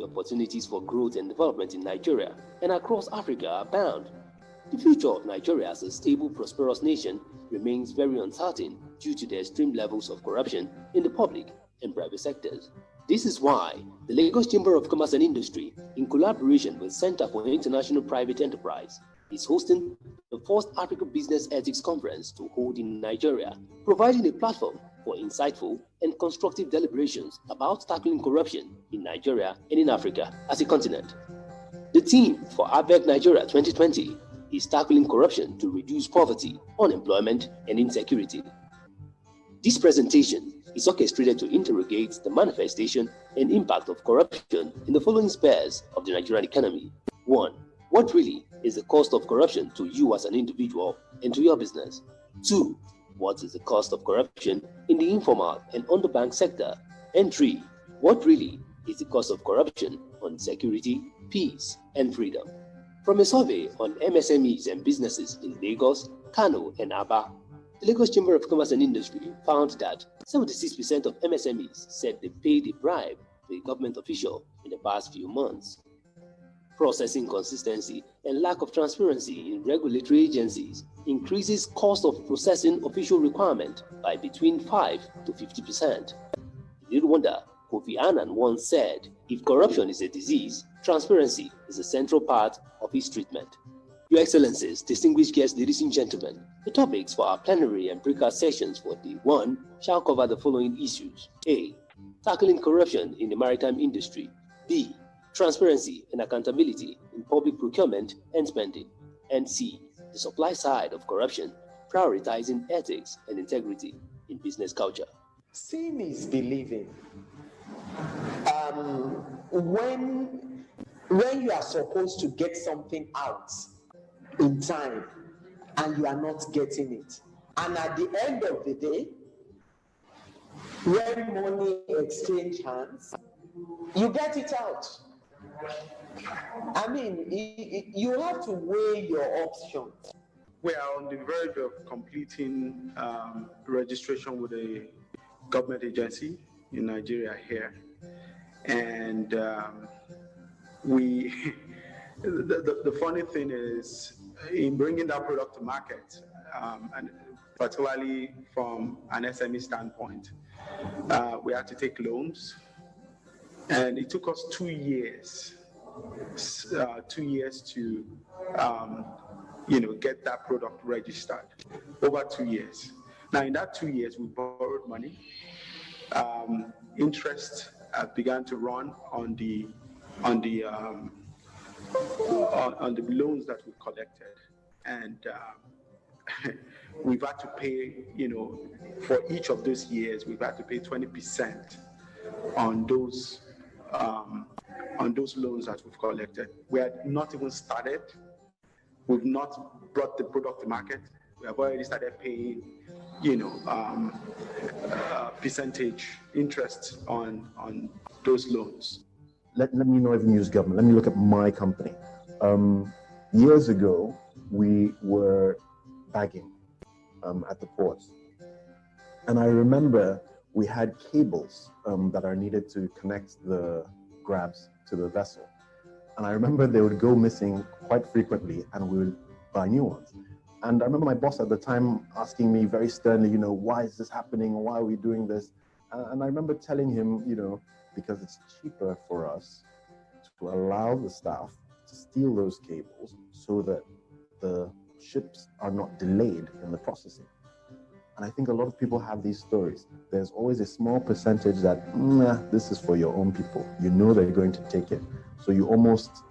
opportunities for growth and development in Nigeria and across Africa abound. The future of Nigeria as a stable, prosperous nation remains very uncertain due to the extreme levels of corruption in the public and private sectors. This is why the Lagos Chamber of Commerce and Industry, in collaboration with Center for International Private Enterprise, is hosting the first Africa Business Ethics Conference to hold in Nigeria, providing a platform for insightful and constructive deliberations about tackling corruption in Nigeria and in Africa as a continent. The theme for ABEC Nigeria 2020 is tackling corruption to reduce poverty, unemployment, and insecurity. This presentation is orchestrated to interrogate the manifestation and impact of corruption in the following spheres of the Nigerian economy. 1. What really is the cost of corruption to you as an individual and to your business? 2. What is the cost of corruption in the informal and underbanked sector? And 3. What really is the cost of corruption on security, peace, and freedom? From a survey on MSMEs and businesses in Lagos, Kano, and Aba, the Lagos Chamber of Commerce and Industry found that 76% of MSMEs said they paid a bribe to a government official in the past few months. Processing consistency and lack of transparency in regulatory agencies increases cost of processing official requirement by between 5 to 50%. Little wonder Kofi Annan once said, if corruption is a disease, transparency is a central part of its treatment. Your Excellencies, distinguished guests, ladies and gentlemen, the topics for our plenary and breakout sessions for day 1 shall cover the following issues. A. Tackling corruption in the maritime industry. B. Transparency and accountability in public procurement and spending. And C. The supply side of corruption, prioritizing ethics and integrity in business culture. Seeing is believing. When you are supposed to get something out in time and you are not getting it, and at the end of the day, when money exchange hands, you get it out. I mean, you have to weigh your options. We are on the verge of completing registration with a government agency in Nigeria here, and the funny thing is, in bringing that product to market, and particularly from an SME standpoint, we had to take loans, and it took us 2 years. 2 years to get that product registered. Over 2 years. Now, in that 2 years, we borrowed money. Interest began to run on the loans that we collected, and we've had to pay. For each of those years, we've had to pay 20% on those loans that we've collected. We had not even started. We've not brought the product to market. We have already started paying, percentage interest on those loans. Let me not even use government. Let me look at my company. Years ago, we were bagging at the ports. And I remember we had cables that are needed to connect the grabs to the vessel. And I remember they would go missing quite frequently, and we would buy new ones. And I remember my boss at the time asking me very sternly, why is this happening? Why are we doing this? And I remember telling him, because it's cheaper for us to allow the staff to steal those cables so that the ships are not delayed in the processing. And I think a lot of people have these stories. There's always a small percentage that, this is for your own people. They're going to take it. So you almost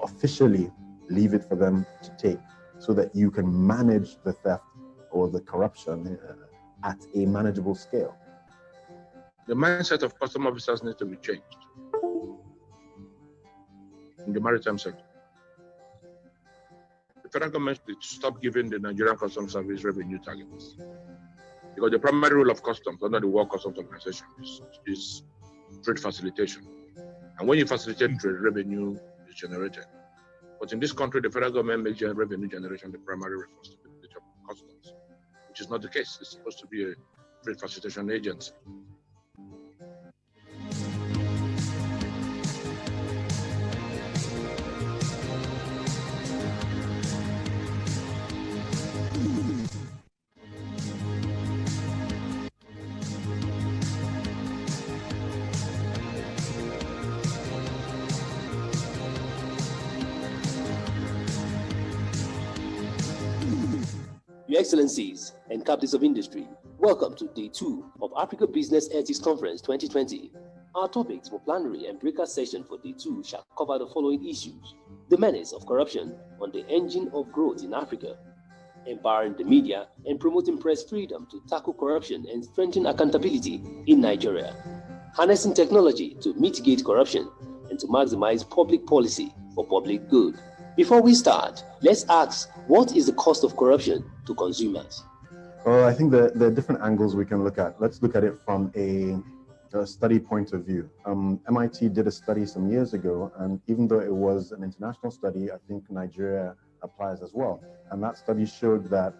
officially leave it for them to take so that you can manage the theft or the corruption at a manageable scale. The mindset of customer officers needs to be changed in the maritime sector. The federal government should stop giving the Nigerian Customs Service revenue targets, because the primary role of customs under the World Customs Organization is trade facilitation. And when you facilitate trade, revenue is generated. But in this country, the federal government makes revenue generation the primary responsibility of customs, which is not the case. It's supposed to be a trade facilitation agency. Your Excellencies and captains of industry, welcome to Day 2 of Africa Business Ethics Conference 2020. Our topics for plenary and breakout session for Day 2 shall cover the following issues: the menace of corruption on the engine of growth in Africa, empowering the media and promoting press freedom to tackle corruption and strengthen accountability in Nigeria, harnessing technology to mitigate corruption and to maximize public policy for public good. Before we start, let's ask, what is the cost of corruption to consumers? Well, I think there are different angles we can look at. Let's look at it from a study point of view. MIT did a study some years ago, and even though it was an international study, I think Nigeria applies as well. And that study showed that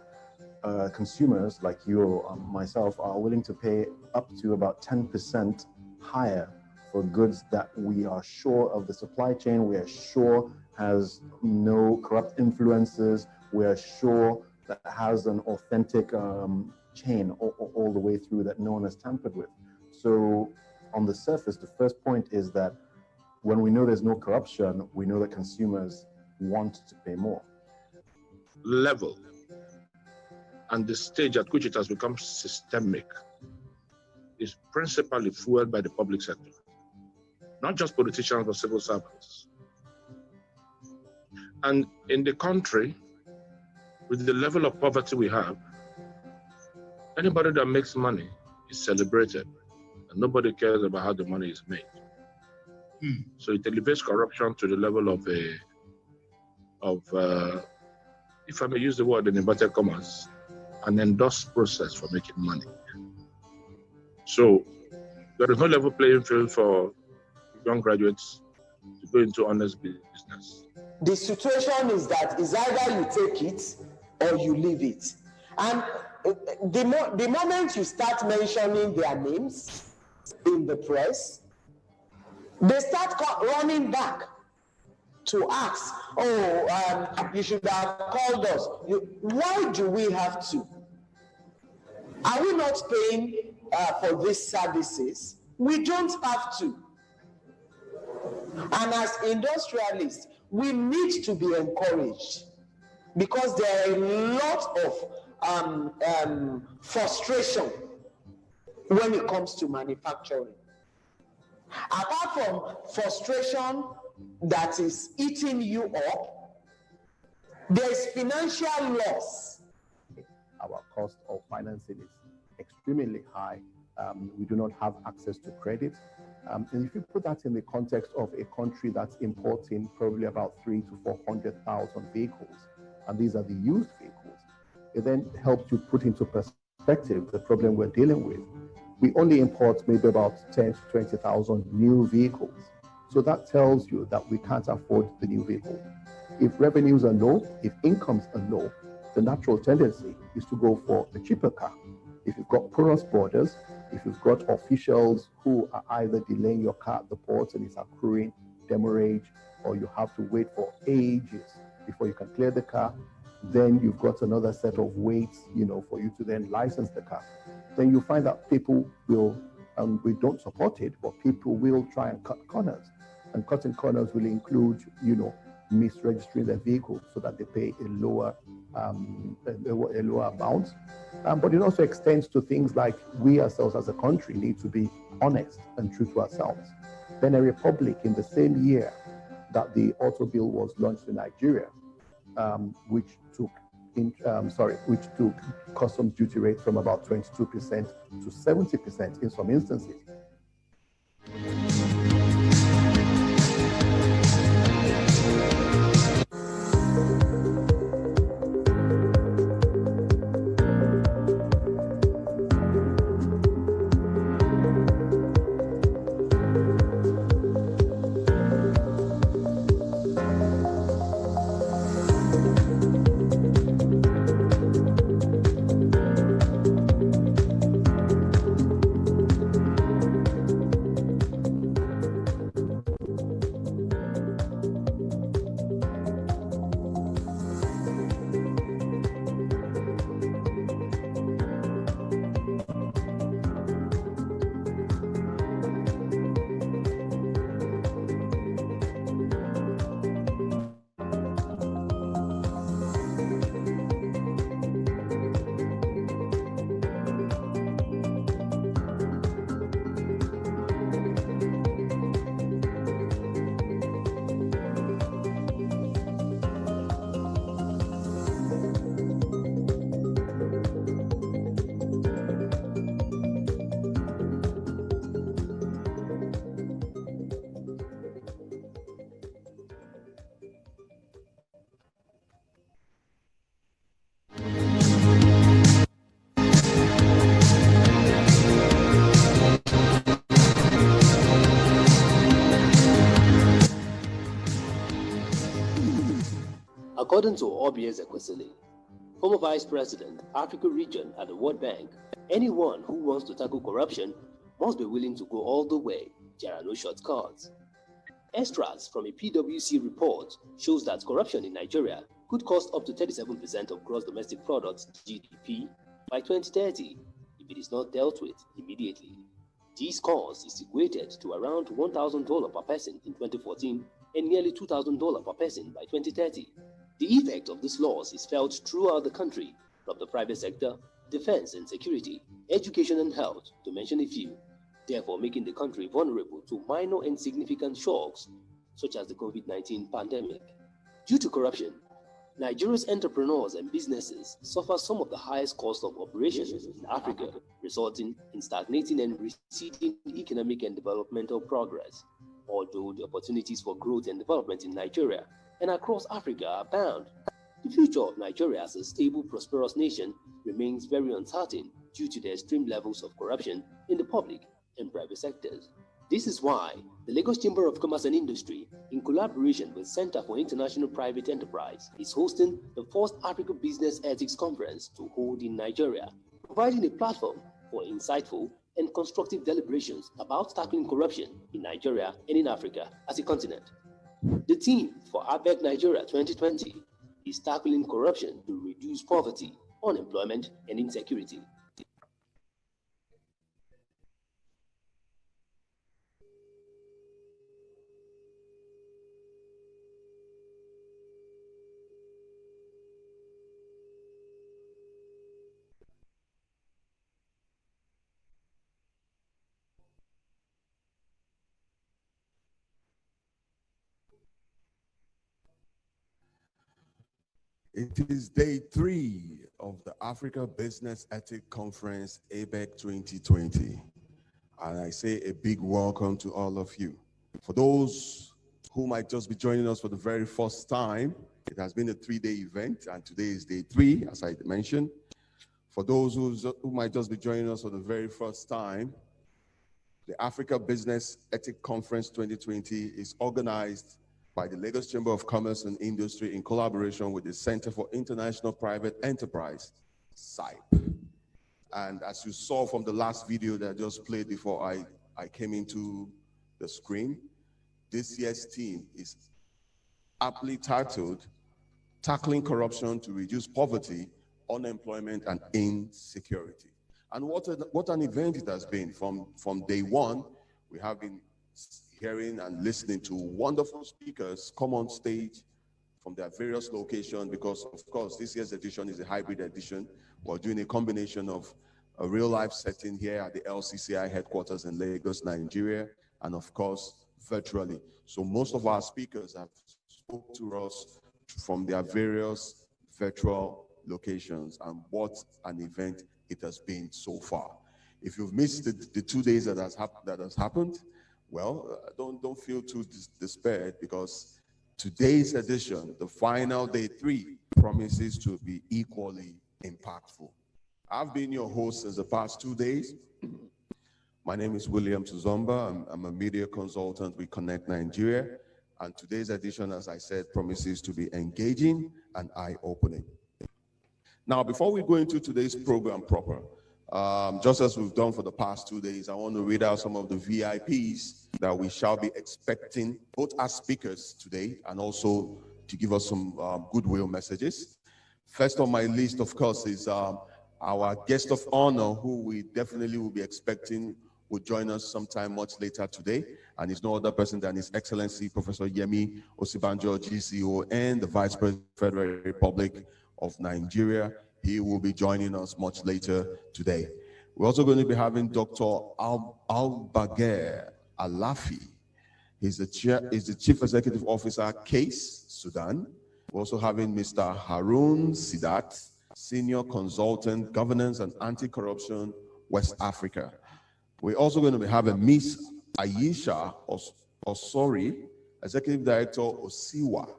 consumers like you or myself are willing to pay up to about 10% higher for goods that we are sure of the supply chain, we are sure has no corrupt influences, we are sure that has an authentic chain all the way through that no one has tampered with. So on the surface, the first point is that when we know there's no corruption, we know that consumers want to pay more. Level and the stage at which it has become systemic is principally fueled by the public sector, not just politicians, but civil servants. And in the country, with the level of poverty we have, anybody that makes money is celebrated, and nobody cares about how the money is made. So it elevates corruption to the level of if I may use the word in inverted commas, an endorsed process for making money. So there is no level playing field for young graduates to go into honest business. The situation is that it's either you take it or you leave it. And the moment you start mentioning their names in the press, they start running back to ask, you should have called us. Why do we have to? Are we not paying for these services? We don't have to. And as industrialists, we need to be encouraged, because there are a lot of frustration when it comes to manufacturing. Apart from frustration that is eating you up, there's financial loss. Our cost of financing is extremely high. We do not have access to credit. And if you put that in the context of a country that's importing probably about 300,000 to 400,000 vehicles, and these are the used vehicles, it then helps you put into perspective the problem we're dealing with. We only import maybe about 10 to 20,000 new vehicles. So that tells you that we can't afford the new vehicle. If revenues are low, if incomes are low, the natural tendency is to go for the cheaper car. If you've got porous borders, if you've got officials who are either delaying your car at the ports and it's accruing demurrage, or you have to wait for ages before you can clear the car, then you've got another set of waits, for you to then license the car. Then you find that people will, we don't support it, but people will try and cut corners. And cutting corners will include, misregistering their vehicle so that they pay a lower amount. But it also extends to things like we ourselves as a country need to be honest and true to ourselves. Benin Republic, in the same year that the auto bill was launched in Nigeria, which took customs duty rate from about 22% to 70% in some instances. According to Obieze Ekwesili, former Vice President, Africa Region at the World Bank, anyone who wants to tackle corruption must be willing to go all the way. There are no shortcuts. Extracts from a PwC report shows that corruption in Nigeria could cost up to 37% of gross domestic product (GDP) by 2030 if it is not dealt with immediately. This cost is equated to around $1,000 per person in 2014 and nearly $2,000 per person by 2030. The effect of this loss is felt throughout the country, from the private sector, defense and security, education and health, to mention a few, therefore making the country vulnerable to minor and significant shocks, such as the COVID-19 pandemic. Due to corruption, Nigeria's entrepreneurs and businesses suffer some of the highest costs of operations in Africa, resulting in stagnating and receding economic and developmental progress. Although the opportunities for growth and development in Nigeria and across Africa abound, the future of Nigeria as a stable, prosperous nation remains very uncertain due to the extreme levels of corruption in the public and private sectors. This is why the Lagos Chamber of Commerce and Industry, in collaboration with Center for International Private Enterprise, is hosting the first Africa Business Ethics Conference to hold in Nigeria, providing a platform for insightful and constructive deliberations about tackling corruption in Nigeria and in Africa as a continent. The theme for ABEC Nigeria 2020 is tackling corruption to reduce poverty, unemployment, and insecurity. It is day 3 of the Africa Business Ethics Conference, ABEC 2020. And I say a big welcome to all of you. For those who might just be joining us for the very first time, it has been a 3-day event, and today is day 3, as I mentioned. For those who might just be joining us for the very first time, the Africa Business Ethics Conference 2020 is organized by the Lagos Chamber of Commerce and Industry in collaboration with the Center for International Private Enterprise, CIPE. And as you saw from the last video that I just played before I came into the screen, this year's theme is aptly titled, Tackling Corruption to Reduce Poverty, Unemployment, and Insecurity. And what an event it has been. From day 1, we have been hearing and listening to wonderful speakers come on stage from their various locations, because of course this year's edition is a hybrid edition. We're doing a combination of a real-life setting here at the LCCI headquarters in Lagos, Nigeria, and of course virtually. So most of our speakers have spoken to us from their various virtual locations, and what an event it has been so far. If you've missed the 2 days that has happened, well, don't feel too despaired, because today's edition, the final day 3, promises to be equally impactful. I've been your host since the past 2 days. My name is William Tuzomba. I'm a media consultant with Connect Nigeria, and today's edition, as I said, promises to be engaging and eye-opening. Now, before we go into today's program proper, just as we've done for the past 2 days, I want to read out some of the VIPs that we shall be expecting, both as speakers today and also to give us some goodwill messages. First on my list, of course, is our guest of honor, who we definitely will be expecting will join us sometime much later today. And it's no other person than His Excellency Professor Yemi Osibanjo, GCO, and the Vice President of the Federal Republic of Nigeria. He will be joining us much later today. We're also going to be having Dr. Al-Bagher Alafi. He's the Chief Executive Officer, CASE, Sudan. We're also having Mr. Harun Sidat, Senior Consultant, Governance and Anti-Corruption, West Africa. We're also going to be having Miss Aisha Osori, Executive Director, Osiwa.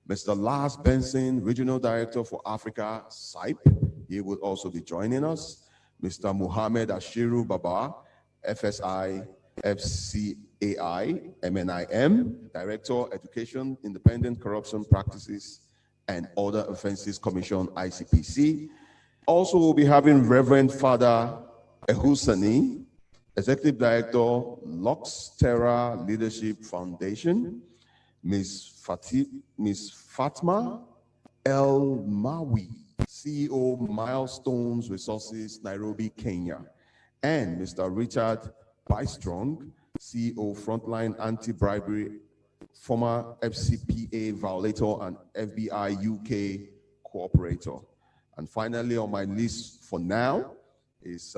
Mr. Lars Benson, Regional Director for Africa, CIPE. He will also be joining us. Mr. Muhammad Ashiru Baba, FSI, FCAI, MNIM, Director, Education, Independent Corruption Practices and Other Offenses Commission, ICPC. Also, we'll be having Reverend Father Ehusani, Executive Director, Lux Terra Leadership Foundation, Ms. Fatma El Mawi, CEO, Milestones Resources, Nairobi, Kenya, and Mr. Richard Bystrong, CEO, Frontline Anti-Bribery, former FCPA violator and FBI UK cooperator. And finally, on my list for now is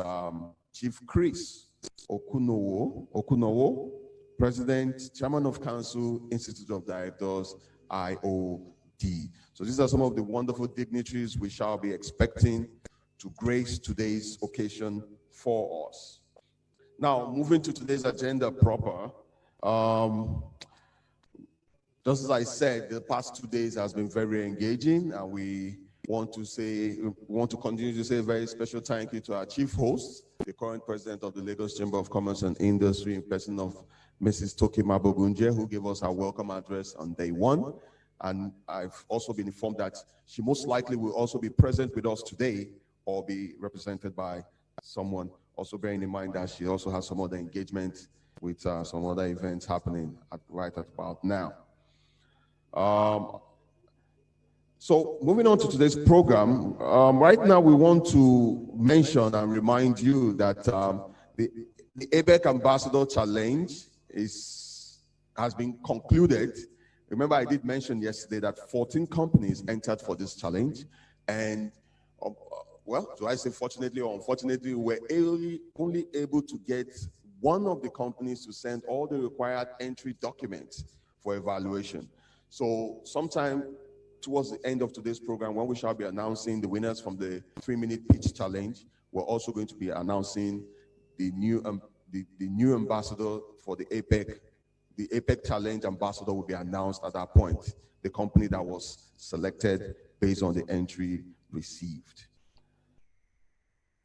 Chief Chris Okunowo, President, Chairman of Council, Institute of Directors, IOD. So these are some of the wonderful dignitaries we shall be expecting to grace today's occasion for us. Now, moving to today's agenda proper, just as I said, the past 2 days has been very engaging, and we want to continue to say a very special thank you to our chief host, the current president of the Lagos Chamber of Commerce and Industry, in person of Mrs. Toki Mabogunje, who gave us our welcome address on day one. And I've also been informed that she most likely will also be present with us today or be represented by someone. Also bearing in mind that she also has some other engagement with some other events happening right about now. So moving on to today's program, right now we want to mention and remind you that the ABEC Ambassador Challenge has been concluded. Remember, I did mention yesterday that 14 companies entered for this challenge, and well, do I say fortunately or unfortunately, we're only able to get one of the companies to send all the required entry documents for evaluation. So sometime towards the end of today's program, when we shall be announcing the winners from the 3-minute pitch challenge, we're also going to be announcing the new ambassador for the APEC. The APEC Challenge ambassador will be announced at that point, the company that was selected based on the entry received.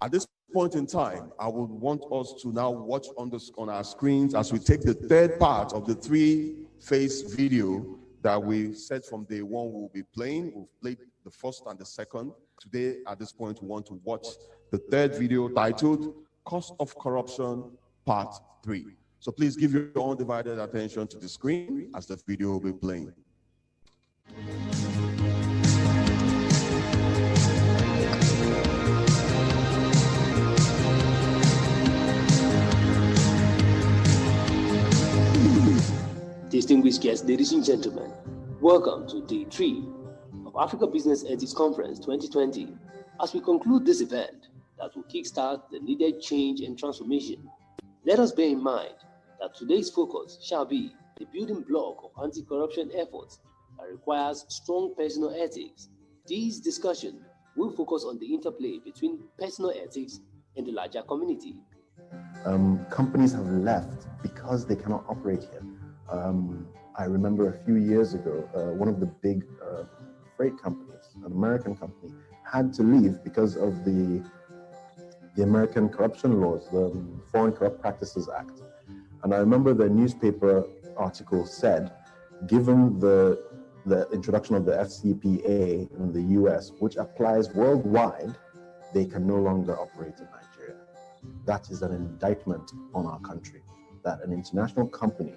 At this point in time, I would want us to now watch on our screens as we take the third part of the 3-phase video that we said from day one we'll be playing. We've played the first and the second. Today, at this point, we want to watch the third video titled Cost of Corruption, Part 3. So please give your undivided attention to the screen as the video will be playing. Distinguished guests, ladies and gentlemen, welcome to Day 3 of Africa Business Ethics Conference 2020. As we conclude this event that will kickstart the needed change and transformation, let us bear in mind that today's focus shall be the building block of anti-corruption efforts that requires strong personal ethics. This discussion will focus on the interplay between personal ethics and the larger community. Companies have left because they cannot operate here. I remember a few years ago, one of the big freight companies, an American company, had to leave because of the American corruption laws, the Foreign Corrupt Practices Act. And I remember the newspaper article said, given the introduction of the FCPA in the US, which applies worldwide, they can no longer operate in Nigeria. That is an indictment on our country, that an international company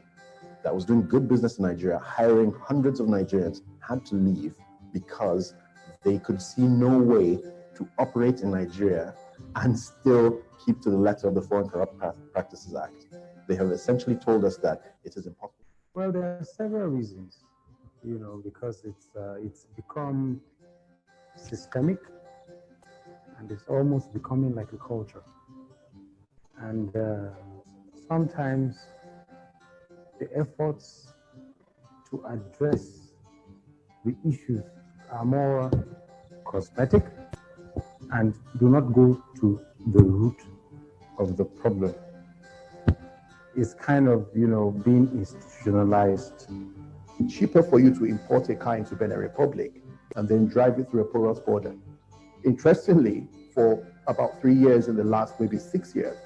that was doing good business in Nigeria, hiring hundreds of Nigerians, had to leave because they could see no way to operate in Nigeria and still keep to the letter of the Foreign Corrupt Practices Act. They have essentially told us that it is impossible. Well, there are several reasons, because it's become systemic and it's almost becoming like a culture. And sometimes the efforts to address the issues are more cosmetic and do not go to the root of the problem. It's kind of, being institutionalized. It's cheaper for you to import a car into Benin Republic and then drive it through a porous border. Interestingly, for about 3 years in the last maybe 6 years,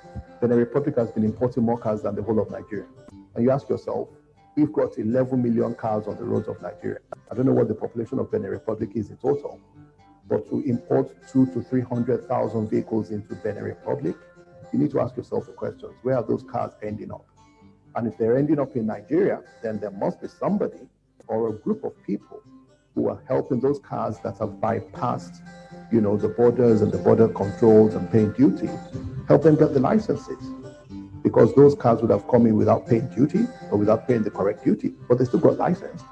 Benin Republic has been importing more cars than the whole of Nigeria. And you ask yourself, we've got 11 million cars on the roads of Nigeria. I don't know what the population of Benin Republic is in total, but to import 200,000 to 300,000 vehicles into Benin Republic, you need to ask yourself the questions: where are those cars ending up? And if they're ending up in Nigeria, then there must be somebody or a group of people who are helping those cars that have bypassed, the borders and the border controls and paying duty, help them get the licenses. Because those cars would have come in without paying duty or without paying the correct duty, but they still got licensed.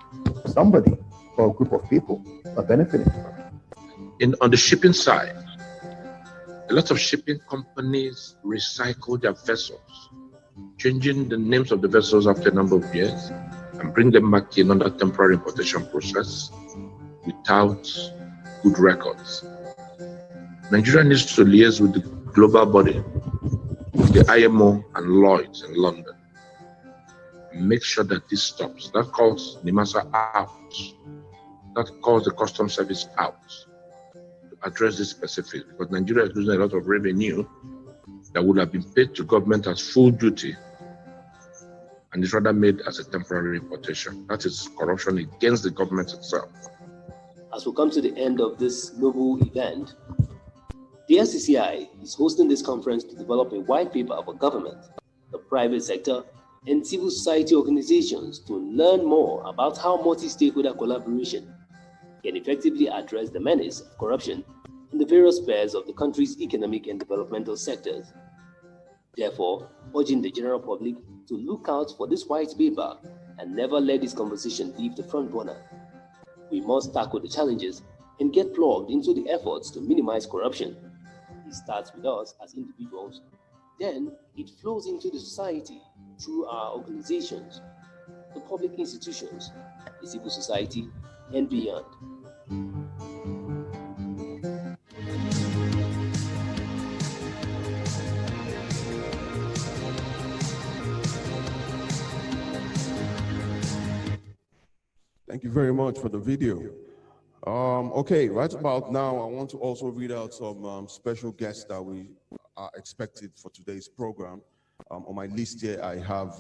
Somebody or a group of people are benefiting from it. On the shipping side, a lot of shipping companies recycle their vessels, changing the names of the vessels after a number of years and bring them back in under temporary importation process without good records. Nigeria needs to liaise with the global body, with the IMO and Lloyd's in London. Make sure that this stops. That calls NIMASA out. That calls the Customs Service out to address this specific, because Nigeria is losing a lot of revenue that would have been paid to government as full duty, and is rather made as a temporary importation. That is corruption against the government itself. As we come to the end of this noble event, the SCCI is hosting this conference to develop a white paper for government, the private sector, and civil society organizations to learn more about how multi-stakeholder collaboration can effectively address the menace of corruption in the various spheres of the country's economic and developmental sectors. Therefore, urging the general public to look out for this white paper and never let this conversation leave the front burner. We must tackle the challenges and get plugged into the efforts to minimize corruption. It starts with us as individuals, then it flows into the society through our organizations, the public institutions, the civil society, and beyond. Thank you very much for the video. Okay, right about now, I want to also read out some special guests that we are expected for today's program. On my list here, I have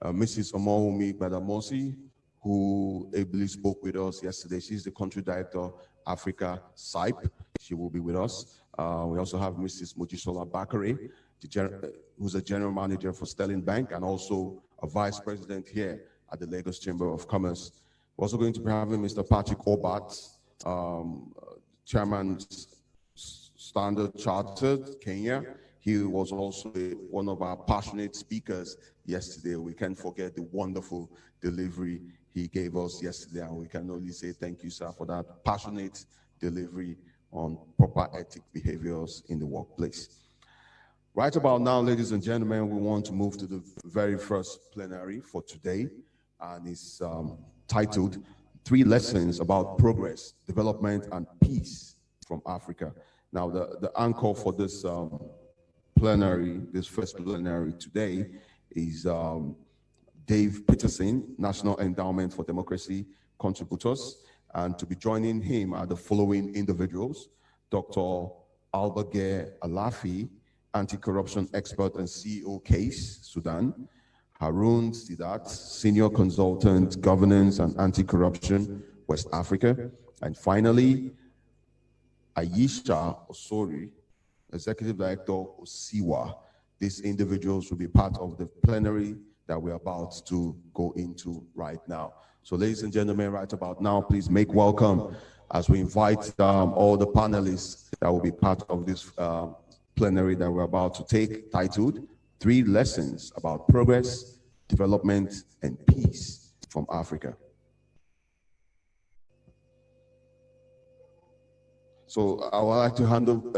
Mrs. Omowumi Gbadamosi, who ably spoke with us yesterday. She's the country director, Africa SIPE. She will be with us. We also have Mrs. Mojisola Bakare, who's a general manager for Sterling Bank and also a vice president here at the Lagos Chamber of Commerce. We're also going to be having Mr. Patrick Obat, Chairman Standard Chartered, Kenya. He was also one of our passionate speakers yesterday. We can't forget the wonderful delivery he gave us yesterday, and we can only say thank you, sir, for that passionate delivery on proper ethic behaviors in the workplace. Right about now, ladies and gentlemen, we want to move to the very first plenary for today, and it's titled 3 Lessons About Progress, Development, and Peace from Africa. Now, the anchor for this plenary, this first plenary today, is Dave Peterson, National Endowment for Democracy contributors, and to be joining him are the following individuals: Dr. Albagir Alafi, anti-corruption expert and CEO, CASE, Sudan; Harun Sidat, senior consultant, governance and anti-corruption, West Africa; and finally, Aisha Osori, executive director, Osiwa. These individuals will be part of the plenary that we're about to go into right now. So ladies and gentlemen, right about now, please make welcome as we invite all the panelists that will be part of this plenary that we're about to take, titled 3 Lessons About Progress, Development, and Peace from Africa. So I would like to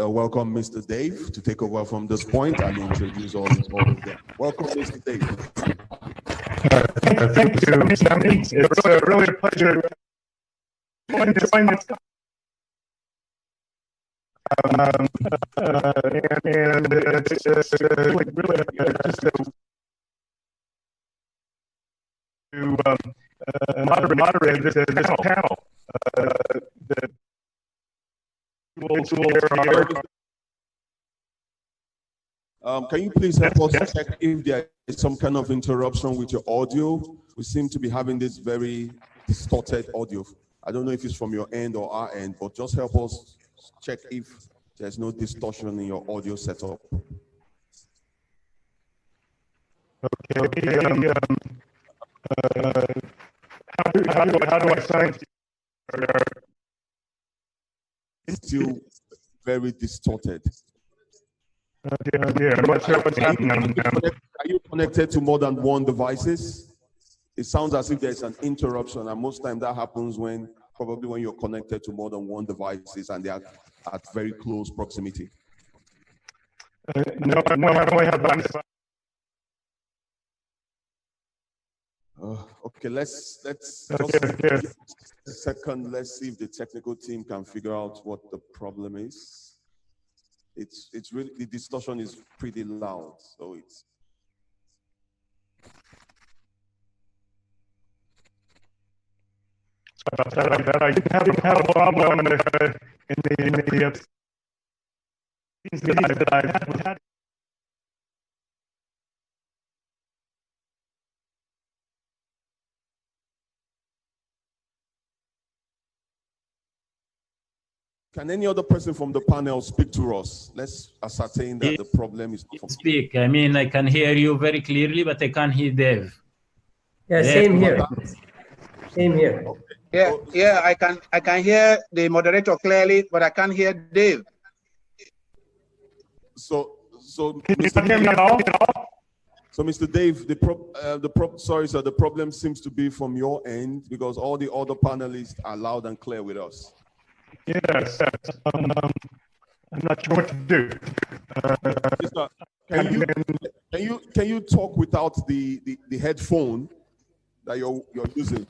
welcome Mr. Dave to take over from this point and introduce all of them. Welcome, Mr. Dave. Thank you, Mr. Amin. It's really a pleasure to join this. It's really just to moderate this panel. Can you please help us check if there is some kind of interruption with your audio? We seem to be having this very distorted audio. I don't know if it's from your end or our end, but just help us check if there's no distortion in your audio setup. Okay. How do I sign? It's still very distorted. I'm not sure what's happening. Are you connected to more than one devices? It sounds as if there's an interruption, and most times that happens when you're connected to more than one devices and they are at very close proximity. No, I only have one. Okay, let's okay. A second. Let's see if the technical team can figure out what the problem is. It's really, the distortion is pretty loud, so it's. I didn't have a problem in the that I had. Can any other person from the panel speak to us? Let's ascertain that the problem is. Speak. I mean, I can hear you very clearly, but I can't hear Dave. Yeah, same here. Same here. Okay. Yeah, I can hear the moderator clearly, but I can't hear Dave. So Mr. Dave, so Mr. Dave, the problem seems to be from your end because all the other panelists are loud and clear with us. Yes, I'm not sure what to do. Can you talk without the headphone that you're using?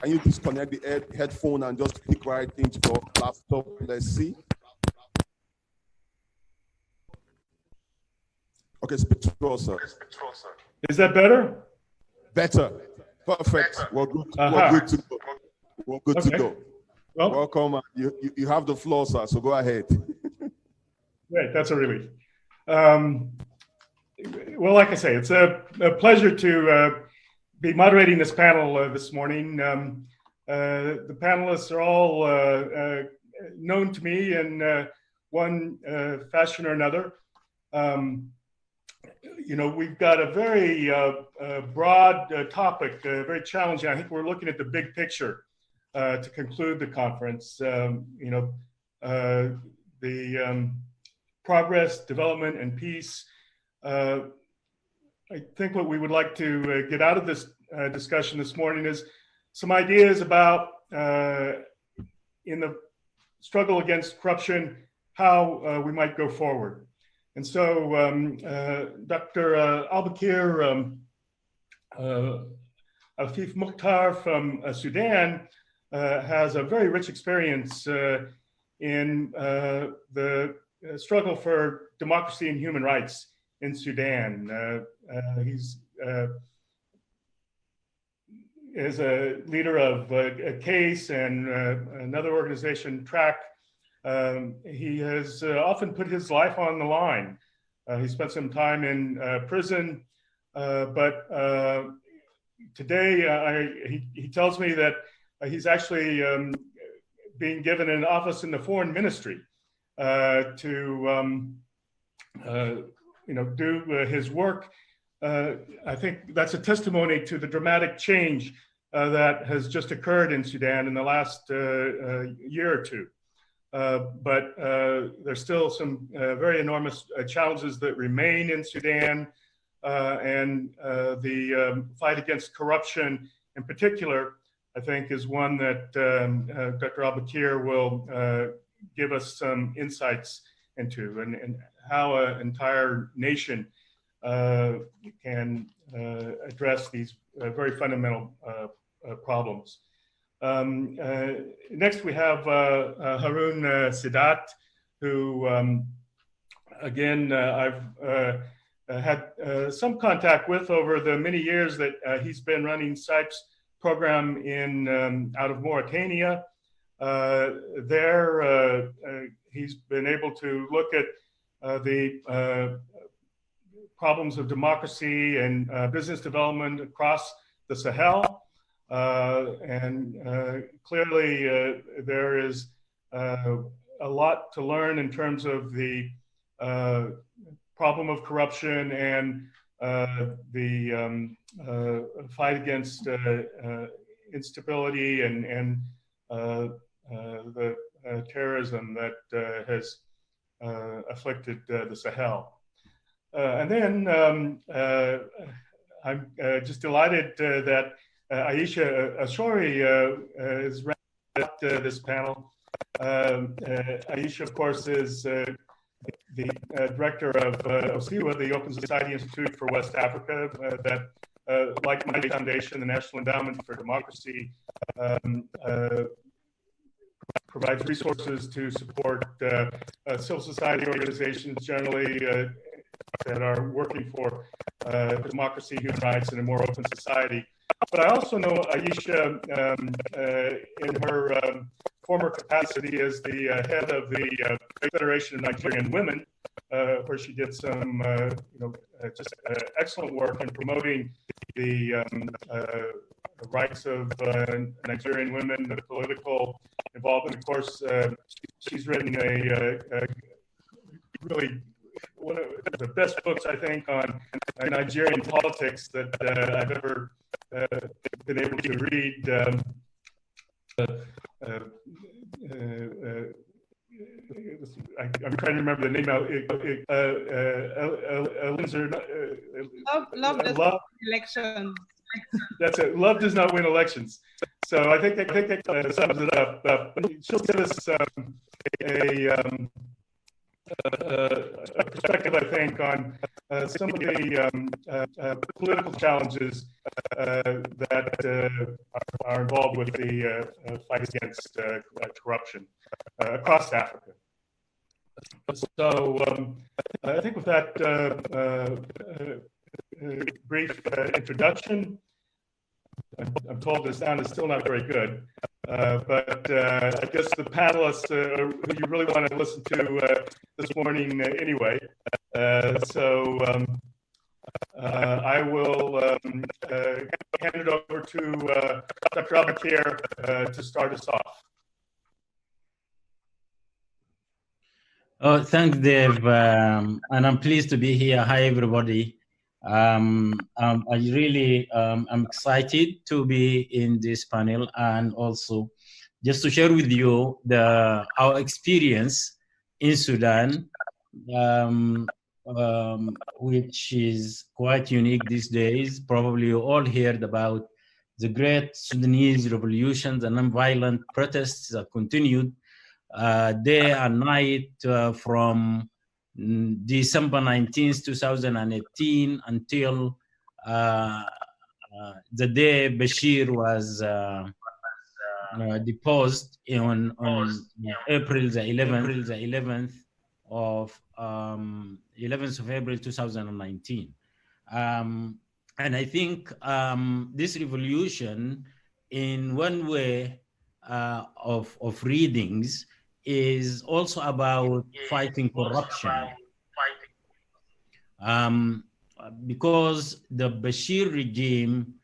Can you disconnect the headphone and just speak right into your laptop? Let's see. Okay, speak to us, sir. Is that better? Better. Perfect. We're good. We're good to go. We're good to go. Well, welcome. You have the floor, sir, so go ahead. Great, that's a relief. Well, like I say, it's a pleasure to be moderating this panel this morning. The panelists are all known to me in one fashion or another. You know, we've got a very broad topic, very challenging. I think we're looking at the big picture to conclude the conference. You know, the progress, development, and peace. I think what we would like to get out of this discussion this morning is some ideas about, in the struggle against corruption, how we might go forward. And so Dr. Al-Bakir Afif Mukhtar from Sudan has a very rich experience in the struggle for democracy and human rights in Sudan. He's is a leader of CASE and another organization, TRAC. He has often put his life on the line. He spent some time in prison, but today he tells me that he's actually being given an office in the foreign ministry to you know, do his work. I think that's a testimony to the dramatic change that has just occurred in Sudan in the last year or two. But there's still some very enormous challenges that remain in Sudan, and the fight against corruption in particular, I think, is one that Dr. Al-Bakir will give us some insights into, and how an entire nation can address these very fundamental problems. Next, we have Haroon Sadat, who, again, I've had some contact with over the many years that he's been running SIPE's program in out of Mauritania. There, he's been able to look at the problems of democracy and business development across the Sahel. Clearly, there is a lot to learn in terms of the problem of corruption and the fight against instability and the terrorism that has afflicted the Sahel. And then I'm just delighted that Aisha Ashouri is wrapped this panel. Aisha, of course, is the director of OSIWA, the Open Society Institute for West Africa, that, like my foundation, the National Endowment for Democracy, provides resources to support civil society organizations generally that are working for democracy, human rights, and a more open society. But I also know Aisha in her former capacity as the head of the Federation of Nigerian Women, where she did some just excellent work in promoting the rights of Nigerian women, the political involvement. Of course, she's written a really one of the best books, I think, on Nigerian politics that I've ever been able to read. I'm trying to remember the name now. Love does not win elections. That's it. Love does not win elections. So I think that sums it up. She'll give us a perspective, I think, on some of the political challenges that are involved with the fight against corruption across Africa. So I think with that brief introduction, I'm told the sound is still not very good, but I guess the panelists who you really want to listen to this morning anyway. I will hand it over to Dr. Al-Bakir to start us off. Oh, thanks, Dave. And I'm pleased to be here. Hi, everybody. I'm excited to be in this panel and also just to share with you our experience in Sudan, which is quite unique these days. Probably you all heard about the great Sudanese revolutions and nonviolent protests that continued day and night from December 19th, 2018 until the day Bashir was deposed on April the 11th of 11th of April 2019. And I think this revolution, in one way of readings, is also about fighting corruption. Because the Bashir regime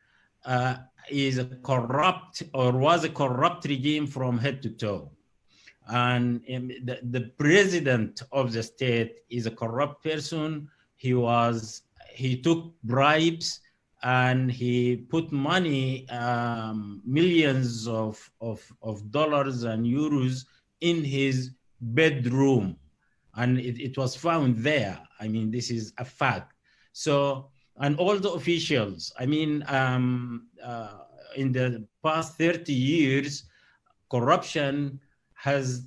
is a corrupt, or was a corrupt regime from head to toe. And the president of the state is a corrupt person. He took bribes and he put money, millions of dollars and euros in his bedroom, and it was found there. I mean, this is a fact. So, and all the officials, I mean, in the past 30 years, corruption has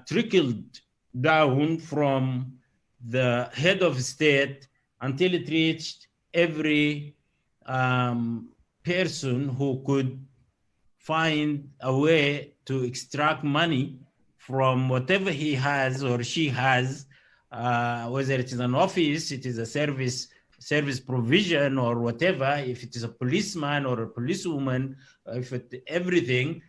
trickled down from the head of state until it reached every person who could find a way to extract money from whatever he has or she has, whether it is an office, it is a service provision or whatever, if it is a policeman or a policewoman, everything,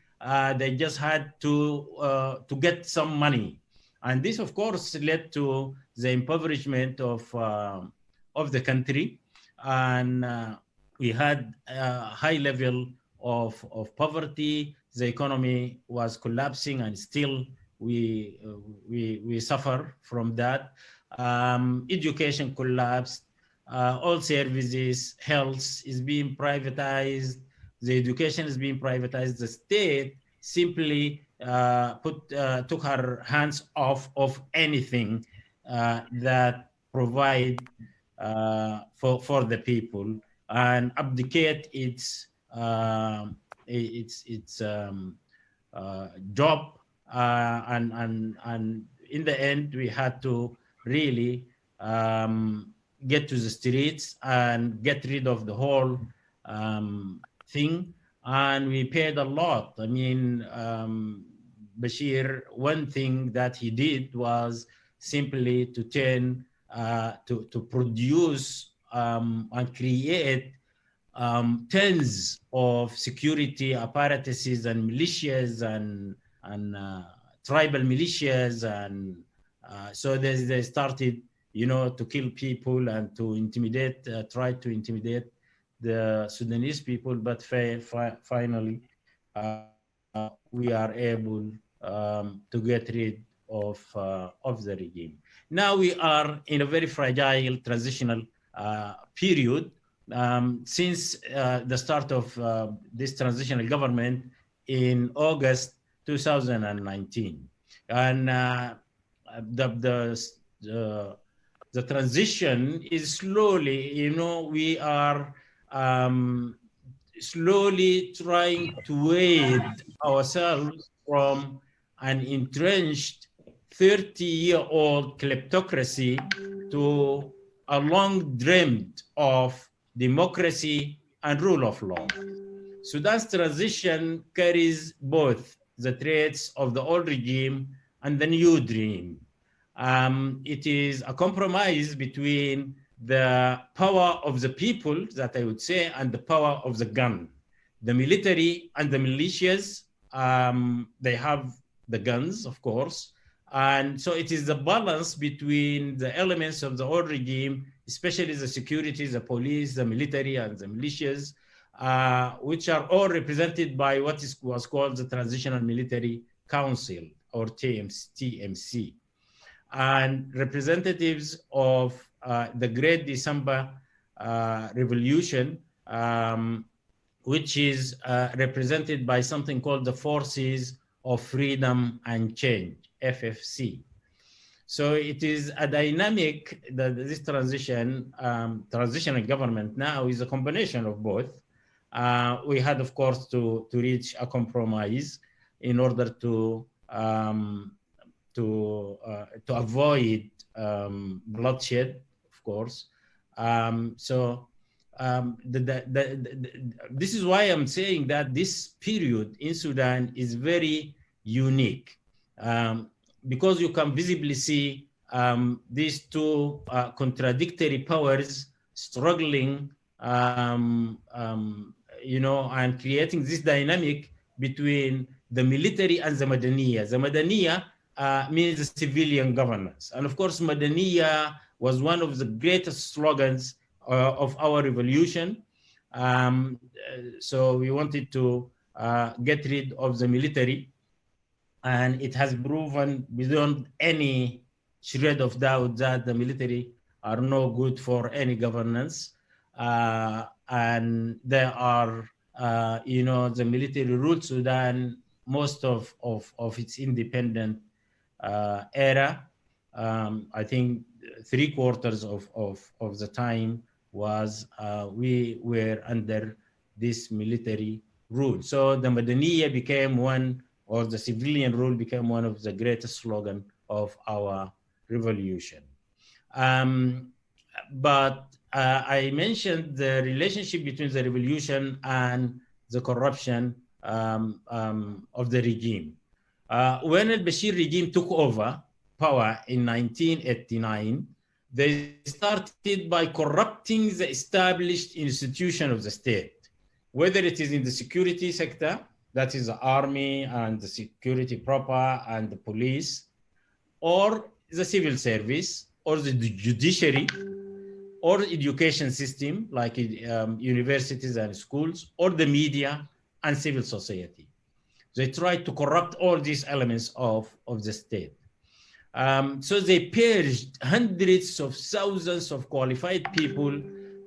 they just had to get some money. And this, of course, led to the impoverishment of of the country, and we had a high level of poverty. The economy was collapsing, and still we suffer from that. Education collapsed. All services, health is being privatized. The education is being privatized. The state simply took her hands off of anything that provide for the people, and abdicate its job, and in the end we had to really get to the streets and get rid of the whole thing, and we paid a lot. I mean, Bashir, one thing that he did was simply to turn to produce and create tens of security apparatuses and militias and tribal militias, and so they started, you know, to kill people and to intimidate, try to intimidate the Sudanese people. But finally, we are able to get rid of the regime. Now we are in a very fragile transitional period since the start of this transitional government in August 2019, and the transition is slowly, you know, we are slowly trying to wade ourselves from an entrenched 30-year-old kleptocracy to a long dreamed of democracy and rule of law. Sudan's transition carries both the traits of the old regime and the new dream. It is a compromise between the power of the people, that I would say, and the power of the gun. The military and the militias, they have the guns, of course, and so it is the balance between the elements of the old regime, especially the security, the police, the military, and the militias, which are all represented by what was called the Transitional Military Council, or TMC, and representatives of the Great December Revolution, which is represented by something called the Forces of Freedom and Change, FFC. So it is a dynamic that this transitional government now is a combination of both. We had, of course, to reach a compromise in order to avoid bloodshed, of course. This is why I'm saying that this period in Sudan is very unique, because you can visibly see these two contradictory powers struggling, you know, and creating this dynamic between the military and the Madaniya. The Madaniya means the civilian governance. And of course, Madaniya was one of the greatest slogans of our revolution. So we wanted to get rid of the military, and it has proven beyond any shred of doubt that the military are no good for any governance. And there are, you know, the military ruled Sudan most of its independent era. I think 3/4 of the time was we were under this military rule. So the Madaniya became one, or the civilian rule became one of the greatest slogan of our revolution. But I mentioned the relationship between the revolution and the corruption of the regime. When al-Bashir regime took over power in 1989, they started by corrupting the established institution of the state, whether it is in the security sector, that is the army and the security proper and the police, or the civil service, or the judiciary, or education system like universities and schools, or the media and civil society. They tried to corrupt all these elements of the state. So they purged hundreds of thousands of qualified people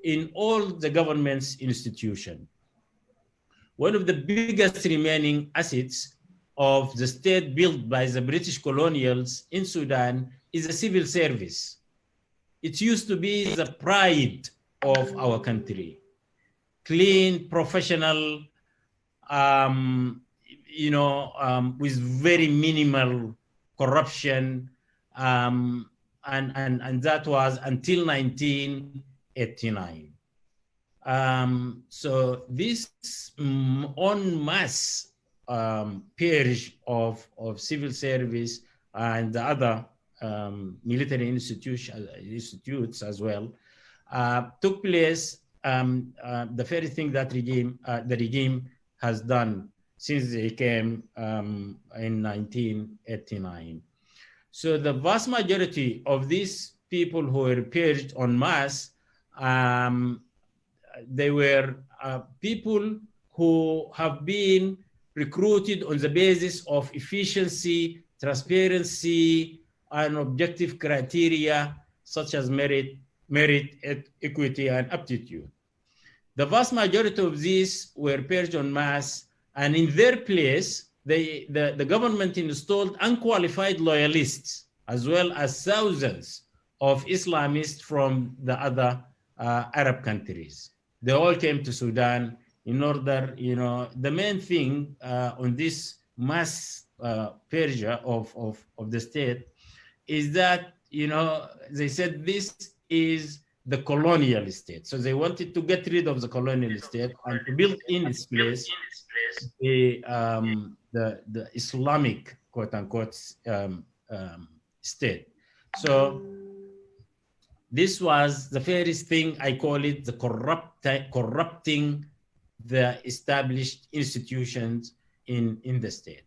in all the government's institutions. One of the biggest remaining assets of the state built by the British colonials in Sudan is the civil service. It used to be the pride of our country. Clean, professional, with very minimal corruption, and that was until 1989. So this en masse purge of civil service and the other military institutes as well took place. The very thing that the regime has done since they came in 1989. So the vast majority of these people who were purged en masse, they were people who have been recruited on the basis of efficiency, transparency, and objective criteria such as merit, equity, and aptitude. The vast majority of these were purged en masse, and in their place, the government installed unqualified loyalists, as well as thousands of Islamists from the other Arab countries. They all came to Sudan in order, the main thing on this mass purge of the state is that, they said this is the colonial state. So they wanted to get rid of the colonial state and to build in its place the Islamic, quote unquote, state. So this was the first thing, I call it the corrupting the established institutions in the state.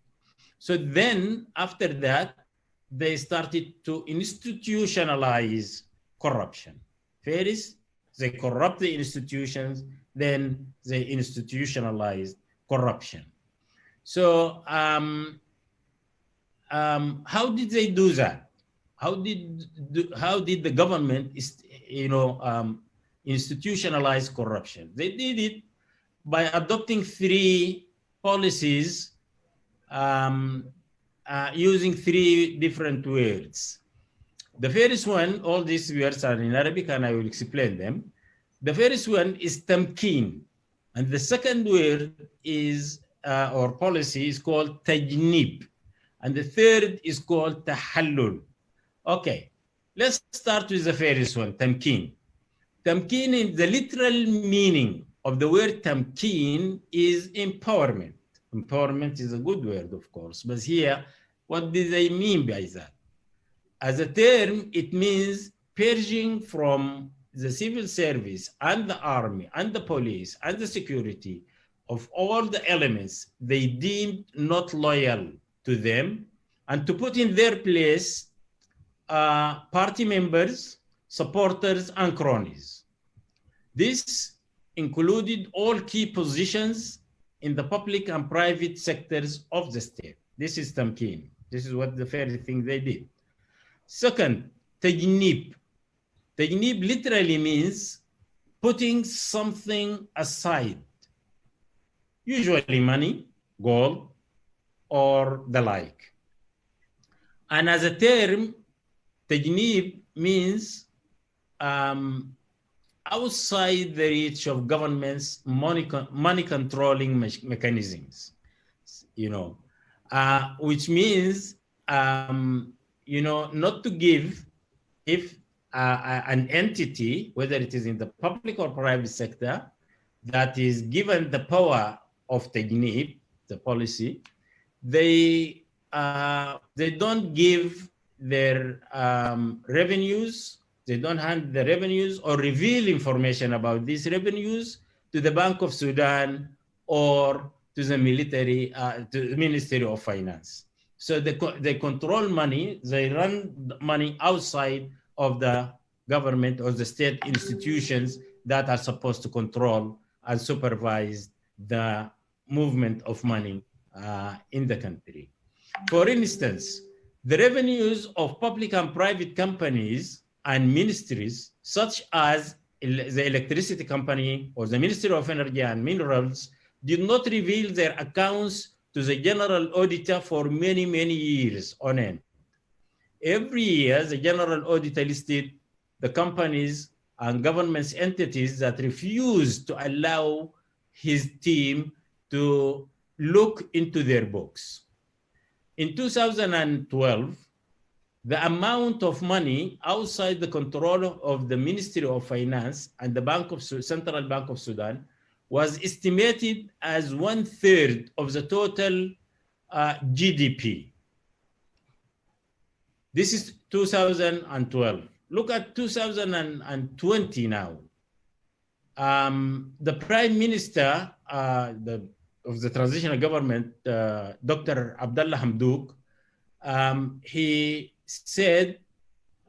So then after that, they started to institutionalize corruption. First, they corrupt the institutions, then they institutionalized corruption. So how did they do that? How did the government institutionalize corruption? They did it by adopting 3 policies using 3 different words. The first one, all these words are in Arabic and I will explain them. The first one is tamkeen. And the second word is, or policy is called tajnib. And the third is called tahallul. Okay, let's start with the first one, tamkeen. Tamkeen, in the literal meaning of the word tamkeen is empowerment. Empowerment is a good word, of course, but here, what do they mean by that? As a term, it means purging from the civil service and the army and the police and the security of all the elements they deemed not loyal to them, and to put in their place party members, supporters, and cronies. This included all key positions in the public and private sectors of the state. This is tamkeen. This is what the first thing they did. Second, tajnib. Tajnib literally means putting something aside, usually money, gold, or the like. And as a term, tajnib means outside the reach of government's money controlling mechanisms, which means, not to give if an entity, whether it is in the public or private sector, that is given the power of tajnib, the policy, they don't give their revenues, they don't hand the revenues or reveal information about these revenues to the Bank of Sudan or to the military, to the Ministry of Finance. So they control money, they run money outside of the government or the state institutions that are supposed to control and supervise the movement of money in the country. For instance, the revenues of public and private companies and ministries, such as the electricity company or the Ministry of Energy and Minerals, did not reveal their accounts to the general auditor for many, many years on end. Every year, the general auditor listed the companies and government entities that refused to allow his team to look into their books. In 2012, the amount of money outside the control of the Ministry of Finance and the Central Bank of Sudan was estimated as 1/3 of the total GDP. This is 2012. Look at 2020 now. The Prime Minister of the transitional government, Dr. Abdullah Hamdouk, he said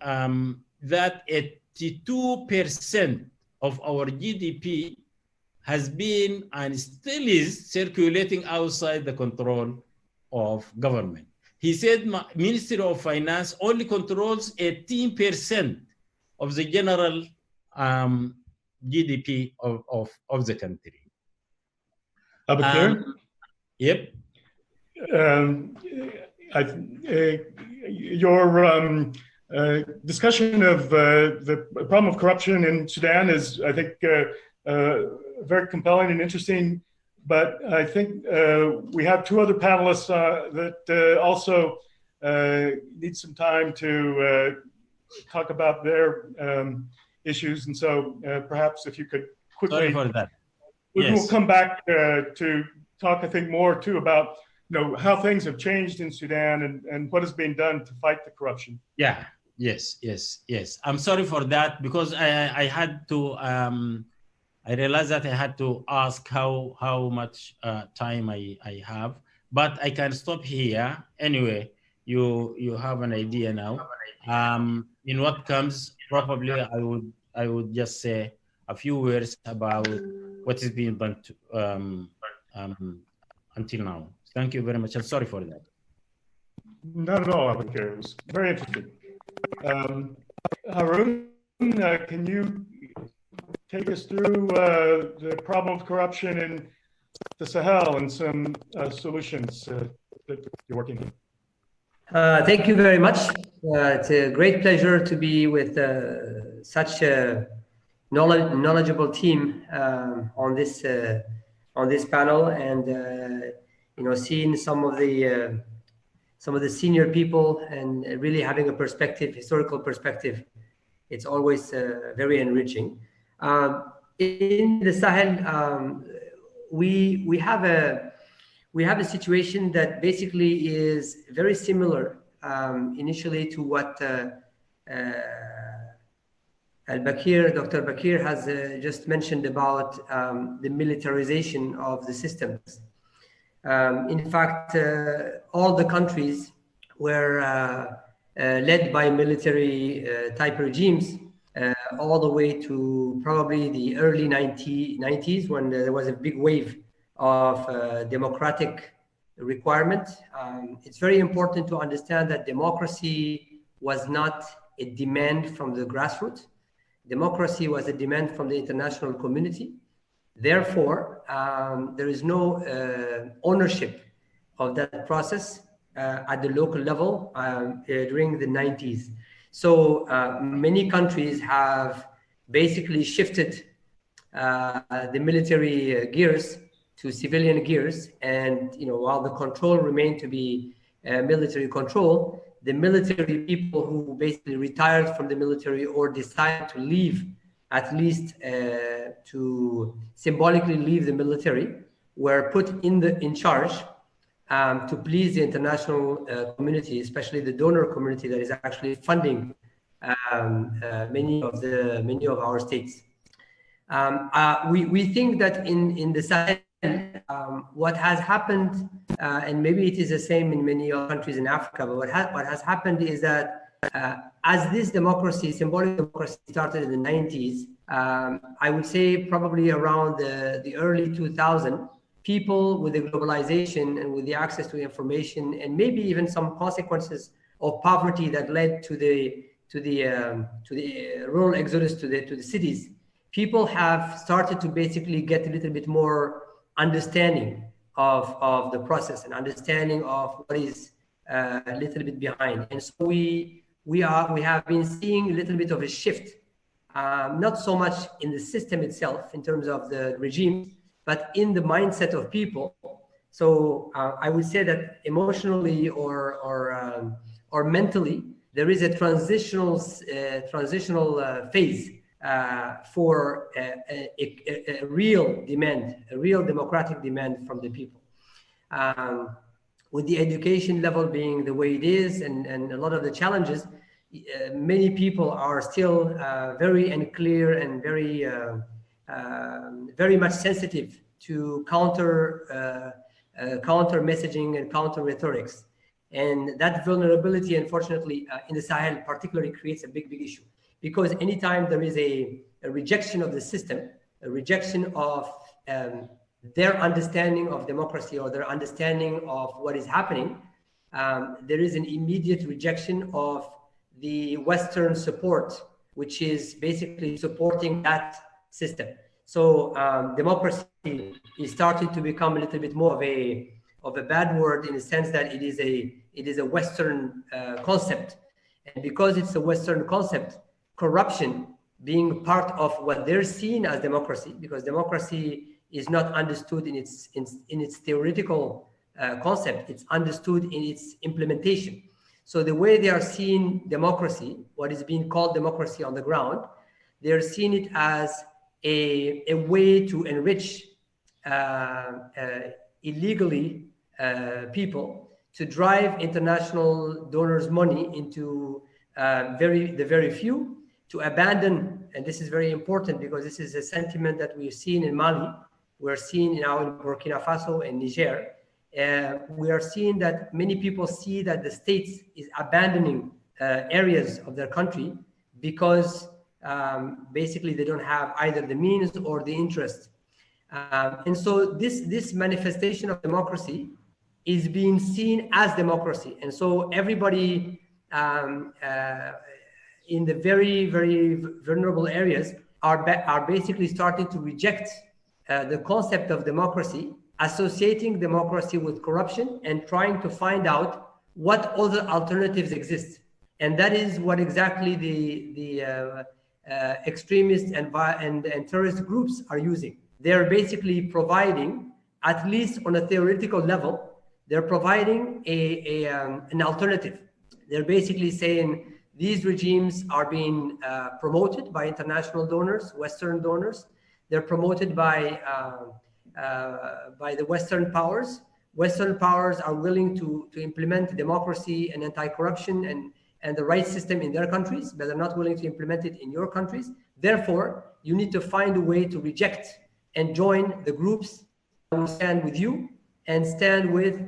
that 82% of our GDP has been and still is circulating outside the control of government. He said Ministry of Finance only controls 18% of the general GDP of the country. Yep. Your discussion of the problem of corruption in Sudan is, I think, very compelling and interesting. But I think we have two other panelists that also need some time to talk about their issues. And so perhaps if you could quickly... Sorry for that. We'll come back to talk, I think, more too about how things have changed in Sudan and what is being done to fight the corruption. Yeah, yes. I'm sorry for that because I had to... I realized that I had to ask how much time I have, but I can stop here. Anyway, you have an idea now. In what comes, probably I would just say a few words about what is being done until now. Thank you very much. I'm sorry for that. Not at all, Abakir. It was very interesting. Haroon, can you take us through the problem of corruption in the Sahel and some solutions that you're working on? Thank you very much. It's a great pleasure to be with such a knowledgeable team on this panel, and seeing some of the senior people and really having a perspective, historical perspective. It's always very enriching. In the Sahel, we have a situation that basically is very similar initially to what Dr. Bakir has just mentioned about the militarization of the systems. In fact, all the countries were led by military type regimes all the way to probably the early 90s when there was a big wave of democratic requirement. It's very important to understand that democracy was not a demand from the grassroots. Democracy was a demand from the international community. Therefore, there is no ownership of that process at the local level during the 90s. So many countries have basically shifted the military gears to civilian gears, and while the control remained to be military control, the military people who basically retired from the military or decided to leave, at least to symbolically leave the military, were put in charge to please the international community, especially the donor community that is actually funding many of our states. We think that in the Sahel, what has happened, and maybe it is the same in many countries in Africa, but what has happened is that as this democracy, symbolic democracy, started in the 90s, I would say probably around the early 2000s, people with the globalization and with the access to information, and maybe even some consequences of poverty that led to the rural exodus to the cities, people have started to basically get a little bit more understanding of the process and understanding of what is a little bit behind. And so we have been seeing a little bit of a shift, not so much in the system itself in terms of the regime, but in the mindset of people. So I would say that emotionally or mentally, there is a transitional phase for a real demand, a real democratic demand from the people. With the education level being the way it is, and a lot of the challenges, many people are still very unclear and very much sensitive to counter messaging and counter rhetorics. And that vulnerability, unfortunately, in the Sahel particularly creates a big issue. Because anytime there is a rejection of the system, a rejection of their understanding of democracy or their understanding of what is happening, there is an immediate rejection of the Western support, which is basically supporting that system. So democracy is starting to become a little bit more of a bad word, in the sense that it is a Western concept. And because it's a Western concept, corruption being part of what they're seeing as democracy, because democracy is not understood in its theoretical concept, it's understood in its implementation. So the way they are seeing democracy, what is being called democracy on the ground, they're seeing it as a way to enrich illegally people, to drive international donors' money into the very few, to abandon, and this is very important because this is a sentiment that we've seen in Mali, we're seeing now in Burkina Faso and Niger. We are seeing that many people see that the states is abandoning areas of their country because basically they don't have either the means or the interest. And so this manifestation of democracy is being seen as democracy. And so everybody in the very, very vulnerable areas are basically starting to reject the concept of democracy, associating democracy with corruption and trying to find out what other alternatives exist. And that is what exactly the extremist and terrorist groups are using. They're basically providing, at least on a theoretical level, they're providing an alternative. They're basically saying these regimes are being promoted by international donors, Western donors. They're promoted by the Western powers. Western powers are willing to implement democracy and anti-corruption and the right system in their countries, but they're not willing to implement it in your countries. Therefore, you need to find a way to reject and join the groups that will stand with you and stand with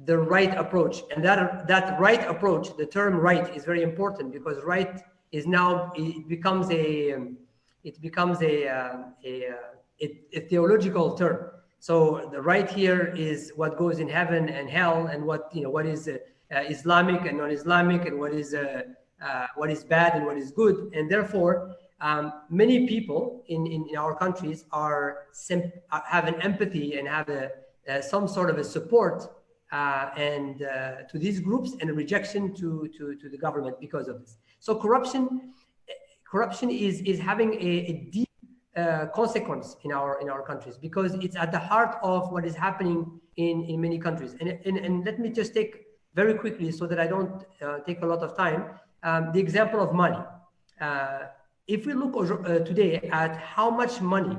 the right approach. And that right approach, the term right is very important, because right is now, it becomes a theological term. So the right here is what goes in heaven and hell, and what is Islamic and non-Islamic, and what is bad and what is good. And therefore, many people in our countries have an empathy and have some sort of a support to these groups, and a rejection to the government because of this. So corruption is having a deep consequence in our countries, because it's at the heart of what is happening in many countries. And let me just take very quickly, so that I don't take a lot of time, the example of Mali. If we look today at how much money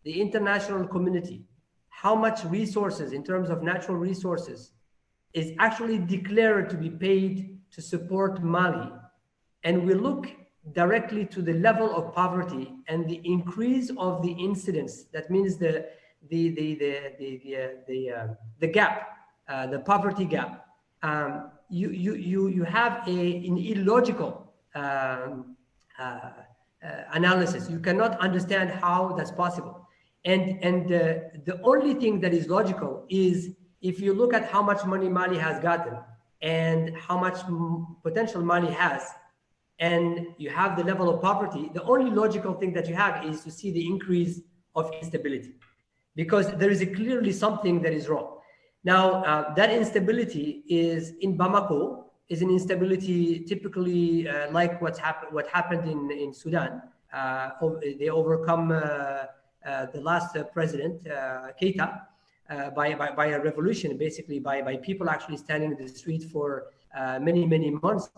the international community, how much resources in terms of natural resources is actually declared to be paid to support Mali, and we look directly to the level of poverty and the increase of the incidence, that means the gap, the poverty gap, you have an illogical analysis. You cannot understand how that's possible. And the only thing that is logical is if you look at how much money Mali has gotten and how much potential Mali has, and you have the level of poverty, the only logical thing that you have is to see the increase of instability, because there is clearly something that is wrong. Now, that instability is in Bamako, is an instability typically like what happened in Sudan. They overcome the last president, Keita, by a revolution, basically by people actually standing in the street for many months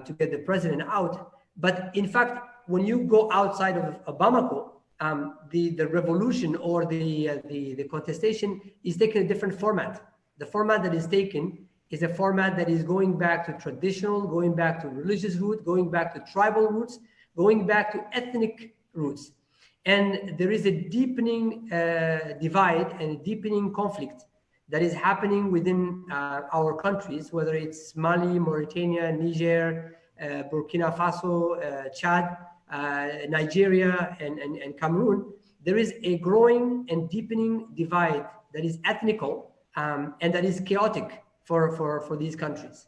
to get the president out. But in fact, when you go outside of Bamako, the revolution or the contestation is taking a different format. The format that is taken is a format that is going back to traditional, going back to religious roots, going back to tribal roots, going back to ethnic roots. And there is a deepening divide and a deepening conflict that is happening within our countries, whether it's Mali, Mauritania, Niger, Burkina Faso, Chad, Nigeria, and Cameroon. There is a growing and deepening divide that is ethnical and that is chaotic for these countries.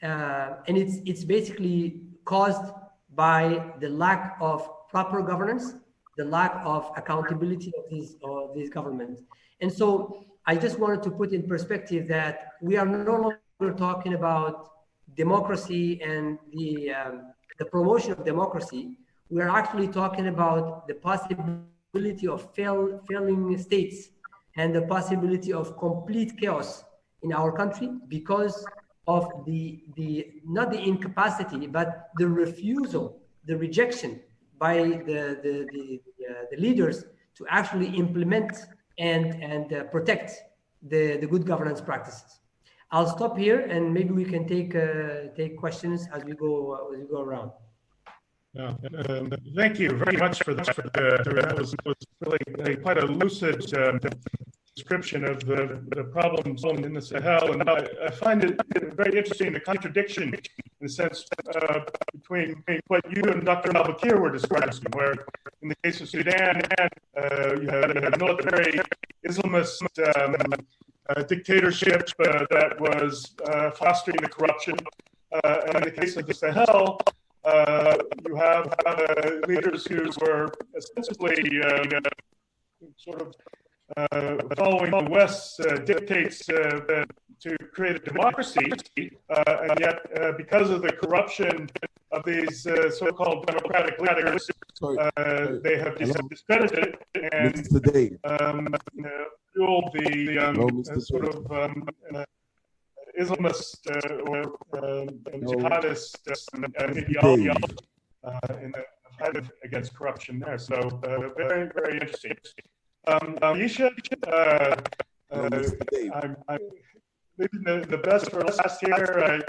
And it's basically caused by the lack of proper governance, the lack of accountability of these governments. And so I just wanted to put in perspective that we are no longer talking about democracy and the promotion of democracy. We're actually talking about the possibility of failing states and the possibility of complete chaos in our country because of not the incapacity, but the refusal, the rejection by the leaders to actually implement and protect the good governance practices. I'll stop here, and maybe we can take questions as we go around. Thank you very much for that. That was really quite a lucid description of the problems in the Sahel, and I find it very interesting, the contradiction in the sense between what you and Dr. Al-Bakir were describing, where in the case of Sudan, you had a military Islamist dictatorship that was fostering the corruption. And in the case of the Sahel, you have leaders who were ostensibly sort of following the West's dictates to create a democracy, and yet because of the corruption of these so-called democratic leaders, they have discredited and fueled the sort of Islamist or jihadist ideology in the fight against corruption there. So very, very interesting. Yisha, I'm leaving the best for last here.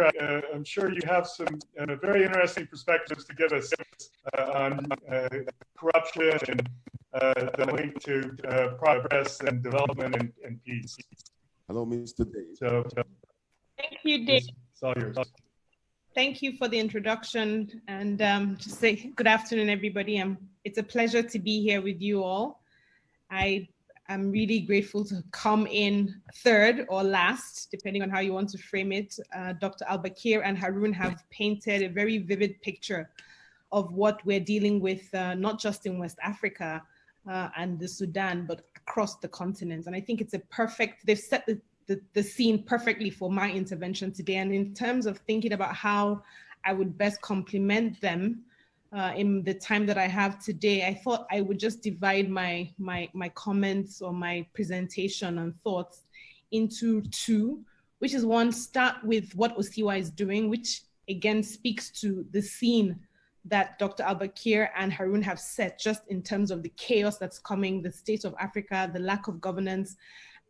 I'm sure you have some very interesting perspectives to give us on corruption and the link to progress and development and peace. Hello, Mr. Dave. So thank you, Dave. It's all yours. Thank you for the introduction, and just say good afternoon, everybody. It's a pleasure to be here with you all. I'm really grateful to come in third or last, depending on how you want to frame it. Dr. Al-Bakir and Haroon have painted a very vivid picture of what we're dealing with, not just in West Africa and the Sudan, but across the continent. And I think it's they've set the scene perfectly for my intervention today. And in terms of thinking about how I would best complement them, in the time that I have today, I thought I would just divide my comments or my presentation and thoughts into two, which is one, start with what OSIWA is doing, which again speaks to the scene that Dr. Al-Bakir and Haroon have set, just in terms of the chaos that's coming, the state of Africa, the lack of governance,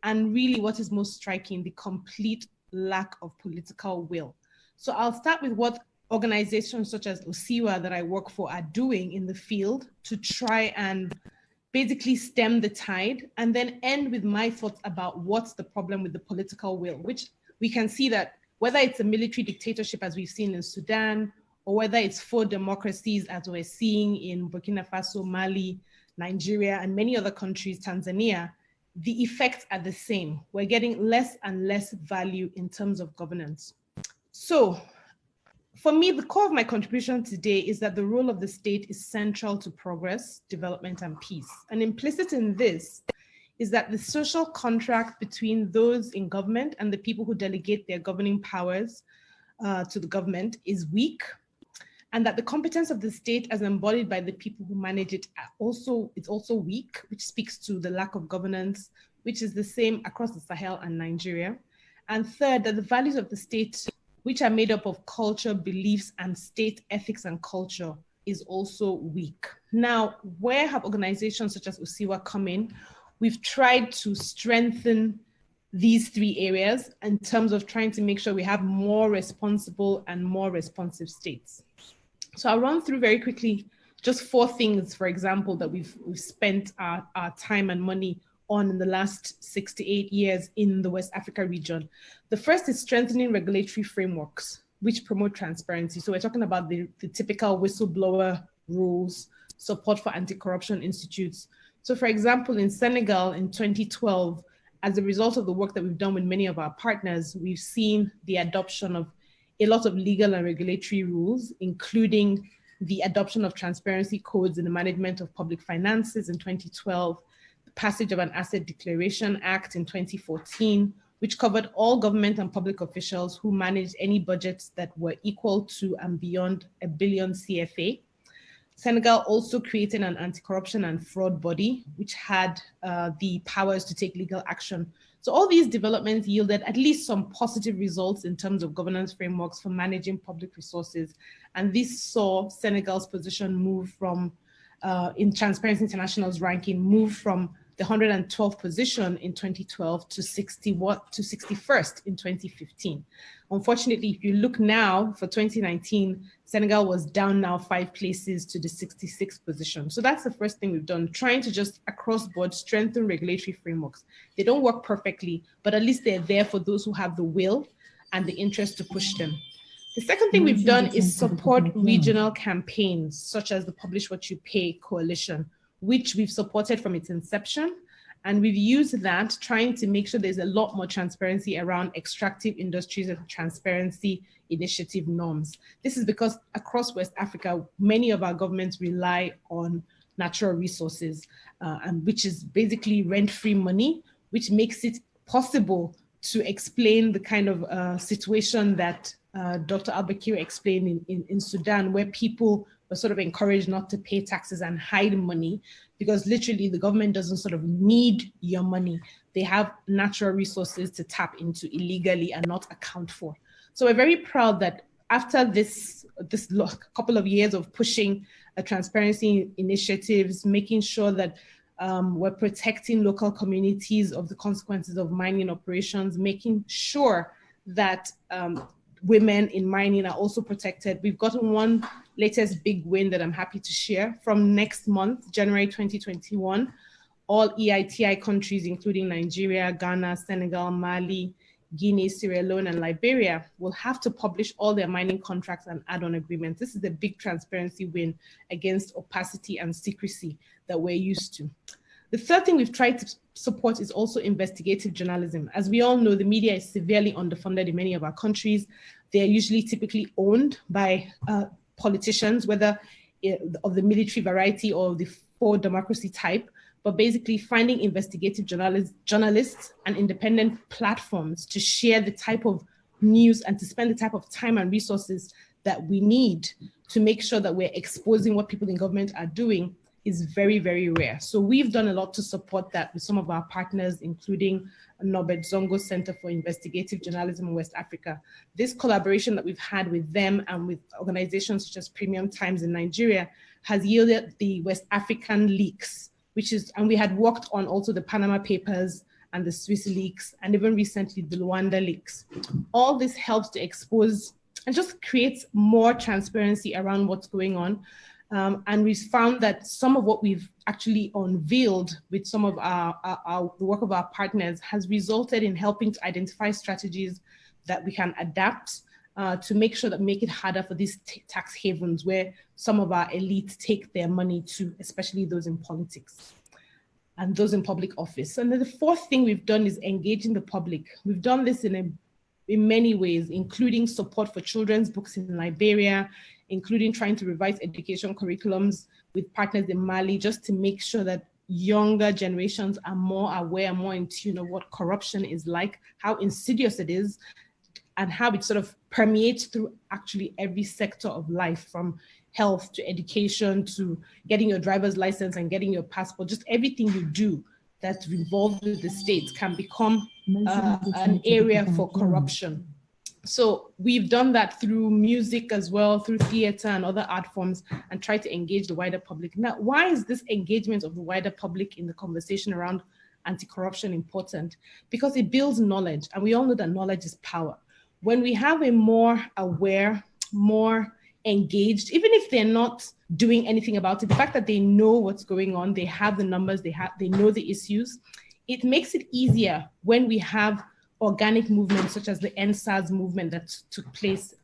and really what is most striking, the complete lack of political will. So I'll start with what organizations such as OSIWA that I work for are doing in the field to try and basically stem the tide, and then end with my thoughts about what's the problem with the political will, which we can see that whether it's a military dictatorship as we've seen in Sudan, or whether it's faux democracies as we're seeing in Burkina Faso, Mali, Nigeria, and many other countries, Tanzania, the effects are the same. We're getting less and less value in terms of governance. So for me, the core of my contribution today is that the role of the state is central to progress, development, and peace. And implicit in this is that the social contract between those in government and the people who delegate their governing powers to the government is weak, and that the competence of the state as embodied by the people who manage it is also weak, which speaks to the lack of governance, which is the same across the Sahel and Nigeria. And third, that the values of the state, which are made up of culture, beliefs, and state ethics and culture, is also weak. Now, where have organizations such as USIWA come in? We've tried to strengthen these three areas in terms of trying to make sure we have more responsible and more responsive states. So I'll run through very quickly just 4 things, for example, that we've spent our time and money on in the last 6 to 8 years in the West Africa region. The first is strengthening regulatory frameworks which promote transparency. So we're talking about the typical whistleblower rules, support for anti-corruption institutes. So for example, in Senegal in 2012, as a result of the work that we've done with many of our partners, we've seen the adoption of a lot of legal and regulatory rules, including the adoption of transparency codes in the management of public finances in 2012, the passage of an Asset Declaration Act in 2014, which covered all government and public officials who managed any budgets that were equal to and beyond $1 billion CFA. Senegal also created an anti-corruption and fraud body, which had the powers to take legal action. So all these developments yielded at least some positive results in terms of governance frameworks for managing public resources. And this saw Senegal's position move from, in Transparency International's ranking, move from the 112th position in 2012 to 61st in 2015. Unfortunately, if you look now for 2019, Senegal was down now 5 places to the 66th position. So that's the first thing we've done, trying to just across board strengthen regulatory frameworks. They don't work perfectly, but at least they're there for those who have the will and the interest to push them. The second thing we've done is support regional campaigns, such as the Publish What You Pay Coalition, which we've supported from its inception. And we've used that trying to make sure there's a lot more transparency around extractive industries and transparency initiative norms. This is because across West Africa, many of our governments rely on natural resources, and which is basically rent-free money, which makes it possible to explain the kind of situation that Dr. Al-Bakir explained in Sudan, where people were sort of encouraged not to pay taxes and hide money, because literally the government doesn't sort of need your money. They have natural resources to tap into illegally and not account for. So we're very proud that after this couple of years of pushing transparency initiatives, making sure that we're protecting local communities of the consequences of mining operations, making sure that women in mining are also protected. We've gotten one latest big win that I'm happy to share. From next month, January 2021, all EITI countries, including Nigeria, Ghana, Senegal, Mali, Guinea, Sierra Leone, and Liberia, will have to publish all their mining contracts and add-on agreements. This is a big transparency win against opacity and secrecy that we're used to. The third thing we've tried to support is also investigative journalism. As we all know, the media is severely underfunded in many of our countries. They are usually typically owned by politicians, whether of the military variety or the faux democracy type, but basically finding investigative journalists and independent platforms to share the type of news and to spend the type of time and resources that we need to make sure that we're exposing what people in government are doing is very, very rare. So we've done a lot to support that with some of our partners, including Norbert Zongo Center for Investigative Journalism in West Africa. This collaboration that we've had with them and with organizations such as Premium Times in Nigeria has yielded the West African leaks, and we had worked on also the Panama Papers and the Swiss leaks, and even recently the Luanda leaks. All this helps to expose and just creates more transparency around what's going on. And we've found that some of what we've actually unveiled with some of the work of our partners has resulted in helping to identify strategies that we can adapt to make sure that make it harder for these tax havens where some of our elites take their money to, especially those in politics and those in public office. And then the fourth thing we've done is engaging the public. We've done this in many ways, including support for children's books in Liberia, including trying to revise education curriculums with partners in Mali, just to make sure that younger generations are more aware, more in tune of what corruption is like, how insidious it is, and how it sort of permeates through actually every sector of life, from health to education to getting your driver's license and getting your passport. Just everything you do that's involved with the state can become an area for corruption. So we've done that through music as well, through theater and other art forms, and try to engage the wider public. Now, why is this engagement of the wider public in the conversation around anti-corruption important? Because it builds knowledge, and we all know that knowledge is power. When we have a more aware, more engaged, even if they're not doing anything about it, the fact that they know what's going on, they have the numbers, they know the issues, it makes it easier when we have organic movements such as the EndSARS movement that took place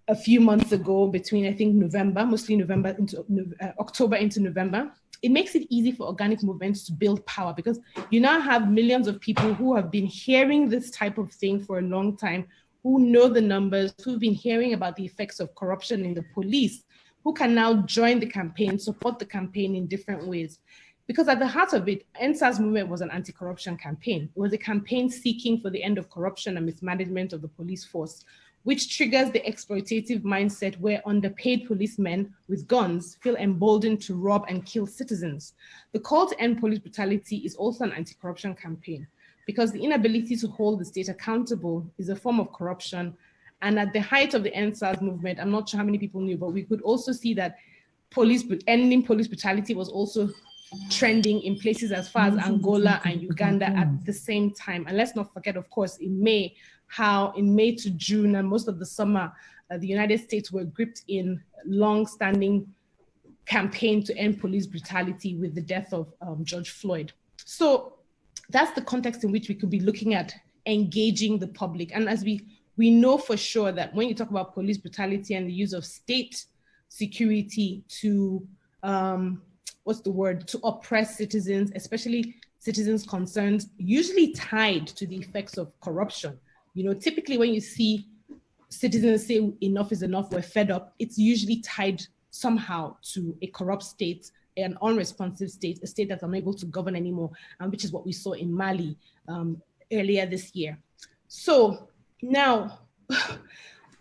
a few months ago between, I think, mostly November into October into November. It makes it easy for organic movements to build power, because you now have millions of people who have been hearing this type of thing for a long time, who know the numbers, who've been hearing about the effects of corruption in the police, who can now join the campaign, support the campaign in different ways. Because at the heart of it, EndSARS movement was an anti-corruption campaign. It was a campaign seeking for the end of corruption and mismanagement of the police force, which triggers the exploitative mindset where underpaid policemen with guns feel emboldened to rob and kill citizens. The call to end police brutality is also an anti-corruption campaign, because the inability to hold the state accountable is a form of corruption. And at the height of the EndSARS movement, I'm not sure how many people knew, but we could also see that ending police brutality was also trending in places as far as Angola and Uganda at the same time. And let's not forget, of course, in May to June and most of the summer, the United States were gripped in long-standing campaign to end police brutality with the death of George Floyd. So that's the context in which we could be looking at engaging the public. And as we know for sure that when you talk about police brutality and the use of state security to to oppress citizens, especially citizens concerned, usually tied to the effects of corruption. You know, typically when you see citizens say enough is enough, we're fed up, it's usually tied somehow to a corrupt state, an unresponsive state, a state that's unable to govern anymore, which is what we saw in Mali earlier this year. So now,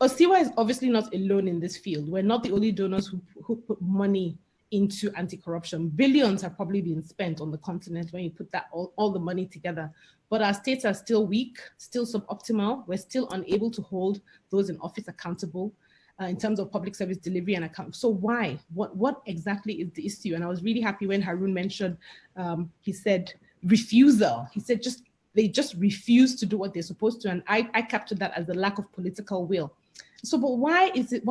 OSIWA is obviously not alone in this field. We're not the only donors who put money into anti-corruption. Billions have probably been spent on the continent when you put that all the money together. But our states are still weak, still suboptimal. We're still unable to hold those in office accountable in terms of public service delivery and account. So why? What exactly is the issue? And I was really happy when Haroon mentioned, he said refusal. He said they just refuse to do what they're supposed to. And I captured that as the lack of political will. So, but why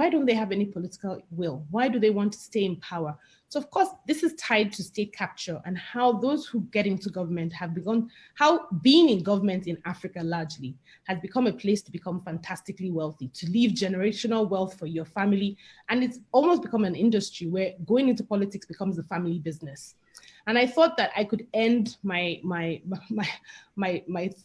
don't they have any political will? Why do they want to stay in power? So of course, this is tied to state capture and how those who get into government have begun, how being in government in Africa largely has become a place to become fantastically wealthy, to leave generational wealth for your family. And it's almost become an industry where going into politics becomes a family business. And I thought that I could end my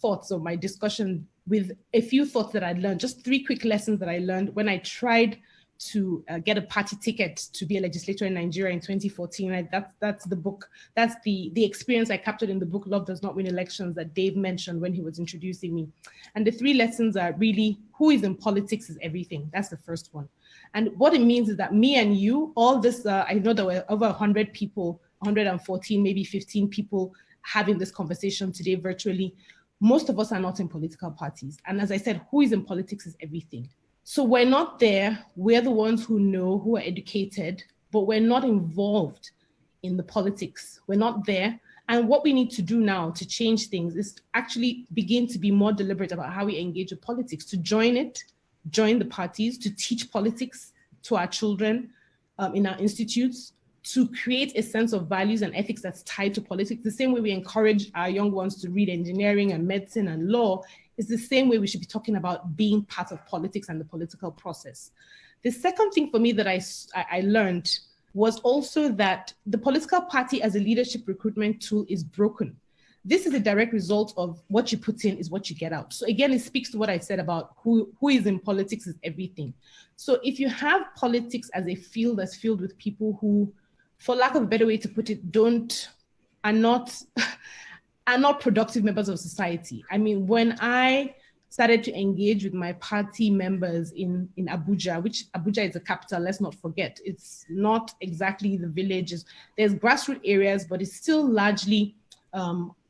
thoughts or my discussion with a few thoughts that I'd learned, just 3 quick lessons that I learned when I tried to get a party ticket to be a legislator in Nigeria in 2014. That's the book, that's the experience I captured in the book, Love Does Not Win Elections, that Dave mentioned when he was introducing me. And the 3 lessons are really, who is in politics is everything. That's the first one. And what it means is that me and you, all this, I know there were over 100 people, 114, maybe 15 people having this conversation today virtually. Most of us are not in political parties. And as I said, who is in politics is everything. So we're not there. We're the ones who know, who are educated, but we're not involved in the politics. We're not there. And what we need to do now to change things is actually begin to be more deliberate about how we engage with politics, to join it, join the parties, to teach politics to our children in our institutes, to create a sense of values and ethics that's tied to politics. The same way we encourage our young ones to read engineering and medicine and law It's the same way we should be talking about being part of politics and the political process. The second thing for me that I learned was also that the political party as a leadership recruitment tool is broken. This is a direct result of what you put in is what you get out. So again, it speaks to what I said about who is in politics is everything. So if you have politics as a field that's filled with people who, for lack of a better way to put it, are not productive members of society. I mean, when I started to engage with my party members in Abuja, which Abuja is the capital, let's not forget. It's not exactly the villages. There's grassroots areas, but it's still largely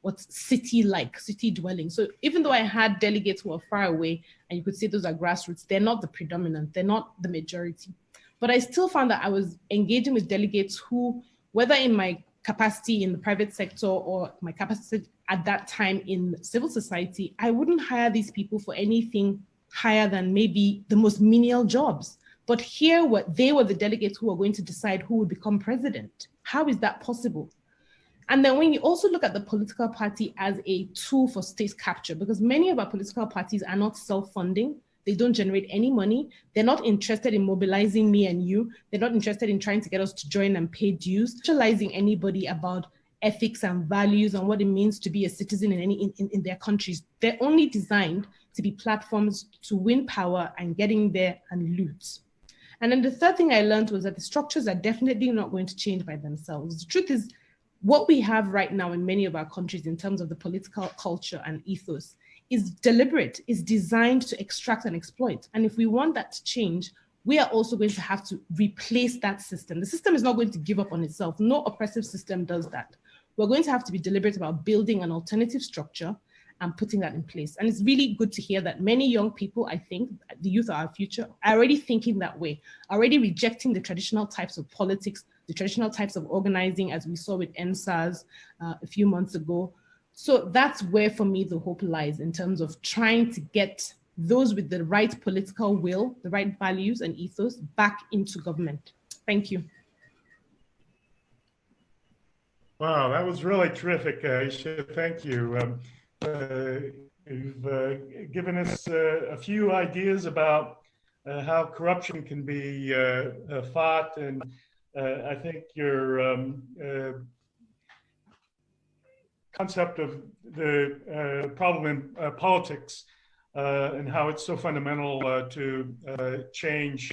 what's city-like, city dwelling. So even though I had delegates who are far away, and you could say those are grassroots, they're not the predominant, they're not the majority. But I still found that I was engaging with delegates who, whether in my capacity in the private sector or my capacity at that time in civil society, I wouldn't hire these people for anything higher than maybe the most menial jobs. But here, they were the delegates who were going to decide who would become president. How is that possible? And then when you also look at the political party as a tool for state capture, because many of our political parties are not self-funding, they don't generate any money. They're not interested in mobilizing me and you. They're not interested in trying to get us to join and pay dues, socializing anybody about ethics and values and what it means to be a citizen in their countries. They're only designed to be platforms to win power and getting there and loot. And then the third thing I learned was that the structures are definitely not going to change by themselves. The truth is, what we have right now in many of our countries in terms of the political culture and ethos is deliberate, is designed to extract and exploit. And if we want that to change, we are also going to have to replace that system. The system is not going to give up on itself. No oppressive system does that. We're going to have to be deliberate about building an alternative structure and putting that in place. And it's really good to hear that many young people, I think, the youth are our future, are already thinking that way, already rejecting the traditional types of politics, the traditional types of organizing, as we saw with NSAS a few months ago. So that's where, for me, the hope lies in terms of trying to get those with the right political will, the right values and ethos back into government. Thank you. Wow, that was really terrific, Aisha. Thank you. You've given us a few ideas about how corruption can be fought, and I think your concept of the problem in politics and how it's so fundamental to change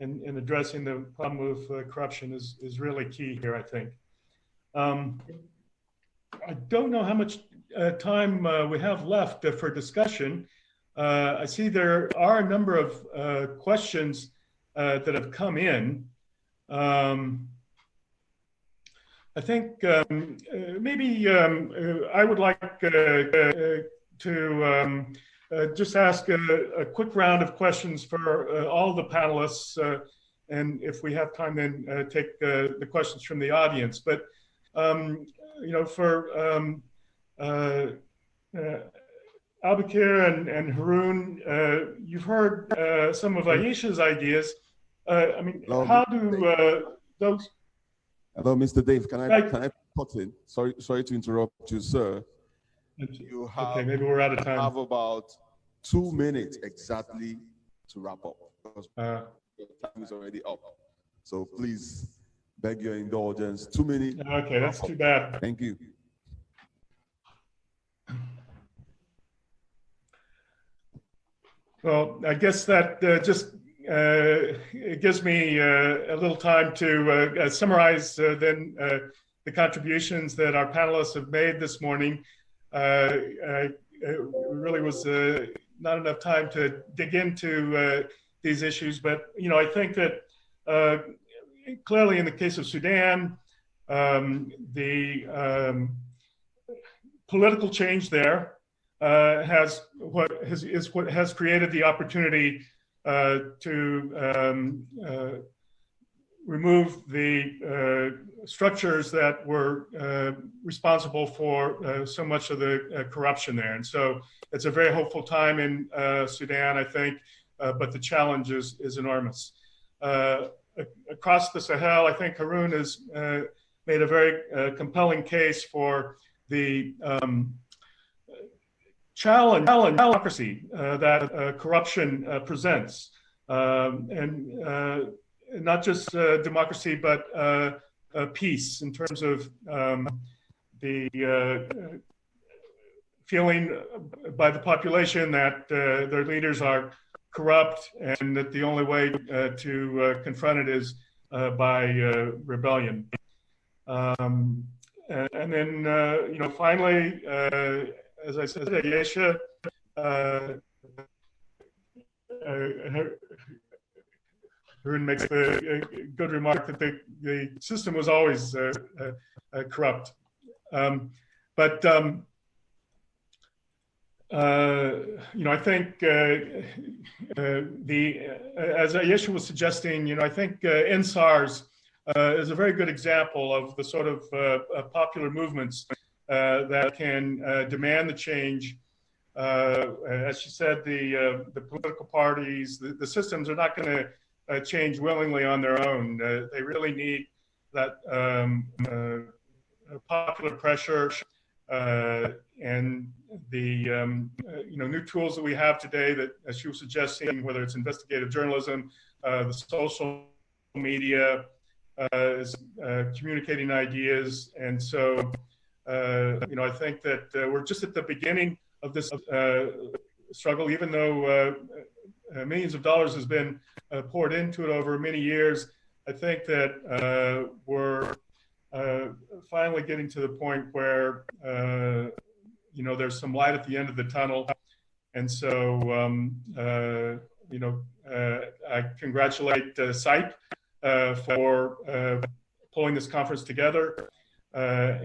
in addressing the problem of corruption is really key here, I think. I don't know how much time we have left for discussion. I see there are a number of questions that have come in. I think maybe I would like to just ask a quick round of questions for all the panelists, and if we have time, then take the questions from the audience. But you know, for Abakir and Haroon, you've heard some of Aisha's ideas. I mean, hello, how do those? Hello, Mr. Dave. Can I put in? Sorry to interrupt you, sir. You have, okay, maybe we're out of time. Have about 2 minutes exactly to wrap up because your time is already up. So please beg your indulgence. 2 minutes. Okay, that's too bad. Thank you. Well, I guess that just it gives me a little time to summarize then the contributions that our panelists have made this morning. It really was not enough time to dig into these issues, but you know, I think that clearly in the case of Sudan, the political change there has created the opportunity to remove the structures that were responsible for so much of the corruption there. And so it's a very hopeful time in Sudan, I think, but the challenge is enormous. Across the Sahel, I think Haroon has made a very compelling case for the challenge democracy that corruption presents, and not just democracy, but peace in terms of the feeling by the population that their leaders are corrupt, and that the only way to confront it is by rebellion. And then, finally, as I said, Ayesha, Harun makes the good remark that the system was always corrupt. I think as Ayesha was suggesting, I think NSARS is a very good example of the sort of popular movements that can demand the change. As she said, the political parties, the systems are not going to change willingly on their own. They really need that popular pressure and the new tools that we have today that, as she was suggesting, whether it's investigative journalism, the social media, is communicating ideas. And so, I think that we're just at the beginning of this struggle, even though millions of dollars has been poured into it over many years. I think that we're finally getting to the point where there's some light at the end of the tunnel. And so, I congratulate SIPE for pulling this conference together. I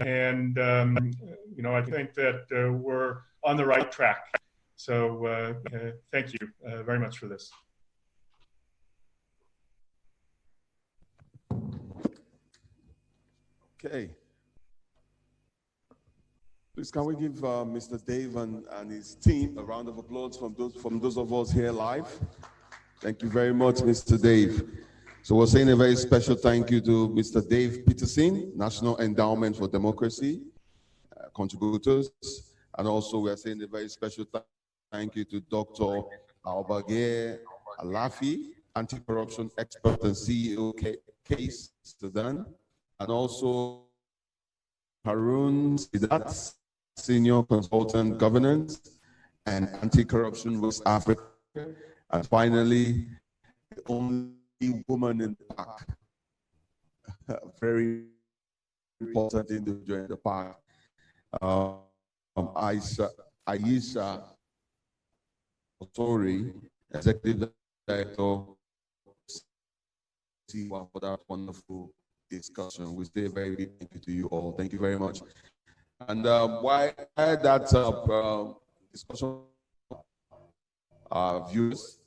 think that we're on the right track. So thank you very much for this. Okay. Please, can we give Mr. Dave and his team a round of applause from those of us here live? Thank you very much, Mr. Dave. So we're saying a very special thank you to Mr. Dave Peterson, National Endowment for Democracy contributors. And also we're saying a very special thank you to Dr. Albagir Alafi, anti-corruption expert and CEO Case Sudan, and also Harun Sidat, Senior Consultant Governance and Anti-Corruption West Africa. And finally, the only woman in the park, very important individual in the park, Aisha Otori, Executive Director, for that wonderful discussion. We say a very big thank you to you all. Thank you very much. And why that discussion, viewers,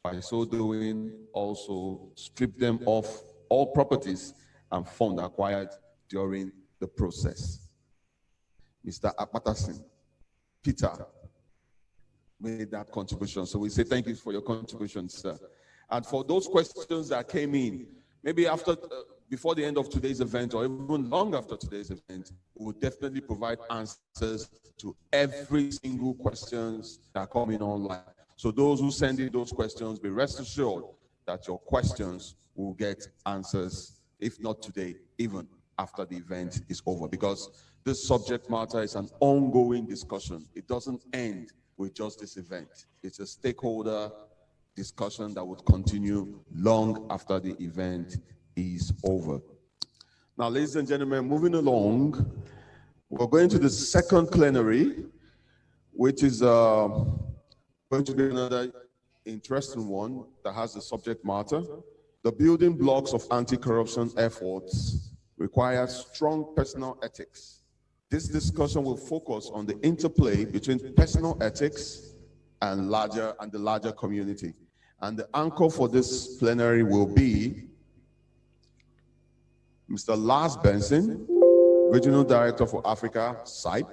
by so doing, also strip them of all properties and funds acquired during the process. Mr. Apatasin, Peter, made that contribution. So we say thank you for your contribution, sir. And for those questions that came in, maybe after, before the end of today's event, or even long after today's event, we will definitely provide answers to every single questions that are coming online. So those who send in those questions, be rest assured that your questions will get answers, if not today, even after the event is over, because this subject matter is an ongoing discussion. It doesn't end with just this event. It's a stakeholder discussion that would continue long after the event is over. Now, ladies and gentlemen, moving along, we're going to the second plenary, which is going to be another interesting one that has the subject matter. The building blocks of anti-corruption efforts require strong personal ethics. This discussion will focus on the interplay between personal ethics and the larger community. And the anchor for this plenary will be Mr. Lars Benson, Regional Director for Africa, SIPE,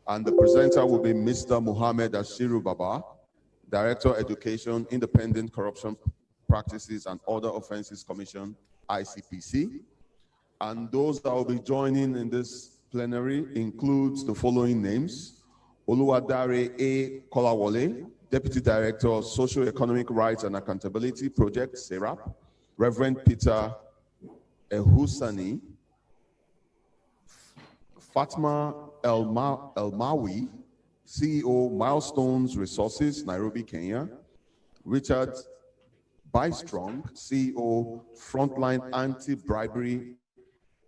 and the presenter will be Mr. Mohamed Ashiru Baba, Director, Education, Independent Corruption Practices and Other Offenses Commission, ICPC. And those that will be joining in this plenary includes the following names: Oluwadare A. Kolawole, Deputy Director of Socio-Economic Rights and Accountability Project, SERAP, Reverend Peter Ehusani, Fatma El-Mawi, CEO, Milestones Resources, Nairobi, Kenya, Richard Bystrong, CEO, Frontline Anti-Bribery,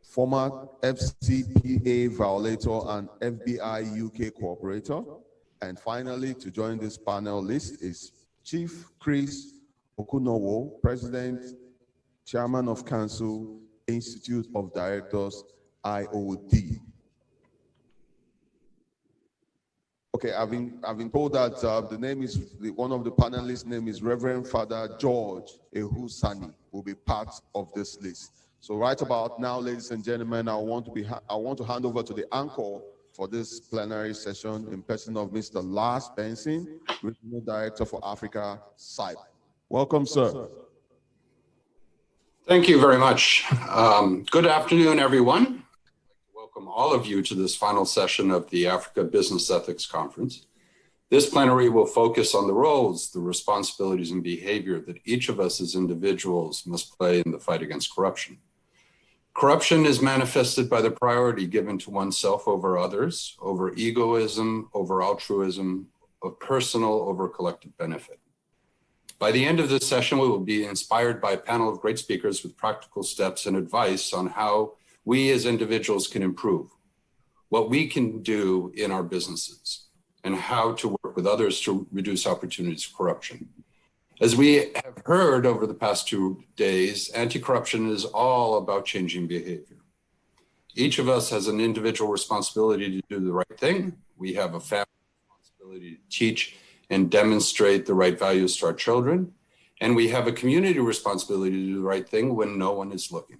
former FCPA violator and FBI UK cooperator. And finally, to join this panel list is Chief Chris Okunowo, President, Chairman of Council, Institute of Directors, IOD. Okay, I've been told that the name is, one of the panelists' name is Reverend Father George Ehusani, will be part of this list. So right about now, ladies and gentlemen, I want to hand over to the anchor for this plenary session in person of Mr. Lars Benson, Regional Director for Africa, SIPE. Welcome, sir. Thank you very much. Good afternoon, everyone. Welcome all of you to this final session of the Africa Business Ethics Conference. This plenary will focus on the roles, the responsibilities, and behavior that each of us as individuals must play in the fight against corruption. Corruption is manifested by the priority given to oneself over others, over egoism, over altruism, of personal over collective benefit. By the end of this session, we will be inspired by a panel of great speakers with practical steps and advice on how we as individuals can improve, what we can do in our businesses, and how to work with others to reduce opportunities for corruption. As we have heard over the past 2 days, anti-corruption is all about changing behavior. Each of us has an individual responsibility to do the right thing. We have a family responsibility to teach and demonstrate the right values to our children. And we have a community responsibility to do the right thing when no one is looking.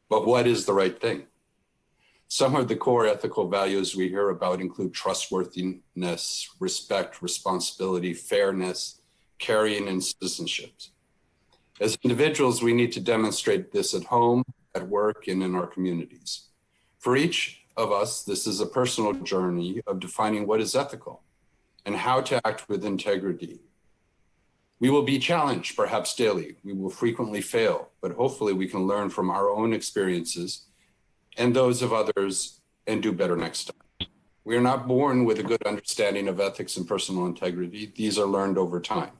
But what is the right thing? Some of the core ethical values we hear about include trustworthiness, respect, responsibility, fairness, caring, and citizenship. As individuals, we need to demonstrate this at home, at work, and in our communities. For each of us, this is a personal journey of defining what is ethical and how to act with integrity. We will be challenged, perhaps daily. We will frequently fail, but hopefully we can learn from our own experiences and those of others and do better next time. We are not born with a good understanding of ethics and personal integrity. These are learned over time.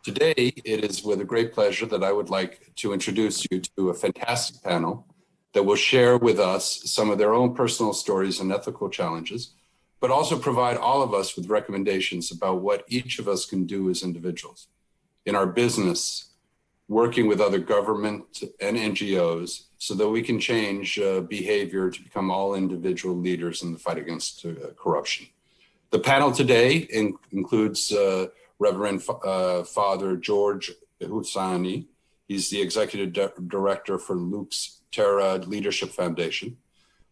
Today, it is with a great pleasure that I would like to introduce you to a fantastic panel that will share with us some of their own personal stories and ethical challenges, but also provide all of us with recommendations about what each of us can do as individuals in our business, working with other government and NGOs so that we can change behavior to become all individual leaders in the fight against corruption. The panel today includes Reverend Father George Ehusani. He's the Executive Director for Lux Terra Leadership Foundation.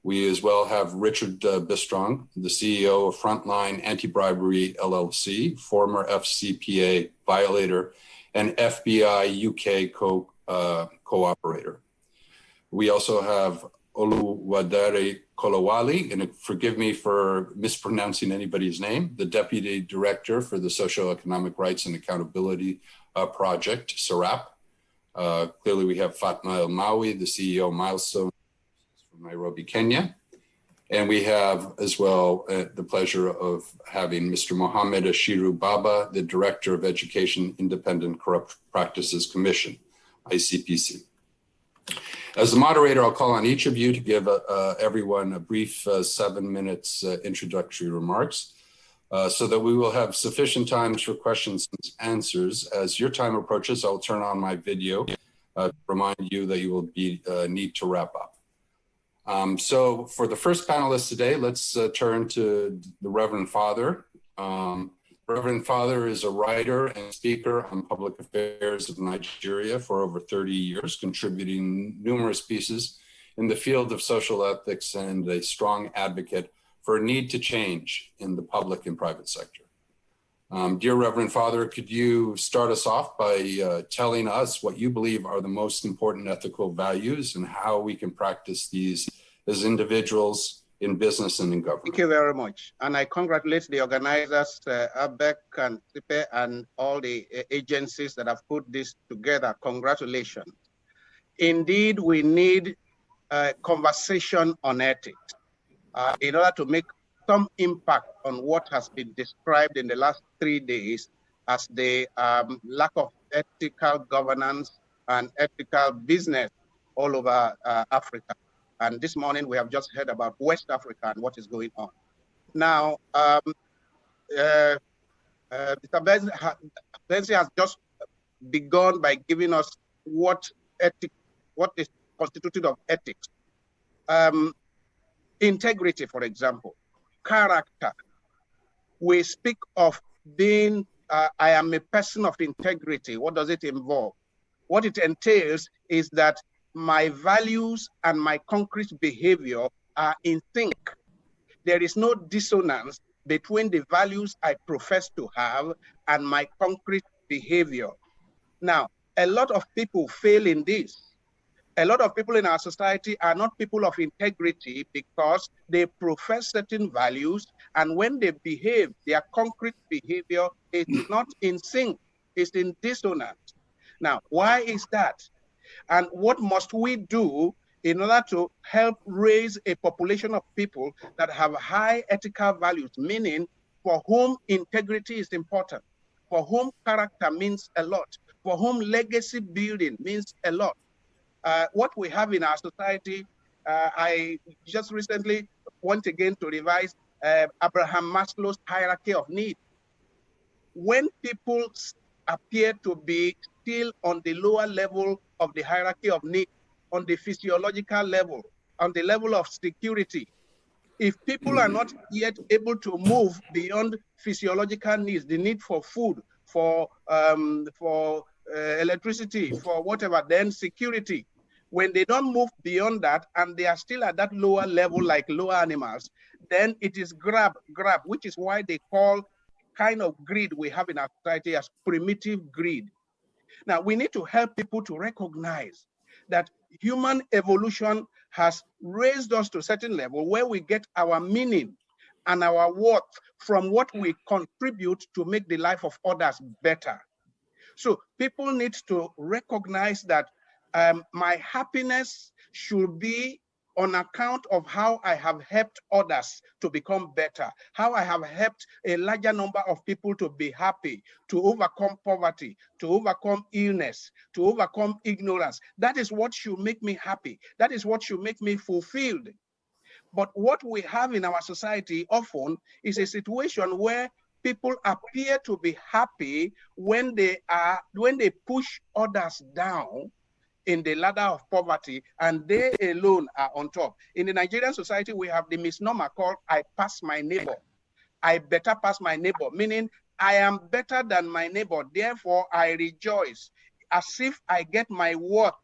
We as well have Richard Bystrong, the CEO of Frontline Anti-Bribery LLC, former FCPA violator and FBI UK co-operator. We also have Oluwadare Kolawole, and forgive me for mispronouncing anybody's name, the Deputy Director for the Socio-Economic Rights and Accountability Project, SERAP. Clearly we have Fatma El-Mawi, the CEO of Milestones from Nairobi, Kenya. And we have as well the pleasure of having Mr. Mohammed Ashiru Baba, the Director of Education Independent Corrupt Practices Commission, ICPC. As the moderator, I'll call on each of you to give everyone a brief 7 minutes introductory remarks so that we will have sufficient time for questions and answers. As your time approaches, I'll turn on my video to remind you that you will need to wrap up. So for the first panelist today, let's turn to the Reverend Father. Reverend Father is a writer and speaker on public affairs of Nigeria for over 30 years, contributing numerous pieces in the field of social ethics and a strong advocate for a need to change in the public and private sector. Dear Reverend Father, could you start us off by telling us what you believe are the most important ethical values and how we can practice these as individuals in business and in government. Thank you very much. And I congratulate the organizers, ABEC and SIPE, and all the agencies that have put this together. Congratulations. Indeed, we need a conversation on ethics in order to make some impact on what has been described in the last 3 days as the lack of ethical governance and ethical business all over Africa. And this morning we have just heard about West Africa and what is going on. Now, Mr. Benzi has just begun by giving us what is constituted of ethics. Integrity, for example, character. We speak of being, I am a person of integrity. What does it involve? What it entails is that my values and my concrete behavior are in sync. There is no dissonance between the values I profess to have and my concrete behavior. Now, a lot of people fail in this. A lot of people in our society are not people of integrity because they profess certain values, and when they behave, their concrete behavior is not in sync, it's in dissonance. Now, why is that? And what must we do in order to help raise a population of people that have high ethical values, meaning for whom integrity is important, for whom character means a lot, for whom legacy building means a lot? What we have in our society, I just recently went again to revise Abraham Maslow's hierarchy of needs. When people appear to be still on the lower level of the hierarchy of needs, on the physiological level, on the level of security, if people are not yet able to move beyond physiological needs, the need for food, for electricity, for whatever, then security. When they don't move beyond that and they are still at that lower level like lower animals, then it is grab, which is why they call kind of greed we have in our society as primitive greed. Now, we need to help people to recognize that human evolution has raised us to a certain level where we get our meaning and our worth from what we contribute to make the life of others better. So people need to recognize that my happiness should be on account of how I have helped others to become better, how I have helped a larger number of people to be happy, to overcome poverty, to overcome illness, to overcome ignorance. That is what should make me happy. That is what should make me fulfilled. But what we have in our society often is a situation where people appear to be happy when they push others down in the ladder of poverty, and they alone are on top. In the Nigerian society, we have the misnomer called I pass my neighbor. I better pass my neighbor, meaning I am better than my neighbor, therefore I rejoice, as if I get my worth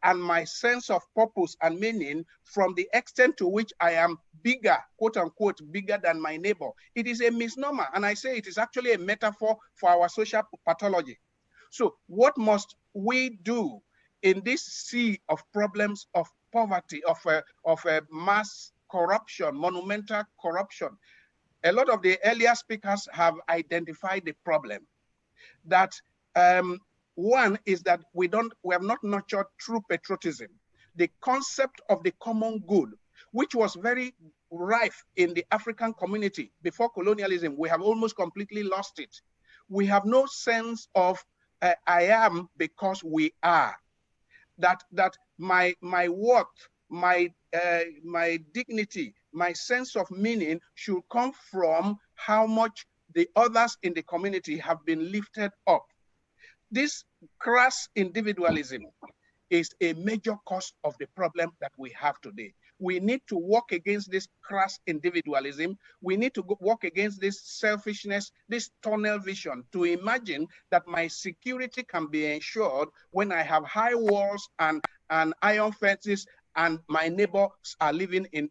and my sense of purpose and meaning from the extent to which I am bigger, quote unquote, bigger than my neighbor. It is a misnomer, and I say it is actually a metaphor for our social pathology. So what must we do in this sea of problems of poverty, of mass corruption, monumental corruption? A lot of the earlier speakers have identified the problem. That one is that we have not nurtured true patriotism. The concept of the common good, which was very rife in the African community before colonialism, we have almost completely lost it. We have no sense of I am because we are. That my worth, my dignity, my sense of meaning should come from how much the others in the community have been lifted up. This crass individualism is a major cause of the problem that we have today. We need to work against this crass individualism. We need to work against this selfishness, this tunnel vision, to imagine that my security can be ensured when I have high walls and iron fences and my neighbors are living in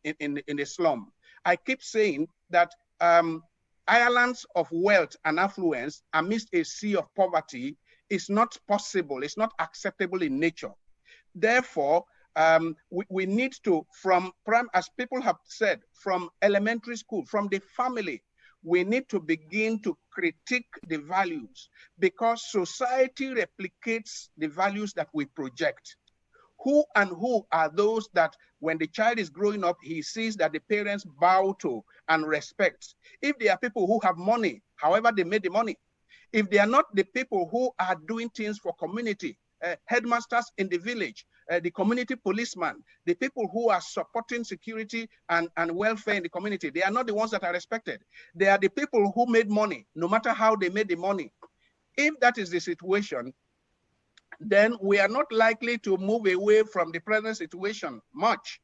the slum. I keep saying that islands of wealth and affluence amidst a sea of poverty is not possible. It's not acceptable in nature. Therefore, we need to, as people have said, from elementary school, from the family, we need to begin to critique the values, because society replicates the values that we project. Who are those that when the child is growing up, he sees that the parents bow to and respect? If they are people who have money, however they made the money, if they are not the people who are doing things for community, headmasters in the village, the community policeman, the people who are supporting security and welfare in the community, they are not the ones that are respected. They are the people who made money, no matter how they made the money. If that is the situation, then we are not likely to move away from the present situation much.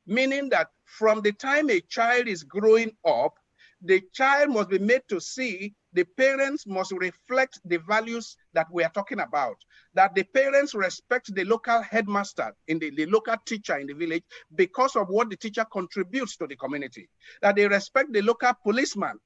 Meaning that from the time a child is growing up, the child must be made to see, the parents must reflect the values that we are talking about, that the parents respect the local headmaster, the local teacher in the village, because of what the teacher contributes to the community, that they respect the local policeman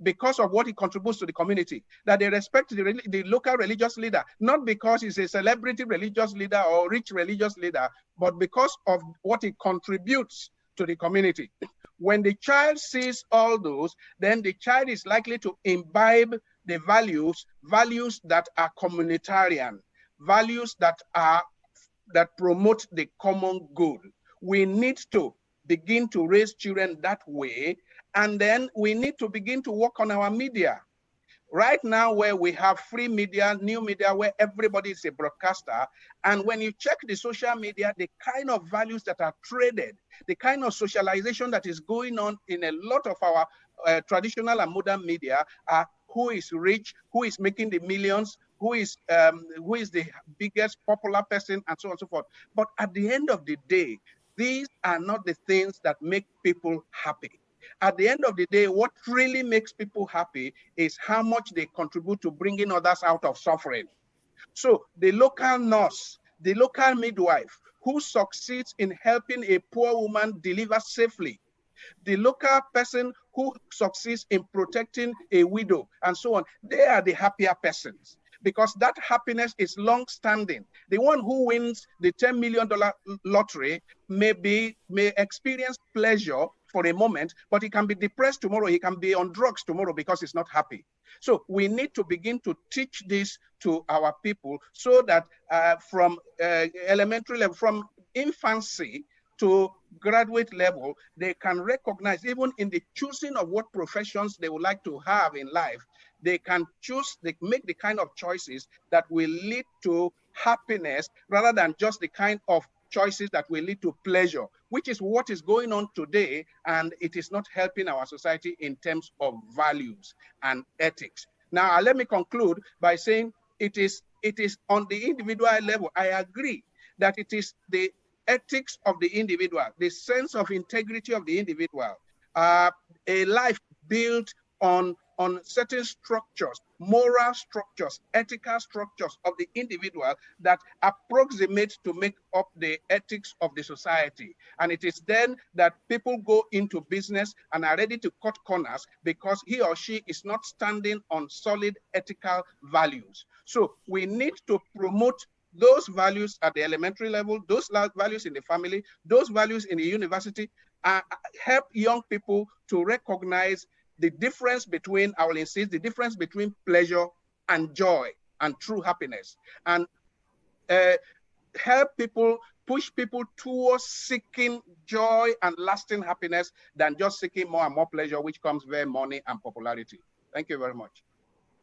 because of what he contributes to the community, that they respect the local religious leader, not because he's a celebrity religious leader or rich religious leader, but because of what he contributes to the community. When the child sees all those, then the child is likely to imbibe the values that are communitarian, values that promote the common good. We need to begin to raise children that way, and then we need to begin to work on our media. Right now, where we have free media, new media, where everybody is a broadcaster, and when you check the social media, the kind of values that are traded, the kind of socialization that is going on in a lot of our traditional and modern media are who is rich, who is making the millions, who is the biggest popular person, and so on and so forth. But at the end of the day, these are not the things that make people happy. At the end of the day, what really makes people happy is how much they contribute to bringing others out of suffering. So the local nurse, the local midwife who succeeds in helping a poor woman deliver safely, the local person who succeeds in protecting a widow, and so on, they are the happier persons, because that happiness is long-standing. The one who wins the $10 million lottery may experience pleasure for a moment, but he can be depressed tomorrow, he can be on drugs tomorrow because he's not happy. So we need to begin to teach this to our people so that from elementary level, from infancy to graduate level, they can recognize, even in the choosing of what professions they would like to have in life, they can choose, they make the kind of choices that will lead to happiness rather than just the kind of choices that will lead to pleasure, which is what is going on today, and it is not helping our society in terms of values and ethics. Now, let me conclude by saying it is on the individual level. I agree that it is the ethics of the individual, the sense of integrity of the individual, a life built on certain structures, moral structures, ethical structures of the individual that approximate to make up the ethics of the society. And it is then that people go into business and are ready to cut corners because he or she is not standing on solid ethical values. So we need to promote those values at the elementary level, those values in the family, those values in the university, help young people to recognize the difference between, I will insist, the difference between pleasure and joy and true happiness, and help people, push people towards seeking joy and lasting happiness than just seeking more and more pleasure, which comes via money and popularity. Thank you very much.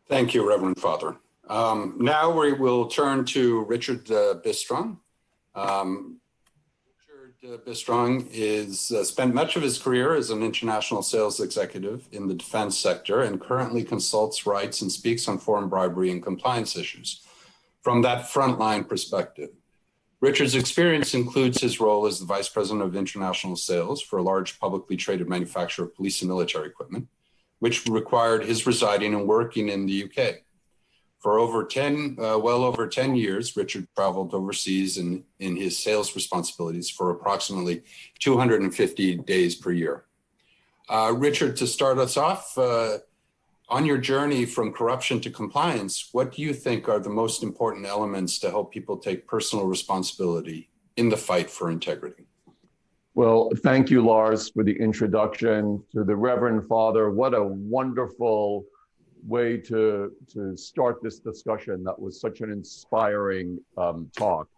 Thank you, Reverend Father. Now we will turn to Richard Bistrong. Bistrong is spent much of his career as an international sales executive in the defense sector and currently consults, writes, and speaks on foreign bribery and compliance issues from that frontline perspective. Richard's experience includes his role as the Vice President of International Sales for a large publicly traded manufacturer of police and military equipment, which required his residing and working in the UK. For well over 10 years, Richard traveled overseas in his sales responsibilities for approximately 250 days per year. Richard, to start us off, on your journey from corruption to compliance, what do you think are the most important elements to help people take personal responsibility in the fight for integrity. Well, thank you, Lars, for the introduction. To the Reverend Father, what a wonderful way to start this discussion. That was such an inspiring talk.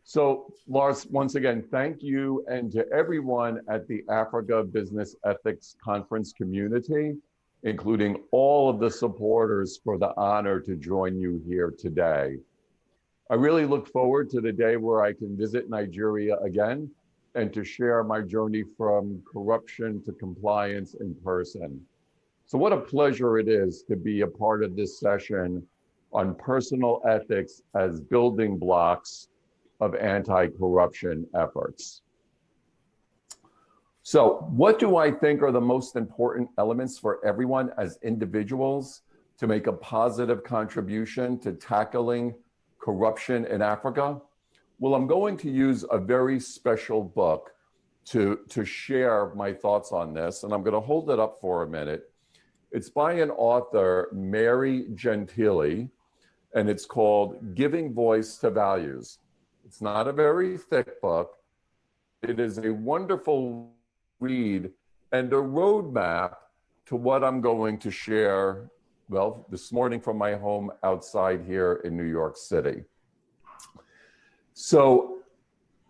So, Lars, once again, thank you, and to everyone at the Africa Business Ethics Conference community, including all of the supporters, for the honor to join you here today. I really look forward to the day where I can visit Nigeria again and to share my journey from corruption to compliance in person. So what a pleasure it is to be a part of this session on personal ethics as building blocks of anti-corruption efforts. So what do I think are the most important elements for everyone as individuals to make a positive contribution to tackling corruption in Africa? Well, I'm going to use a very special book to share my thoughts on this, and I'm going to hold it up for a minute. It's by an author, Mary Gentile, and it's called Giving Voice to Values. It's not a very thick book. It is a wonderful read and a roadmap to what I'm going to share, well, this morning from my home outside here in New York City. So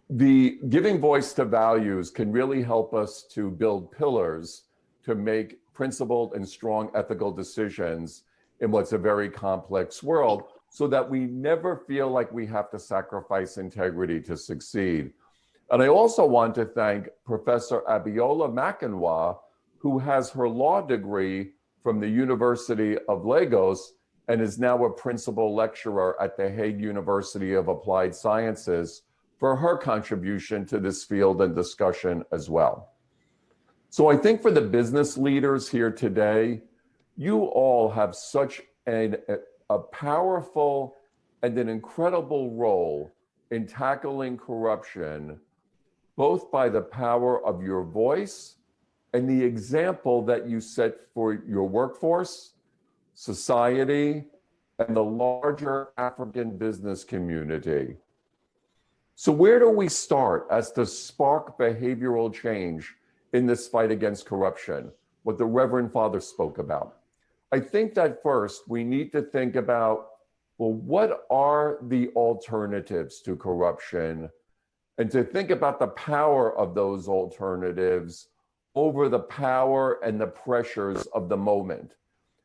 the giving voice to values can really help us to build pillars to make principled and strong ethical decisions in what's a very complex world, so that we never feel like we have to sacrifice integrity to succeed. And I also want to thank Professor Abiola Makinwa, who has her law degree from the University of Lagos and is now a principal lecturer at the Hague University of Applied Sciences, for her contribution to this field and discussion as well. So I think for the business leaders here today, you all have such a powerful and an incredible role in tackling corruption, both by the power of your voice and the example that you set for your workforce, society, and the larger African business community. So where do we start as to spark behavioral change in this fight against corruption, what the Reverend Father spoke about? I think that first we need to think about, well, what are the alternatives to corruption? And to think about the power of those alternatives over the power and the pressures of the moment,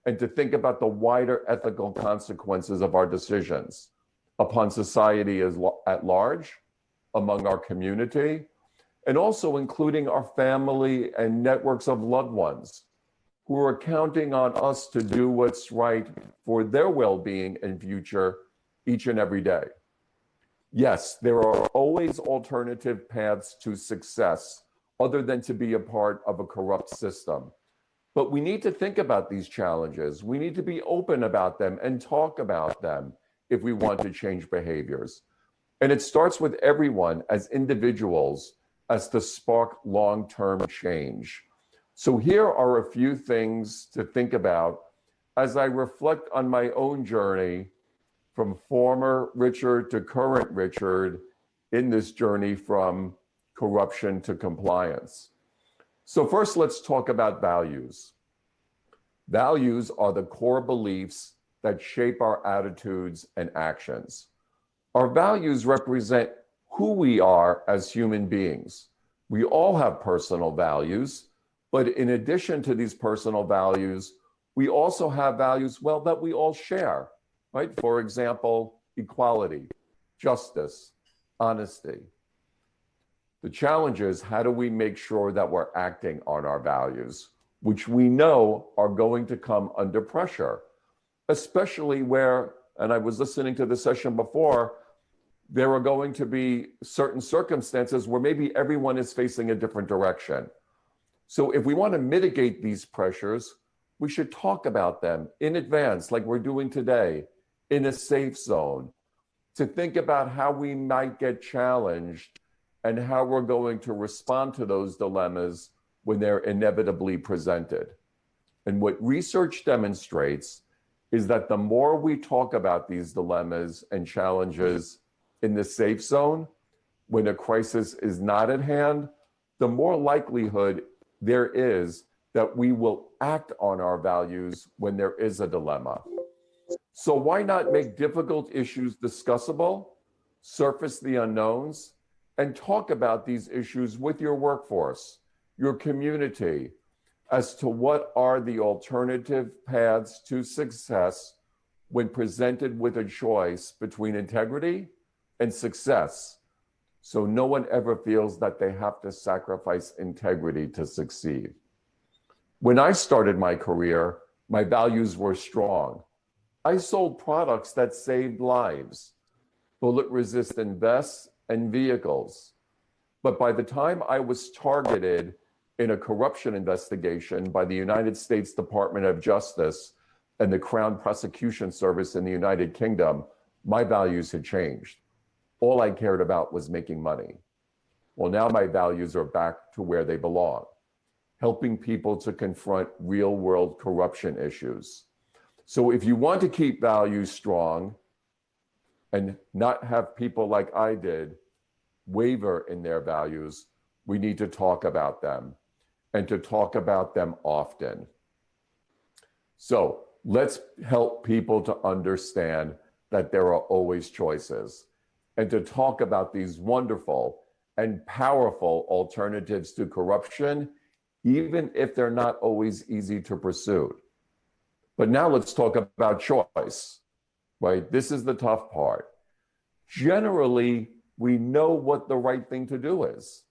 and to think about the wider ethical consequences of our decisions upon society at large, among our community, and also including our family and networks of loved ones who are counting on us to do what's right for their well-being and future each and every day. Yes, there are always alternative paths to success other than to be a part of a corrupt system. But we need to think about these challenges. We need to be open about them and talk about them if we want to change behaviors. And it starts with everyone as individuals as to spark long-term change. So here are a few things to think about as I reflect on my own journey from former Richard to current Richard in this journey from corruption to compliance. So first, let's talk about values. Values are the core beliefs that shape our attitudes and actions. Our values represent who we are as human beings. We all have personal values, but in addition to these personal values, we also have values, well, that we all share, right? For example, equality, justice, honesty. The challenge is, how do we make sure that we're acting on our values, which we know are going to come under pressure, especially where, and I was listening to the session before, there are going to be certain circumstances where maybe everyone is facing a different direction. So if we want to mitigate these pressures, we should talk about them in advance, like we're doing today, in a safe zone, to think about how we might get challenged and how we're going to respond to those dilemmas when they're inevitably presented. And what research demonstrates is that the more we talk about these dilemmas and challenges in the safe zone, when a crisis is not at hand, the more likelihood there is that we will act on our values when there is a dilemma. So why not make difficult issues discussable, surface the unknowns, and talk about these issues with your workforce, your community, as to what are the alternative paths to success when presented with a choice between integrity and success, so no one ever feels that they have to sacrifice integrity to succeed. When I started my career, my values were strong. I sold products that saved lives, bullet-resistant vests and vehicles. But by the time I was targeted in a corruption investigation by the United States Department of Justice and the Crown Prosecution Service in the United Kingdom, my values had changed. All I cared about was making money. Well, now my values are back to where they belong, helping people to confront real-world corruption issues. So if you want to keep values strong and not have people like I did waver in their values, we need to talk about them and to talk about them often. So let's help people to understand that there are always choices and to talk about these wonderful and powerful alternatives to corruption, even if they're not always easy to pursue. But now let's talk about choice, right? This is the tough part. Generally, we know what the right thing to do is.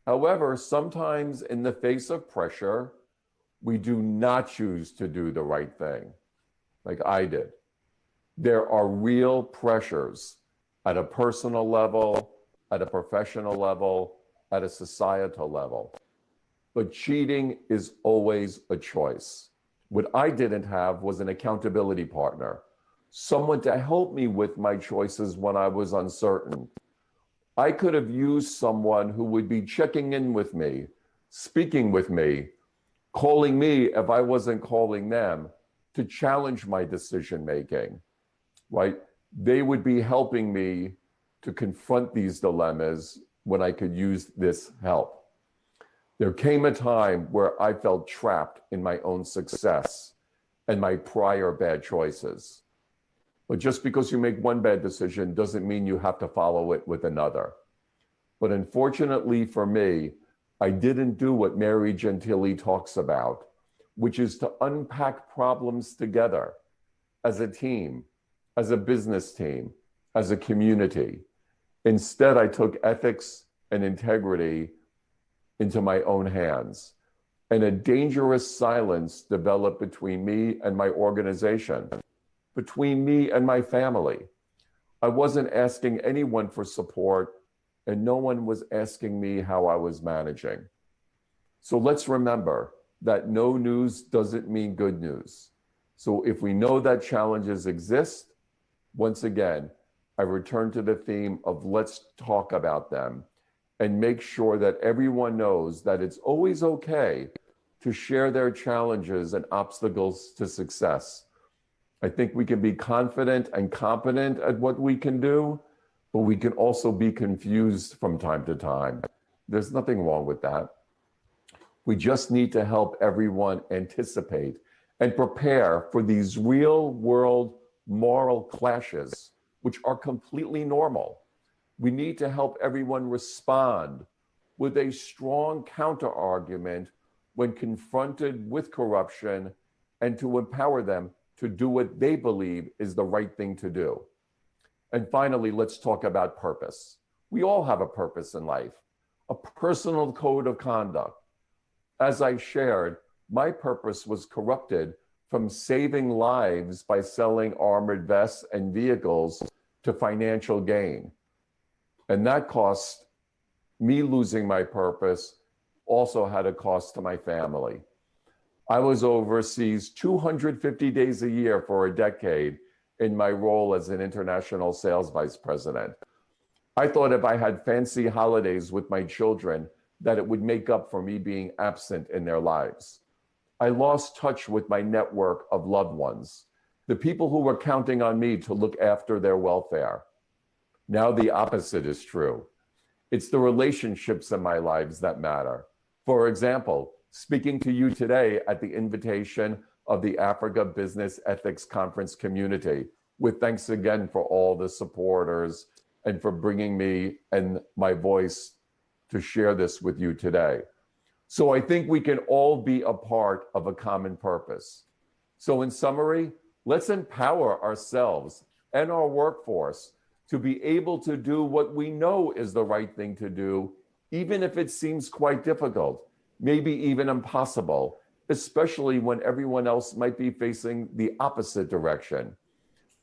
However, sometimes in the face of pressure, we do not choose to do the right thing, like I did. There are real pressures at a personal level, at a professional level, at a societal level. But cheating is always a choice. What I didn't have was an accountability partner, someone to help me with my choices when I was uncertain. I could have used someone who would be checking in with me, speaking with me, calling me if I wasn't calling them, to challenge my decision-making, right? They would be helping me to confront these dilemmas when I could use this help. There came a time where I felt trapped in my own success and my prior bad choices. But just because you make one bad decision doesn't mean you have to follow it with another. But unfortunately for me, I didn't do what Mary Gentile talks about, which is to unpack problems together as a team, as a business team, as a community. Instead, I took ethics and integrity into my own hands, and a dangerous silence developed between me and my organization, between me and my family. I wasn't asking anyone for support, and no one was asking me how I was managing. So let's remember that no news doesn't mean good news. So if we know that challenges exist, once again, I return to the theme of let's talk about them and make sure that everyone knows that it's always okay to share their challenges and obstacles to success. I think we can be confident and competent at what we can do, but we can also be confused from time to time. There's nothing wrong with that. We just need to help everyone anticipate and prepare for these real world moral clashes, which are completely normal. We need to help everyone respond with a strong counter-argument when confronted with corruption and to empower them to do what they believe is the right thing to do. And finally, let's talk about purpose. We all have a purpose in life, a personal code of conduct. As I shared, my purpose was corrupted from saving lives by selling armored vests and vehicles to financial gain. And that cost, me losing my purpose, also had a cost to my family. I was overseas 250 days a year for a decade in my role as an international sales vice president. I thought if I had fancy holidays with my children, that it would make up for me being absent in their lives. I lost touch with my network of loved ones, the people who were counting on me to look after their welfare. Now the opposite is true. It's the relationships in my lives that matter. For example, speaking to you today at the invitation of the Africa Business Ethics Conference community, with thanks again for all the supporters and for bringing me and my voice to share this with you today. So I think we can all be a part of a common purpose. So in summary, let's empower ourselves and our workforce to be able to do what we know is the right thing to do, even if it seems quite difficult, maybe even impossible, especially when everyone else might be facing the opposite direction.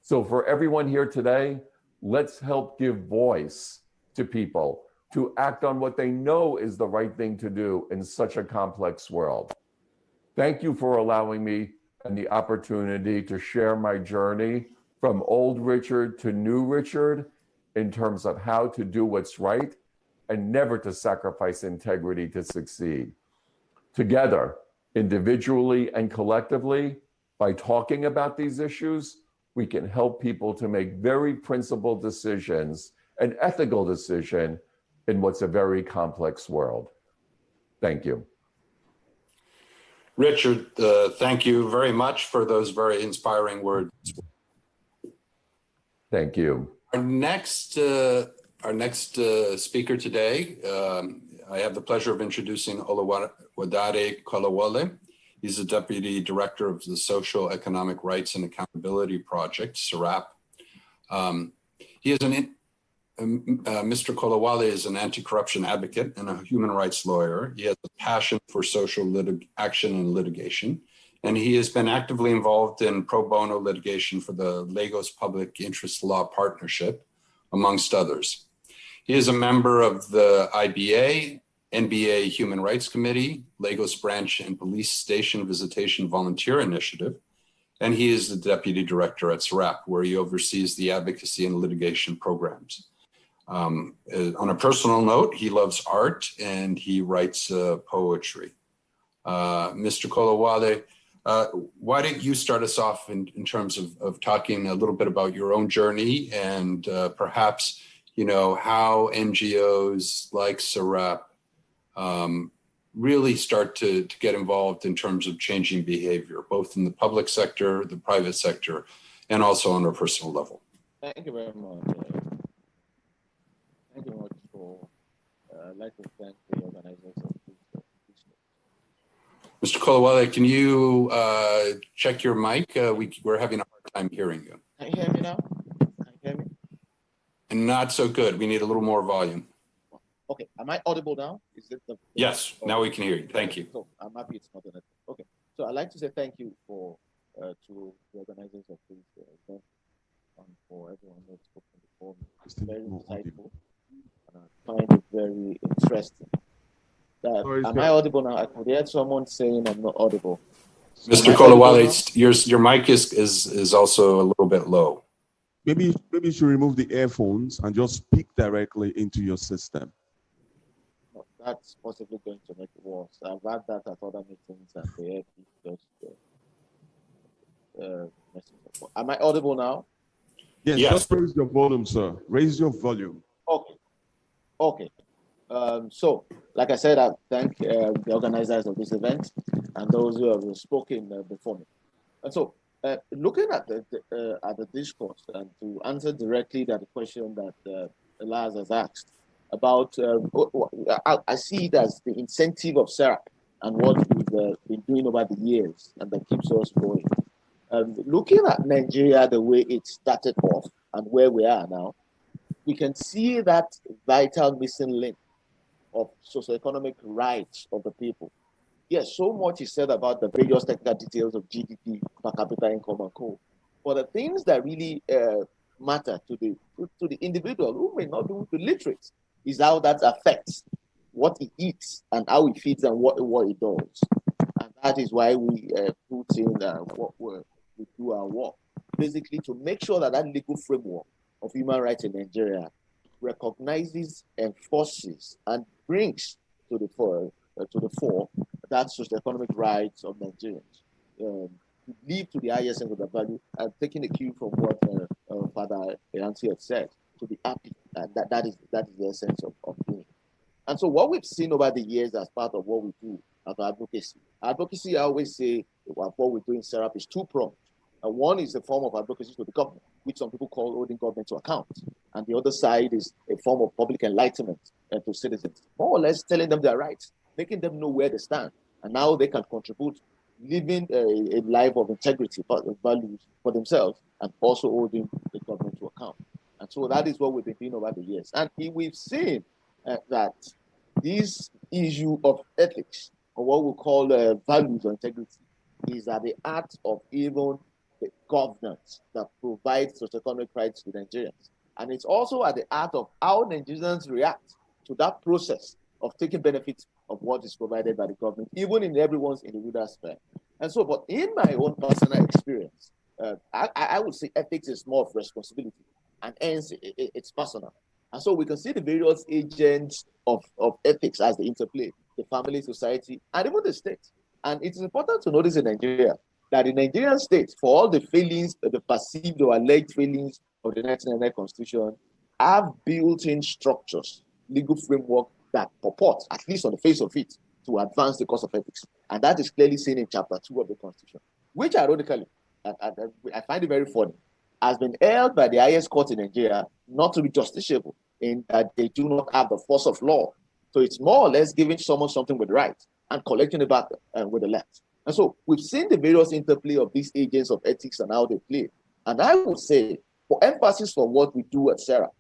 So for everyone here today, let's help give voice to people to act on what they know is the right thing to do in such a complex world. Thank you for allowing me and the opportunity to share my journey from old Richard to new Richard in terms of how to do what's right and never to sacrifice integrity to succeed. Together, individually and collectively, by talking about these issues, we can help people to make very principled decisions, an ethical decision in what's a very complex world. Thank you. Richard, thank you very much for those very inspiring words. Thank you. Our next speaker today, I have the pleasure of introducing Oluwadare Kolawole. He's the Deputy Director of the Social Economic Rights and Accountability Project, SERAP. Mr. Kolawole is an anti-corruption advocate and a human rights lawyer. He has a passion for social action and litigation, and he has been actively involved in pro bono litigation for the Lagos Public Interest Law Partnership, amongst others. He is a member of the IBA, NBA Human Rights Committee, Lagos Branch and Police Station Visitation Volunteer Initiative, and he is the Deputy Director at SERAP, where he oversees the advocacy and litigation programs. On a personal note, he loves art and he writes poetry. Mr. Kolawole, why don't you start us off in terms of talking a little bit about your own journey and perhaps, how NGOs like SERAP really start to get involved in terms of changing behavior, both in the public sector, the private sector, and also on a personal level. Thank you very much. Thank you very much for, I'd like to thank the organizers of this. Mr. Kolawole, can you check your mic? We're having a hard time hearing you. Can you hear me now? Can you hear me? And not so good. We need a little more volume. Okay, am I audible now? Is it the Yes, now we can hear you. Thank you. So I'm happy it's not on it. Okay, so I'd like to say thank you to the organizers of this event and for everyone who's spoken before me. It's very insightful. And I find it very interesting. Am I audible now? I could hear someone saying I'm not audible. Mr. Kolawole, your mic is also a little bit low. Maybe you should remove the earphones and just speak directly into your system. No, that's possibly going to make it worse. I've had that at other meetings and the earpiece just am I audible now? Yes, just raise your volume, sir. Raise your volume. Okay. So, like I said, I thank the organizers of this event and those who have spoken before me. And so, looking at the discourse and to answer directly that the question that Elias has asked about, I see it as the incentive of SERAP and what we've been doing over the years and that keeps us going. Looking at Nigeria the way it started off and where we are now, we can see that vital missing link of socioeconomic rights of the people. Yes, so much is said about the various technical details of GDP, per capita income, and co. But the things that really matter to the individual who may not be literate is how that affects what he eats and how he feeds and what he does. And that is why we put in we do our work, basically to make sure that that legal framework of human rights in Nigeria recognizes, enforces, and brings to the fore that socioeconomic rights of Nigerians to live to the highest end of the value, and taking a cue from what Father Yancy had said, to be happy That is the essence of doing it. And so what we've seen over the years as part of what we do as advocacy, I always say what we do in SERAP is two-pronged. One is a form of advocacy to the government, which some people call holding government to account. And the other side is a form of public enlightenment to citizens, more or less telling them their rights, making them know where they stand. And now they can contribute, living a life of integrity, values for themselves, and also holding the government to account. And so that is what we've been doing over the years. And we've seen that this issue of ethics, or what we call values or integrity, is at the heart of even the governance that provides socioeconomic rights to Nigerians. And it's also at the heart of how Nigerians react to that process of taking benefit of what is provided by the government, even in everyone's individual sphere. And so, but in my own personal experience, I would say ethics is more of responsibility, and hence it's personal. And so we can see the various agents of ethics as they interplay, the family, society, and even the state. And it is important to notice in Nigeria that the Nigerian state, for all the failings, the perceived or alleged failings of the 1999 Constitution, have built-in structures, legal framework that purport, at least on the face of it, to advance the cause of ethics. And that is clearly seen in Chapter 2 of the Constitution, which ironically, I find it very funny, has been held by the highest court in Nigeria not to be justiciable, in that they do not have the force of law. So it's more or less giving someone something with the right and collecting it back with the left. And so we've seen the various interplay of these agents of ethics and how they play. And I would say, for emphasis for what we do at SERAP,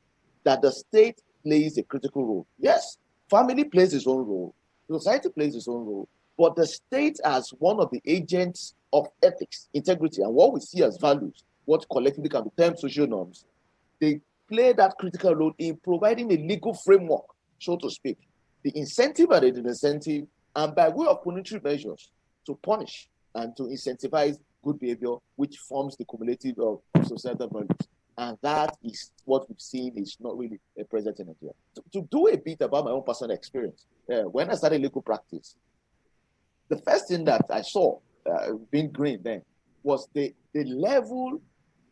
that the state plays a critical role. Yes, family plays its own role, society plays its own role, but the state as one of the agents of ethics, integrity, and what we see as values, what collectively can be termed social norms, they play that critical role in providing a legal framework, so to speak, the incentive and the disincentive, and by way of punitory measures to punish and to incentivize good behavior, which forms the cumulative of societal values. And that is what we've seen is not really present in Nigeria. To do a bit about my own personal experience, when I started legal practice, the first thing that I saw being green then was the level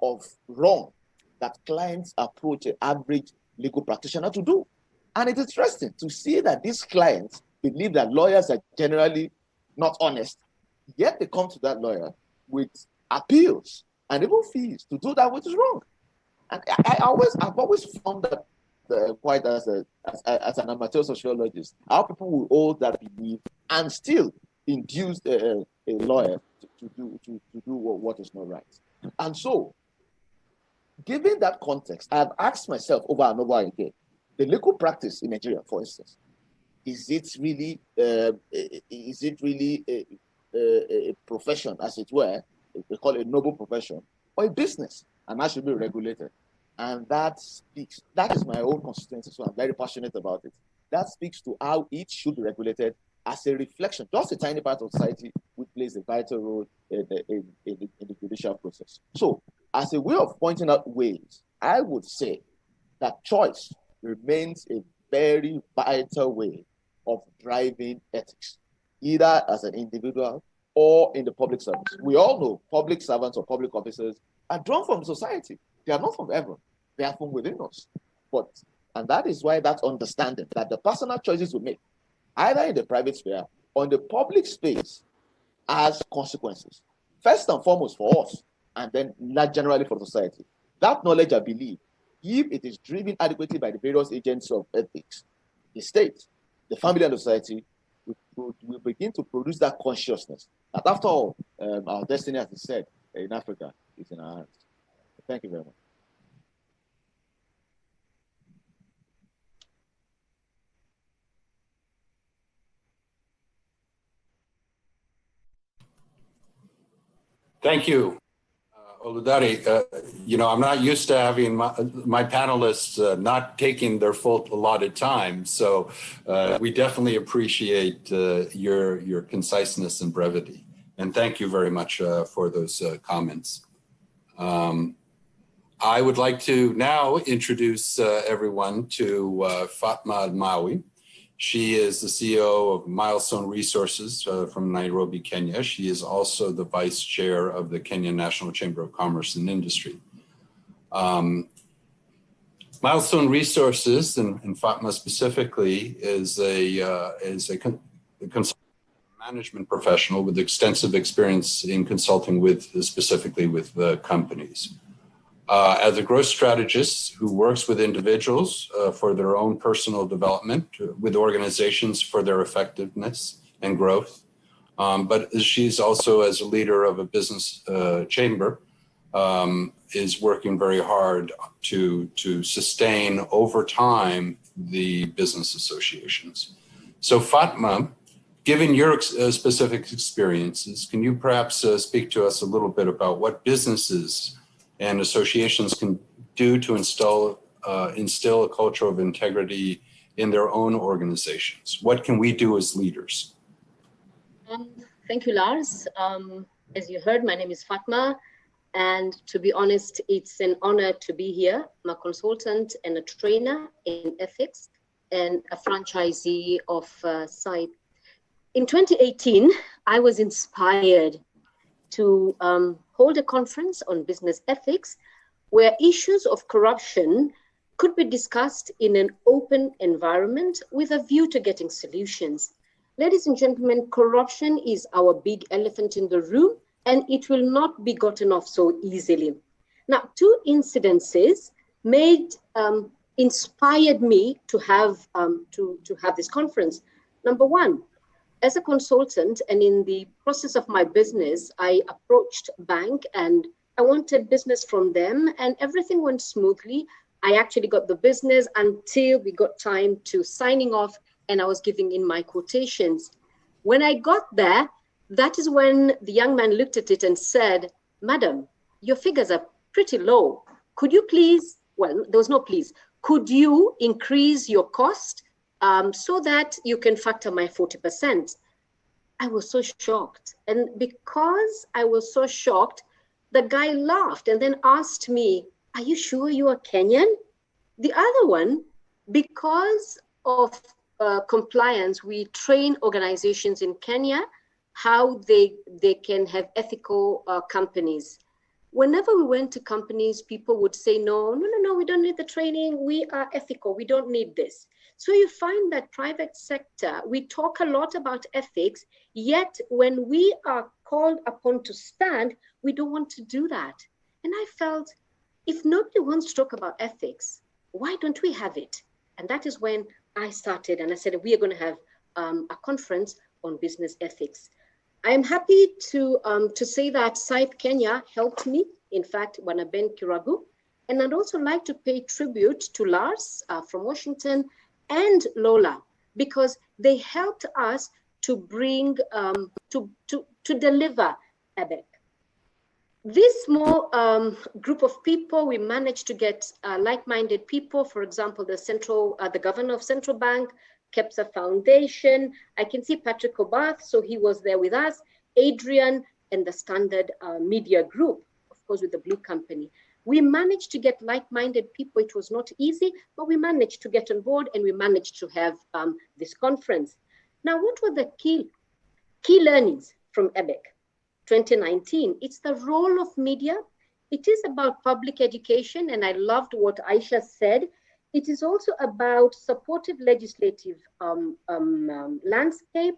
of wrong that clients approach an average legal practitioner to do. And it's interesting to see that these clients believe that lawyers are generally not honest, yet they come to that lawyer with appeals and even fees to do that which is wrong. And I've always found that quite as an amateur sociologist, how people will hold that belief and still induce a lawyer to do what is not right. And so, given that context, I've asked myself over and over again, the legal practice in Nigeria, for instance, is it really a profession, as it were, we call it a noble profession, or a business, and that should be regulated? And that is my own constituency, so I'm very passionate about it. That speaks to how it should be regulated as a reflection, just a tiny part of society which plays a vital role in the judicial process. So, as a way of pointing out ways, I would say that choice remains a very vital way of driving ethics, either as an individual or in the public service. We all know public servants or public officers are drawn from society. They are not from heaven. They are from within us. And that is why that understanding that the personal choices we make, either in the private sphere or in the public space, has consequences. First and foremost for us, and then not generally for society. That knowledge, I believe, if it is driven adequately by the various agents of ethics, the state, the family, and the society, we begin to produce that consciousness that after all, our destiny, as I said, in Africa is in our hands. Thank you very much. Thank you, Oludare. I'm not used to having my panelists not taking their full allotted time, so we definitely appreciate your conciseness and brevity. And thank you very much for those comments. I would like to now introduce everyone to Fatma Mawi. She is the CEO of Milestone Resources from Nairobi, Kenya. She is also the vice chair of the Kenya National Chamber of Commerce and Industry. Milestone Resources, and Fatma specifically, is a consulting management professional with extensive experience in consulting with, specifically with companies. As a growth strategist who works with individuals for their own personal development, with organizations for their effectiveness and growth. But she's also, as a leader of a business chamber, is working very hard to sustain over time the business associations. So Fatma, given your specific experiences, can you perhaps speak to us a little bit about what businesses and associations can do to instill a culture of integrity in their own organizations? What can we do as leaders? Thank you, Lars. As you heard, my name is Fatma. And to be honest, it's an honor to be here. I'm a consultant and a trainer in ethics and a franchisee of SIPE. In 2018, I was inspired to hold a conference on business ethics where issues of corruption could be discussed in an open environment with a view to getting solutions. Ladies and gentlemen, corruption is our big elephant in the room, and it will not be gotten off so easily. Now, two incidences inspired me to have this conference. Number one, as a consultant and in the process of my business, I approached a bank and I wanted business from them, and everything went smoothly. I actually got the business until we got time to signing off, and I was giving in my quotations. When I got there, that is when the young man looked at it and said, "Madam, your figures are pretty low. Could you please," well, there was no please, "could you increase your cost so that you can factor my 40%? I was so shocked. And because I was so shocked, the guy laughed and then asked me, "Are you sure you are Kenyan?" The other one, because of compliance, we train organizations in Kenya how they can have ethical companies. Whenever we went to companies, people would say, no, we don't need the training. We are ethical. We don't need this. So you find that private sector, we talk a lot about ethics, yet when we are called upon to stand, we don't want to do that. And I felt, if nobody wants to talk about ethics, why don't we have it? And that is when I started and I said, we are going to have a conference on business ethics. I am happy to say that SIPE Kenya helped me, in fact, Wanaben Kiragu. And I'd also like to pay tribute to Lars from Washington and Lola, because they helped us to bring, to deliver ABEC. This small group of people, we managed to get like-minded people, for example, the governor of Central Bank, KEPSA Foundation. I can see Patrick Obath, so he was there with us, Adrian, and the Standard Media Group, of course, with the Blue Company. We managed to get like-minded people. It was not easy, but we managed to get on board and we managed to have this conference. Now, what were the key learnings from ABEC 2019? It's the role of media. It is about public education, and I loved what Aisha said. It is also about supportive legislative landscape,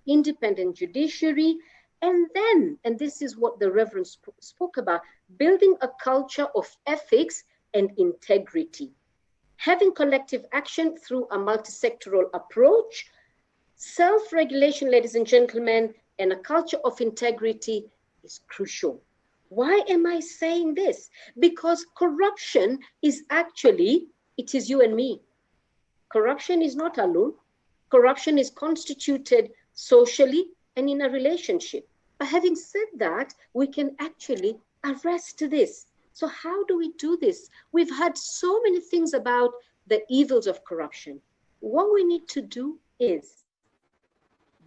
independent judiciary, and then, and this is what the Reverend spoke about, building a culture of ethics and integrity. Having collective action through a multi-sectoral approach, self-regulation, ladies and gentlemen, and a culture of integrity is crucial. Why am I saying this? Because corruption is actually, it is you and me. Corruption is not alone. Corruption is constituted socially and in a relationship. But having said that, we can actually arrest this. So how do we do this? We've heard so many things about the evils of corruption. What we need to do is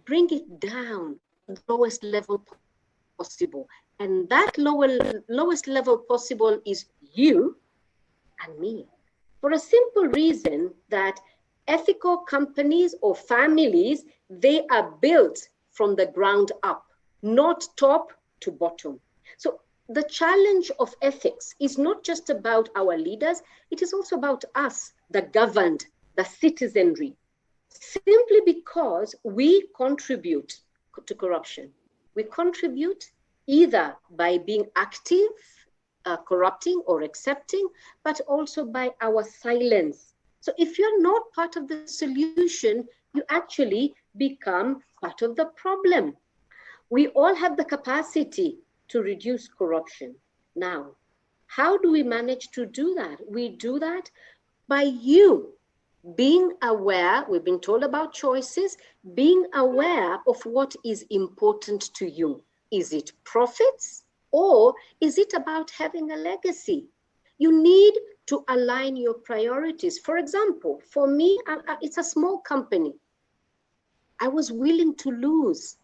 bring it down to the lowest level possible. And that lowest level possible is you and me. For a simple reason that ethical companies or families, they are built from the ground up, not top to bottom. So the challenge of ethics is not just about our leaders, it is also about us, the governed, the citizenry, simply because we contribute to corruption. We contribute either by being active, corrupting or accepting, but also by our silence. So if you're not part of the solution, you actually become part of the problem. We all have the capacity to reduce corruption. Now, how do we manage to do that? We do that by you being aware. We've been told about choices, being aware of what is important to you. Is it profits or is it about having a legacy? You need to align your priorities. For example, for me, it's a small company. I was willing to lose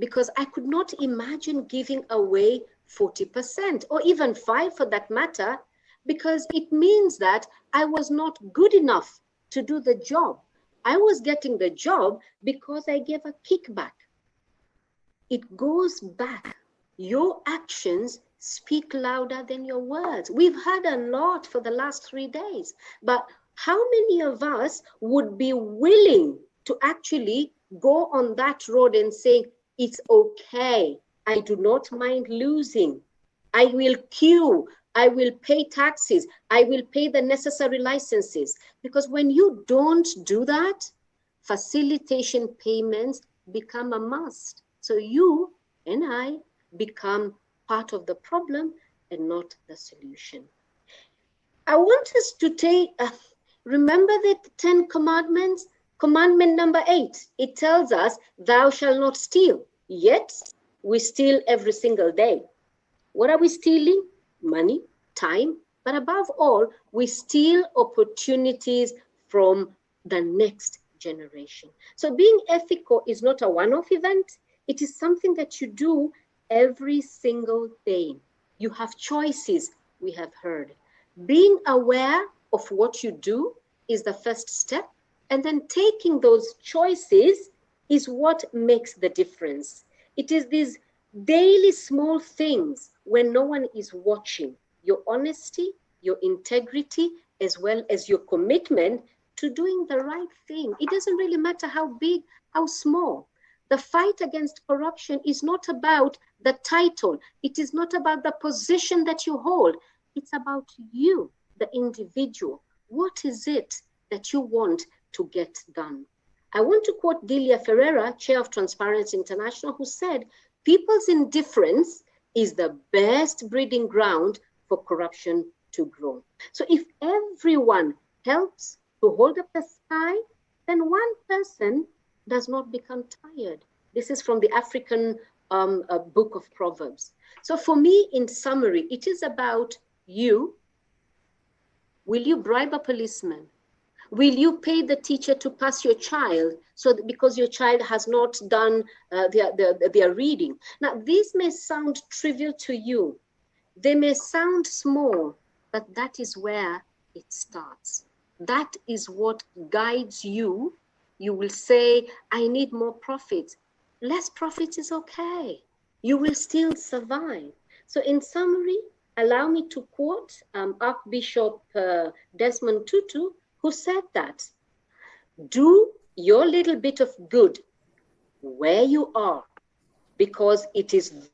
because I could not imagine giving away 40% or even 5% for that matter, because it means that I was not good enough to do the job. I was getting the job because I gave a kickback. It goes back. Your actions speak louder than your words. We've had a lot for the last 3 days, but how many of us would be willing to actually go on that road and say, it's okay, I do not mind losing. I will queue, I will pay taxes, I will pay the necessary licenses. Because when you don't do that, facilitation payments become a must. So you and I become part of the problem and not the solution. I want us to take, remember the 10 commandments? Commandment number 8, it tells us, thou shalt not steal. Yet we steal every single day. What are we stealing? Money, time, but above all, we steal opportunities from the next generation. So being ethical is not a one-off event. It is something that you do every single day. You have choices, we have heard. Being aware of what you do is the first step, and then taking those choices is what makes the difference. It is these daily small things when no one is watching, your honesty, your integrity, as well as your commitment to doing the right thing. It doesn't really matter how big, how small. The fight against corruption is not about the title. It is not about the position that you hold. It's about you, the individual. What is it that you want to get done? I want to quote Delia Ferreira, chair of Transparency International, who said, people's indifference is the best breeding ground for corruption to grow. So if everyone helps to hold up the sky, then one person does not become tired. This is from the African book of Proverbs. So for me, in summary, it is about you. Will you bribe a policeman? Will you pay the teacher to pass your child because your child has not done their reading? Now, these may sound trivial to you. They may sound small, but that is where it starts. That is what guides you. You will say, I need more profits. Less profits is okay. You will still survive. So in summary, allow me to quote Archbishop Desmond Tutu, who said that, do your little bit of good where you are, because it is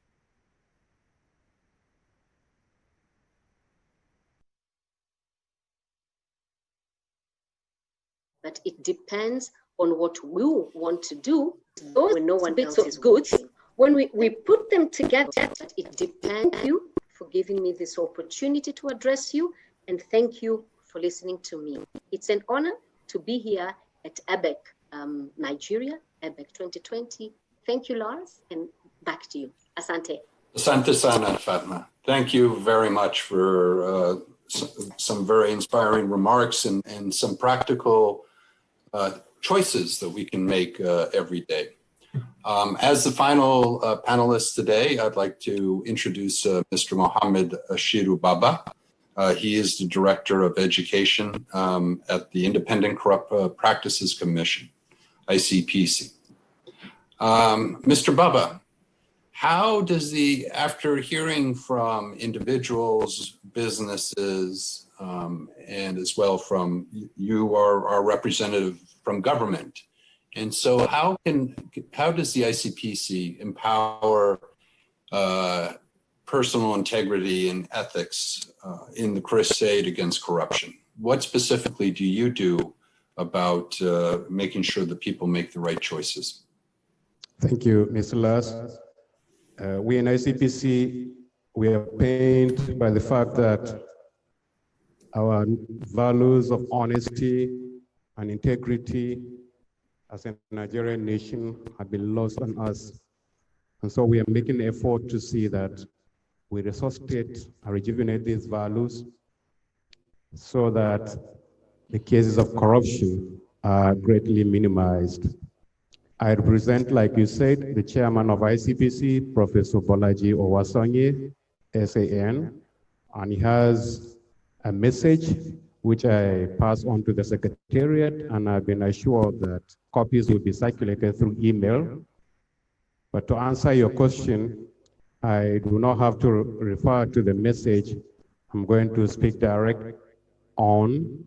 but it depends on what we want to do. Those when no one else is good, when we put them together, it depends on you for giving me this opportunity to address you, and thank you for listening to me. It's an honor to be here at ABEC, Nigeria, ABEC 2020. Thank you, Lars, and back to you. Asante. Asante sana, Fatma. Thank you very much for some very inspiring remarks and some practical choices that we can make every day. As the final panelist today, I'd like to introduce Mr. Mohammed Ashiru Baba. He is the Director of Education at the Independent Corrupt Practices Commission, ICPC. Mr. Baba, how does after hearing from individuals, businesses, and as well from you are our representative from government, and so how does the ICPC empower personal integrity and ethics in the crusade against corruption? What specifically do you do about making sure that people make the right choices? Thank you, Mr. Lars. We in ICPC, we are pained by the fact that our values of honesty and integrity as a Nigerian nation have been lost on us. And so we are making an effort to see that we resuscitate and rejuvenate these values so that the cases of corruption are greatly minimized. I represent, like you said, the chairman of ICPC, Professor Bolaji Owasonye, SAN, and he has a message which I pass on to the Secretariat, and I've been assured that copies will be circulated through email. But to answer your question, I do not have to refer to the message. I'm going to speak direct on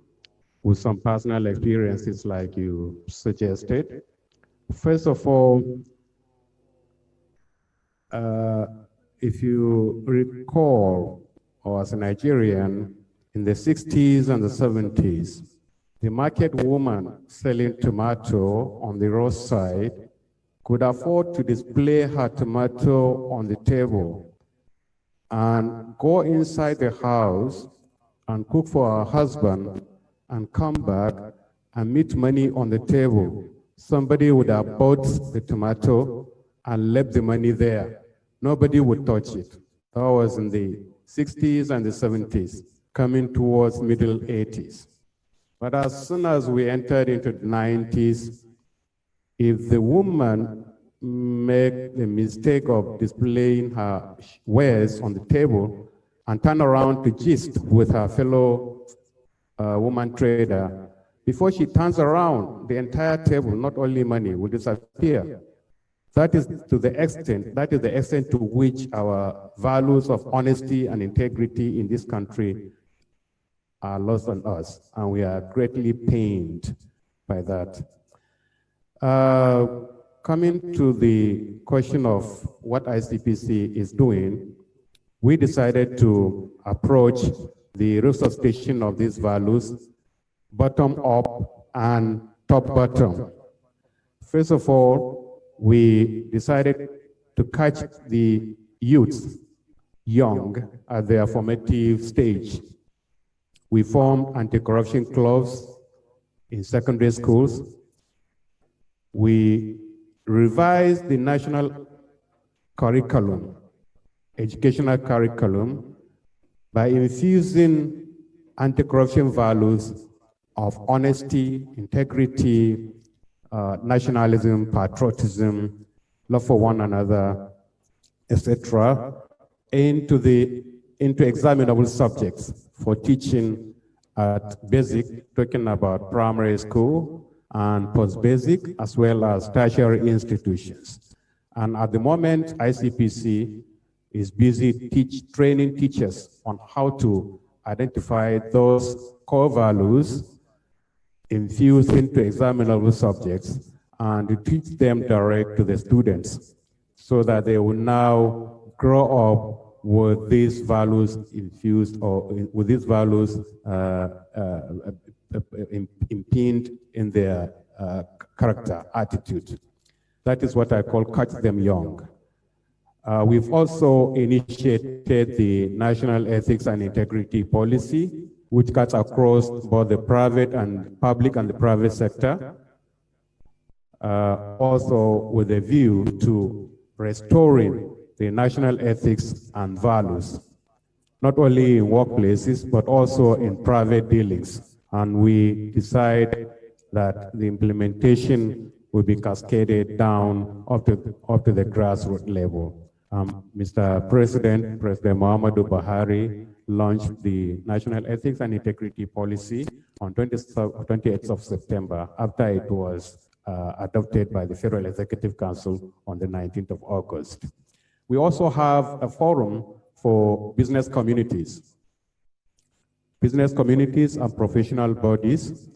with some personal experiences like you suggested. First of all, if you recall, or as a Nigerian, in the 60s and the 70s, the market woman selling tomato on the roadside could afford to display her tomato on the table and go inside the house and cook for her husband and come back and meet money on the table. Somebody would have bought the tomato and left the money there. Nobody would touch it. That was in the 60s and the 70s, coming towards middle 80s. But as soon as we entered into the 90s, if the woman made the mistake of displaying her wares on the table and turn around to gist with her fellow woman trader, before she turns around, the entire table, not only money, will disappear. That is the extent to which our values of honesty and integrity in this country are lost on us, and we are greatly pained by that. Coming to the question of what ICPC is doing, we decided to approach the resuscitation of these values bottom up and top bottom. First of all, we decided to catch the youths young at their formative stage. We formed anti-corruption clubs in secondary schools. We revised the national curriculum, educational curriculum, by infusing anti-corruption values of honesty, integrity, nationalism, patriotism, love for one another, etc., into examinable subjects for teaching at basic, talking about primary school and post-basic, as well as tertiary institutions. And at the moment, ICPC is busy training teachers on how to identify those core values infused into examinable subjects and to teach them direct to the students so that they will now grow up with these values infused or with these values impinned in their character, attitude. That is what I call catch them young. We've also initiated the National Ethics and Integrity Policy, which cuts across both the private and public and the private sector, also with a view to restoring the national ethics and values, not only in workplaces, but also in private dealings. And we decide that the implementation will be cascaded down up to the grassroots level. Mr. President Muhammadu Buhari launched the National Ethics and Integrity Policy on 28th of September, after it was adopted by the Federal Executive Council on the 19th of August. We also have a forum for business communities and professional bodies,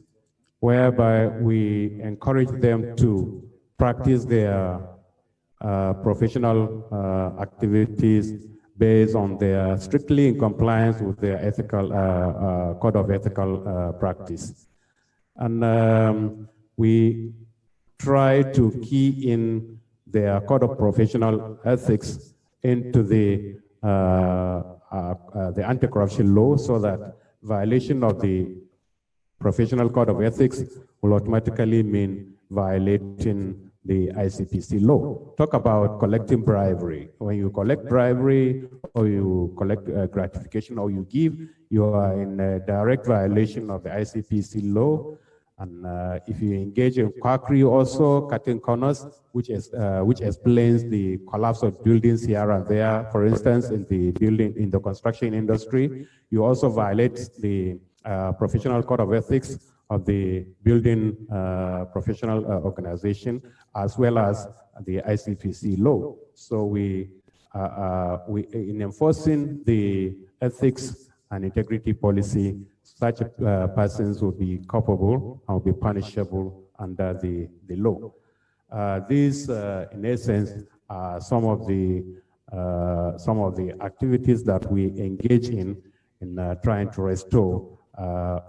whereby we encourage them to practice their professional activities based on their strictly in compliance with their ethical code of ethical practice. And we try to key in their code of professional ethics into the anti-corruption law, so that violation of the professional code of ethics will automatically mean violating the ICPC law. Talk about collecting bribery. When you collect bribery or you collect gratification or you give, you are in a direct violation of the ICPC law. And if you engage in quackery, also cutting corners, which explains the collapse of buildings here and there. For instance, in the construction industry, you also violate the professional code of ethics of the building professional organization, as well as the ICPC law. So we in enforcing the ethics and integrity policy, such persons will be culpable and will be punishable under the law. These, in essence, are some of the activities that we engage in trying to restore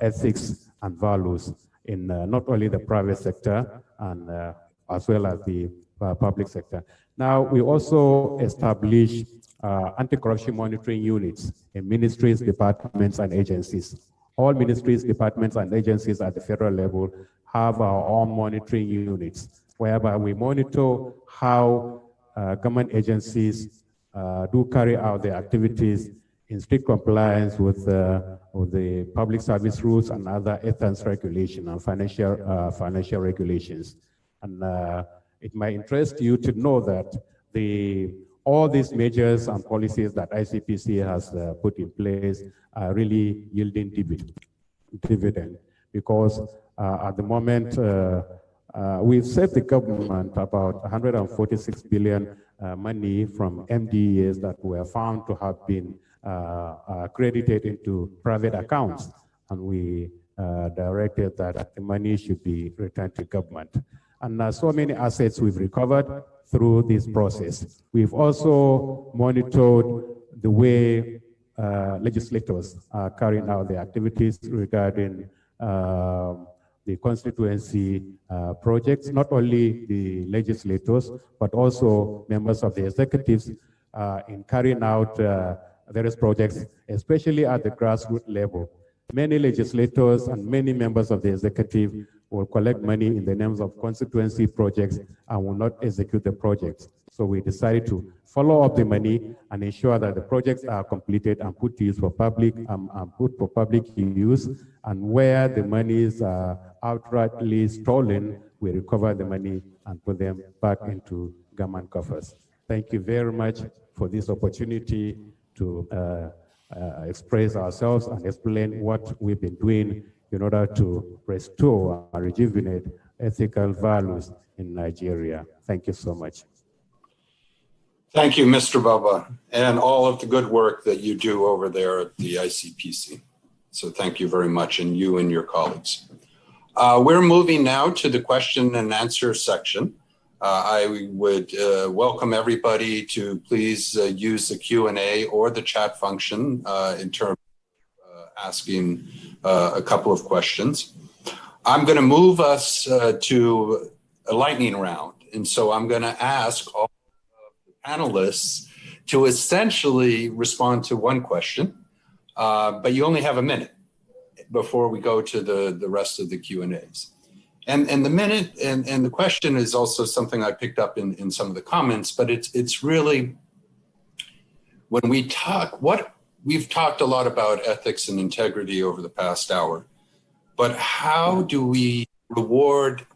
ethics and values in not only the private sector and as well as the public sector. Now, we also establish anti-corruption monitoring units in ministries, departments, and agencies. All ministries, departments, and agencies at the federal level have our own monitoring units, whereby we monitor how government agencies do carry out their activities in strict compliance with the public service rules and other ethics regulation and financial regulations. And it might interest you to know that all these measures and policies that ICPC has put in place are really yielding dividend, because at the moment we've saved the government about 146 billion money from MDEs that were found to have been credited into private accounts, and we directed that the money should be returned to government. And so many assets we've recovered through this process. We've also monitored the way legislators are carrying out their activities regarding the constituency projects, not only the legislators, but also members of the executives in carrying out various projects, especially at the grassroots level. Many legislators and many members of the executive will collect money in the names of constituency projects and will not execute the projects. So we decided to follow up the money and ensure that the projects are completed and put to use for public use. And where the monies are outrightly stolen, we recover the money and put them back into government coffers. Thank you very much for this opportunity to express ourselves and explain what we've been doing in order to restore and rejuvenate ethical values in Nigeria. Thank you so much. Thank you, Mr. Baba, and all of the good work that you do over there at the ICPC. So thank you very much, and you and your colleagues. We're moving now to the question and answer section. I would welcome everybody to please use the Q&A or the chat function in terms of asking a couple of questions. I'm going to move us to a lightning round. And so I'm going to ask all of the panelists to essentially respond to one question, but you only have a minute before we go to the rest of the Q&As. And the minute and the question is also something I picked up in some of the comments, but it's really, when we talk, we've talked a lot about ethics and integrity over the past hour, but how do we reward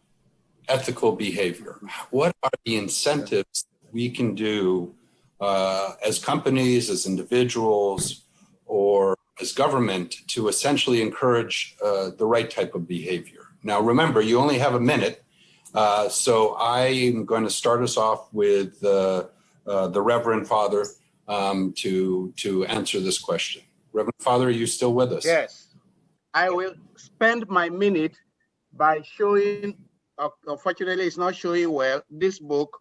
ethical behavior? What are the incentives we can do as companies, as individuals, or as government to essentially encourage the right type of behavior? Now, remember, you only have a minute, so I am going to start us off with the Reverend Father to answer this question. Reverend Father, are you still with us? Yes. I will spend my minute by showing, unfortunately it's not showing well, this book.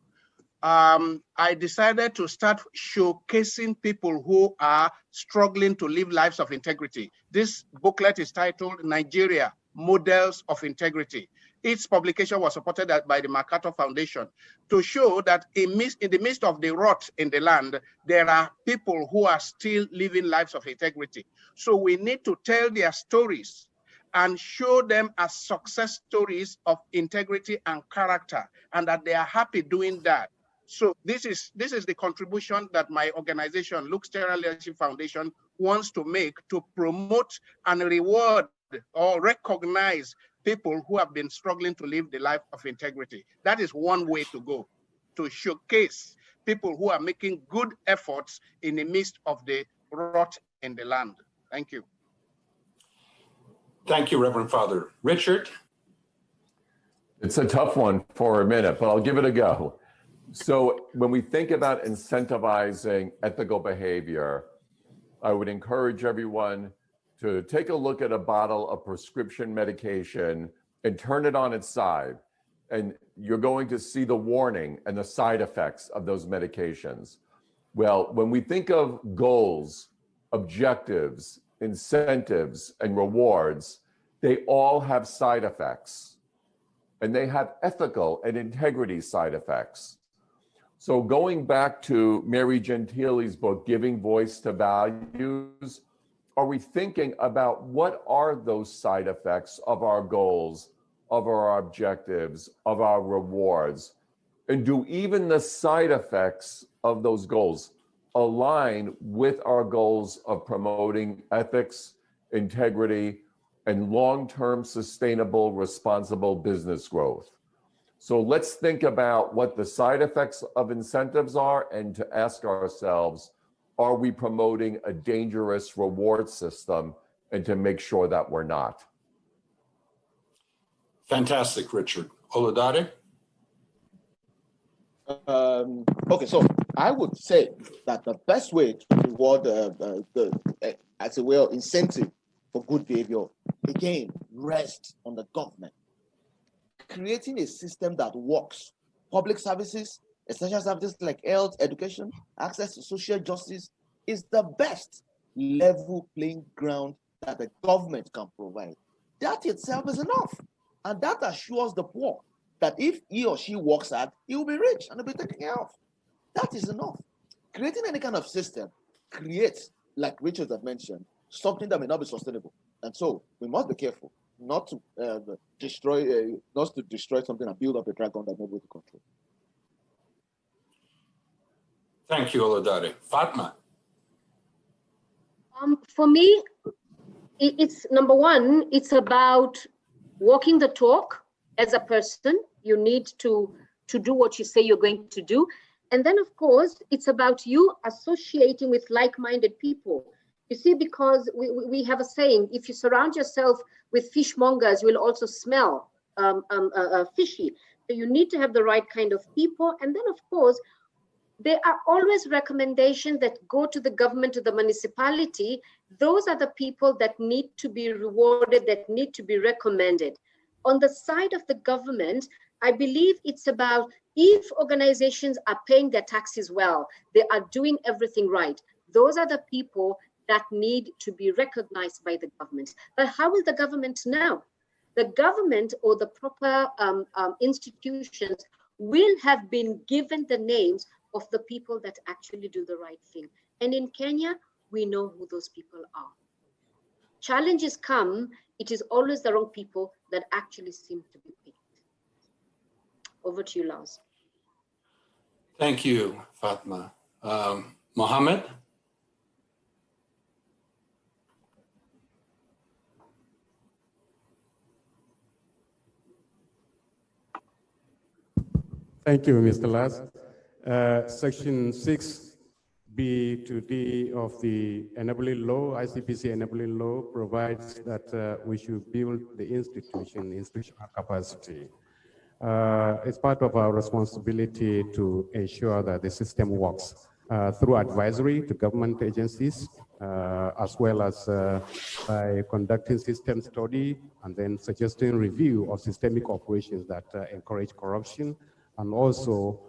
I decided to start showcasing people who are struggling to live lives of integrity. This booklet is titled Nigeria, Models of Integrity. Its publication was supported by the MacArthur Foundation to show that in the midst of the rot in the land, there are people who are still living lives of integrity. So we need to tell their stories and show them as success stories of integrity and character, and that they are happy doing that. So this is the contribution that my organization, Luke Sterra Leadership Foundation, wants to make to promote and reward or recognize people who have been struggling to live the life of integrity. That is one way to go, to showcase people who are making good efforts in the midst of the rot in the land. Thank you. Thank you, Reverend Father. Richard? It's a tough one for a minute, but I'll give it a go. So when we think about incentivizing ethical behavior, I would encourage everyone to take a look at a bottle of prescription medication and turn it on its side. And you're going to see the warning and the side effects of those medications. Well, when we think of goals, objectives, incentives, and rewards, they all have side effects. And they have ethical and integrity side effects. So going back to Mary Gentile's book, Giving Voice to Values, are we thinking about what are those side effects of our goals, of our objectives, of our rewards? And do even the side effects of those goals align with our goals of promoting ethics, integrity, and long-term sustainable, responsible business growth? So let's think about what the side effects of incentives are and to ask ourselves, are we promoting a dangerous reward system, and to make sure that we're not. Fantastic, Richard. Oludare? Okay, so I would say that the best way to reward as a way of incentive for good behavior, again, rests on the government. Creating a system that works, public services, essential services like health, education, access to social justice is the best level playing ground that the government can provide. That itself is enough. And that assures the poor that if he or she works hard, he will be rich and will be taken care of. That is enough. Creating any kind of system creates, like Richard had mentioned, something that may not be sustainable. And so we must be careful not to destroy something and build up a dragon that nobody can control. Thank you, Oludare. Fatma? For me, it's number one, it's about walking the talk as a person. You need to do what you say you're going to do. And then, of course, it's about you associating with like-minded people. You see, because we have a saying, if you surround yourself with fishmongers, you will also smell fishy. So you need to have the right kind of people. And then, of course, there are always recommendations that go to the government, to the municipality. Those are the people that need to be rewarded, that need to be recommended. On the side of the government, I believe it's about if organizations are paying their taxes well, they are doing everything right. Those are the people that need to be recognized by the government. But how will the government know? The government or the proper institutions will have been given the names of the people that actually do the right thing. And in Kenya, we know who those people are. Challenges come, it is always the wrong people that actually seem to be picked. Over to you, Lars. Thank you, Fatma. Mohammed? Thank you, Mr. Lars. Section 6B to D of the enabling law, ICPC enabling law, provides that we should build the institutional capacity. It's part of our responsibility to ensure that the system works through advisory to government agencies, as well as by conducting system study and then suggesting review of systemic operations that encourage corruption, and also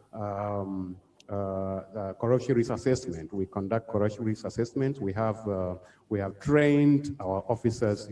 corruption risk assessment. We conduct corruption risk assessment. We have trained our officers,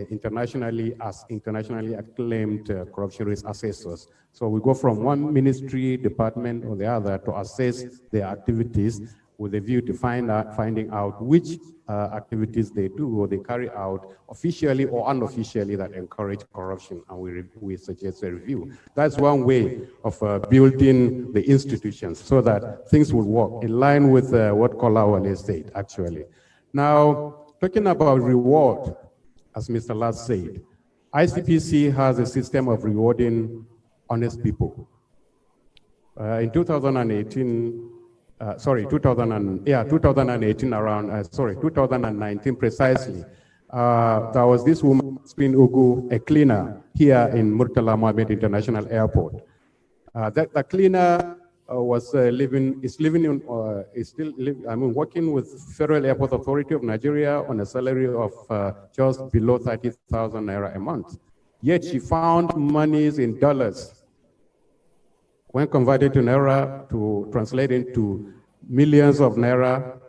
internationally as internationally acclaimed corruption risk assessors. So we go from one ministry, department or the other to assess their activities with a view to finding out which activities they do or they carry out officially or unofficially that encourage corruption, and we suggest a review. That's one way of building the institutions so that things will work in line with what Kolawole said, actually. Now, talking about reward, as Mr. Lass said, ICPC has a system of rewarding honest people. In 2018 2019 precisely, there was this woman, Spin Ugu, a cleaner here in Murtala Mohammed International Airport. The cleaner working with Federal Airport Authority of Nigeria on a salary of just below 30,000 naira a month. Yet she found monies in dollars. When converted to naira, to translate into millions of naira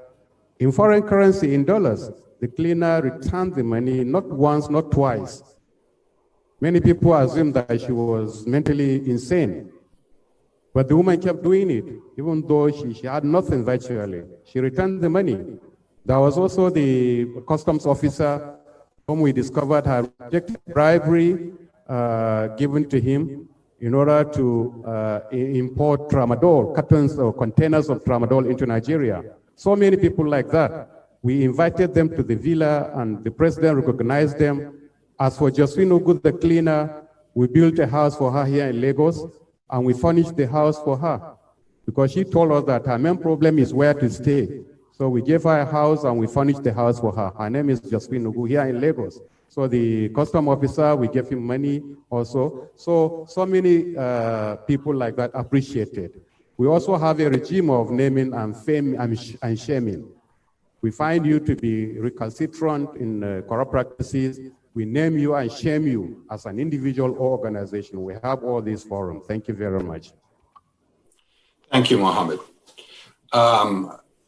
in foreign currency in dollars, the cleaner returned the money not once, not twice. Many people assumed that she was mentally insane, but the woman kept doing it, even though she had nothing virtually. She returned the money. There was also the customs officer whom we discovered had rejected bribery given to him in order to import tramadol, cartons or containers of tramadol into Nigeria. So many people like that. We invited them to the villa and the president recognized them. As for Josephine Ugu, the cleaner, we built a house for her here in Lagos and we furnished the house for her because she told us that her main problem is where to stay. So we gave her a house and we furnished the house for her. Her name is Josephine Ugu here in Lagos. So the custom officer, we gave him money also. So many people like that appreciated. We also have a regime of naming and shaming. We find you to be recalcitrant in corrupt practices. We name you and shame you as an individual or organization. We have all these forums. Thank you very much. Thank you, Mohammed.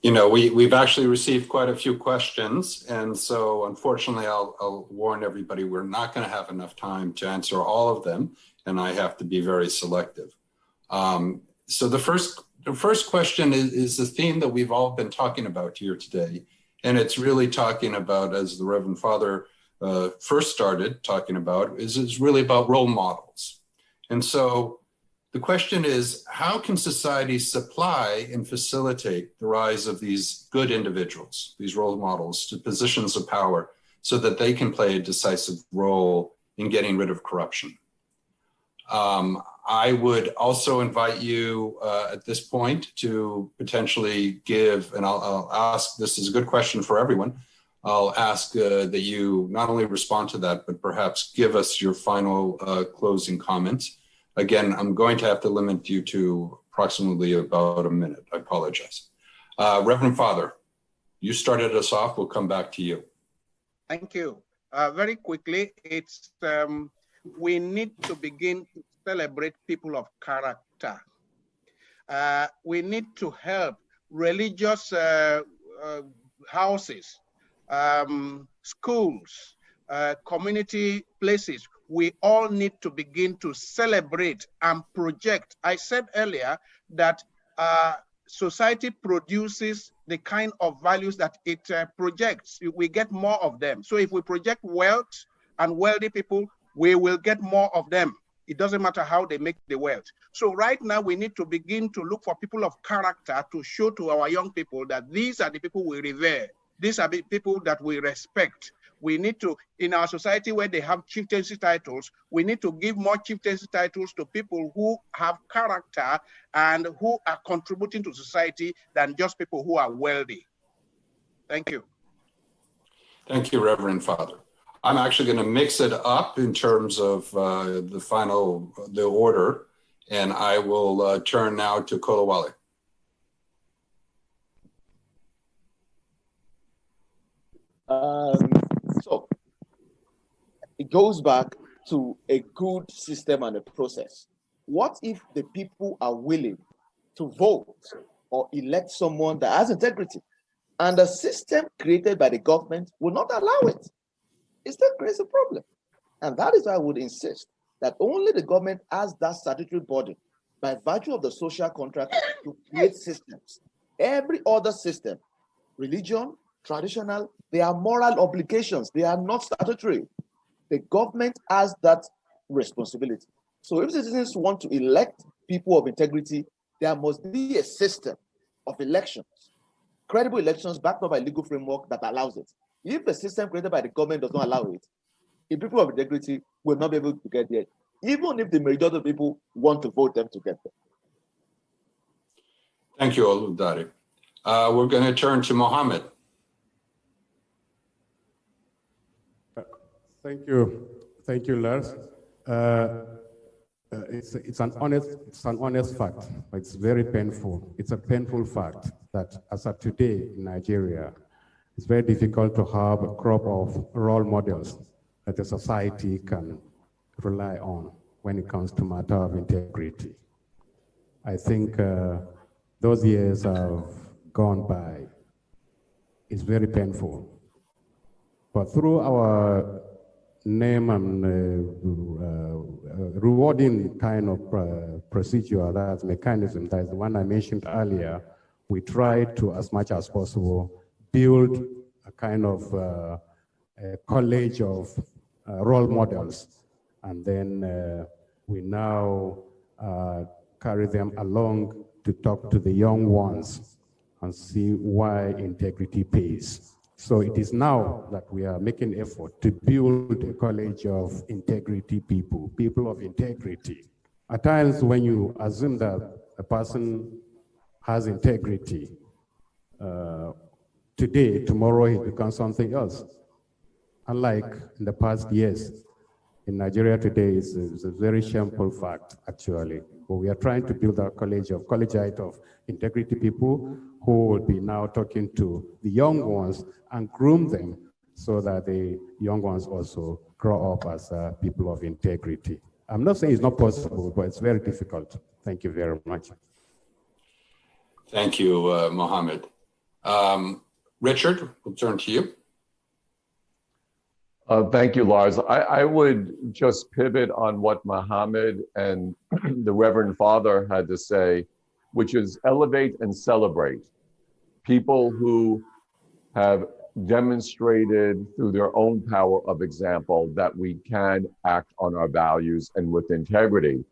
We've actually received quite a few questions, and so unfortunately, I'll warn everybody, we're not going to have enough time to answer all of them, and I have to be very selective. So the first question is the theme that we've all been talking about here today, and it's really talking about, as the Reverend Father first started talking about, is really about role models. And so the question is, how can society supply and facilitate the rise of these good individuals, these role models, to positions of power so that they can play a decisive role in getting rid of corruption? I would also invite you at this point to potentially give, and I'll ask, this is a good question for everyone, I'll ask that you not only respond to that, but perhaps give us your final closing comments. Again, I'm going to have to limit you to approximately about a minute. I apologize. Reverend Father, you started us off. We'll come back to you. Thank you. Very quickly, it's we need to begin to celebrate people of character. We need to help religious houses, schools, community places. We all need to begin to celebrate and project. I said earlier that society produces the kind of values that it projects. We get more of them. So if we project wealth and wealthy people, we will get more of them. It doesn't matter how they make the wealth. So right now we need to begin to look for people of character to show to our young people that these are the people we revere. These are the people that we respect. We need to, in our society where they have chieftaincy titles, we need to give more chieftaincy titles to people who have character and who are contributing to society than just people who are wealthy. Thank you. Thank you, Reverend Father. I'm actually going to mix it up in terms of the order, and I will turn now to Kolawole. So it goes back to a good system and a process. What if the people are willing to vote or elect someone that has integrity, and the system created by the government will not allow it? It still creates a problem. And that is why I would insist that only the government has that statutory body by virtue of the social contract to create systems. Every other system, religion, traditional, they are moral obligations. They are not statutory. The government has that responsibility. So if citizens want to elect people of integrity, there must be a system of elections, credible elections backed up by a legal framework that allows it. If the system created by the government does not allow it, the people of integrity will not be able to get there, even if the majority of people want to vote them to get there. Thank you, Oludare. We're going to turn to Mohammed. Thank you, Lars. It's an honest fact. It's very painful. It's a painful fact that as of today in Nigeria, it's very difficult to have a crop of role models that the society can rely on when it comes to matter of integrity. I think those years have gone by. It's very painful. But through our name and rewarding kind of procedure, that mechanism, that is the one I mentioned earlier, we try to, as much as possible, build a kind of a college of role models. And then we now carry them along to talk to the young ones and see why integrity pays. So it is now that we are making effort to build a college of integrity people, people of integrity. At times when you assume that a person has integrity, today, tomorrow he becomes something else. Unlike in the past years, in Nigeria today is a very shameful fact, actually. But we are trying to build our collegiate of integrity people who will be now talking to the young ones and groom them so that the young ones also grow up as people of integrity. I'm not saying it's not possible, but it's very difficult. Thank you very much. Thank you, Mohammed. Richard, we'll turn to you. Thank you, Lars. I would just pivot on what Mohammed and the Reverend Father had to say, which is elevate and celebrate people who have demonstrated through their own power of example that we can act on our values and with integrity.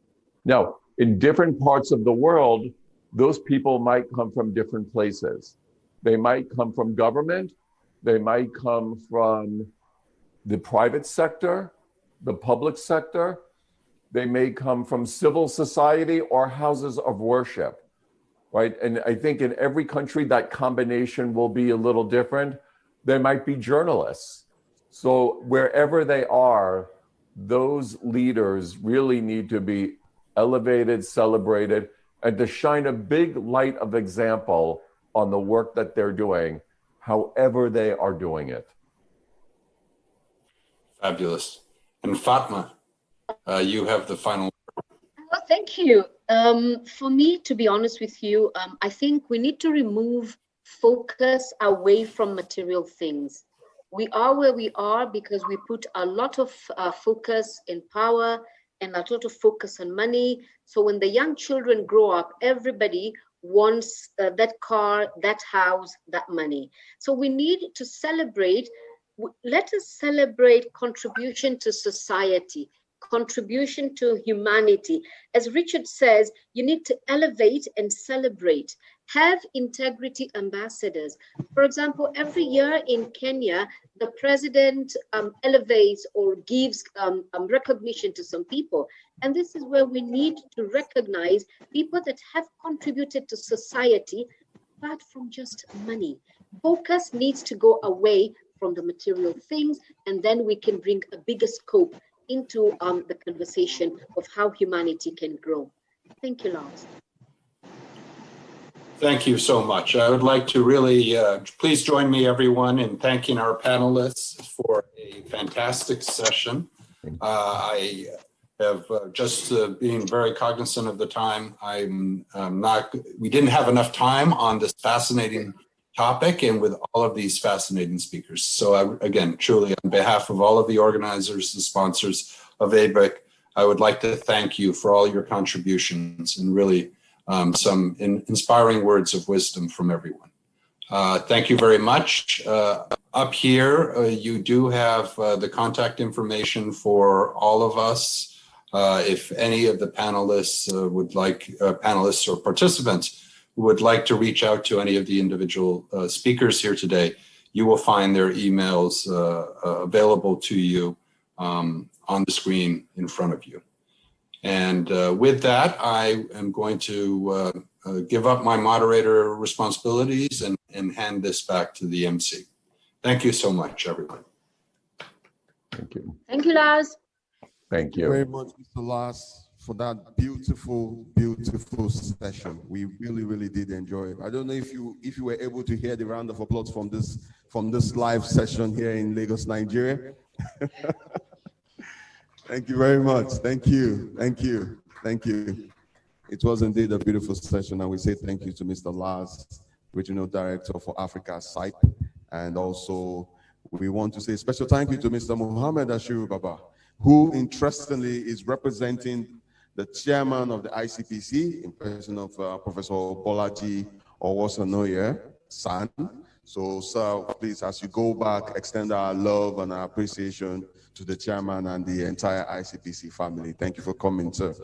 Now, in different parts of the world, those people might come from different places. They might come from government, they might come from the private sector, the public sector, they may come from civil society or houses of worship, right? And I think in every country that combination will be a little different. They might be journalists. So wherever they are, those leaders really need to be elevated, celebrated, and to shine a big light of example on the work that they're doing, however they are doing it. Fabulous. And Fatma, you have the final word. Well, thank you. For me, to be honest with you, I think we need to remove focus away from material things. We are where we are because we put a lot of focus in power and a lot of focus on money. So when the young children grow up, everybody wants that car, that house, that money. So we need to celebrate. Let us celebrate contribution to society, contribution to humanity. As Richard says, you need to elevate and celebrate. Have integrity ambassadors. For example, every year in Kenya, the president elevates or gives recognition to some people. And this is where we need to recognize people that have contributed to society, apart from just money. Focus needs to go away from the material themes, and then we can bring a bigger scope into the conversation of how humanity can grow. Thank you, Lars. Thank you so much. I would like to really, please join me everyone in thanking our panelists for a fantastic session. I have just being very cognizant of the time. We didn't have enough time on this fascinating topic and with all of these fascinating speakers. So again, truly on behalf of all of the organizers, the sponsors of ABEC, I would like to thank you for all your contributions and really some inspiring words of wisdom from everyone. Thank you very much. Up here, you do have the contact information for all of us. If any of the panelists would like, panelists or participants who would like to reach out to any of the individual speakers here today, you will find their emails available to you on the screen in front of you. And with that, I am going to give up my moderator responsibilities and hand this back to the MC. Thank you so much, everyone. Thank you. Thank you, Lars. Thank you. Very much, Mr. Lars, for that beautiful, beautiful session. We really, really did enjoy it. I don't know if you were able to hear the round of applause from this live session here in Lagos, Nigeria. Thank you very much. Thank you. Thank you. Thank you. It was indeed a beautiful session, and we say thank you to Mr. Lars, Regional Director for Africa SIPE, and also we want to say a special thank you to Mr. Mohammed Ashiru Baba, who interestingly is representing the chairman of the ICPC in person of Professor Bolaji Owosanoye San. So, sir, please, as you go back, extend our love and our appreciation to the chairman and the entire ICPC family. Thank you for coming, sir.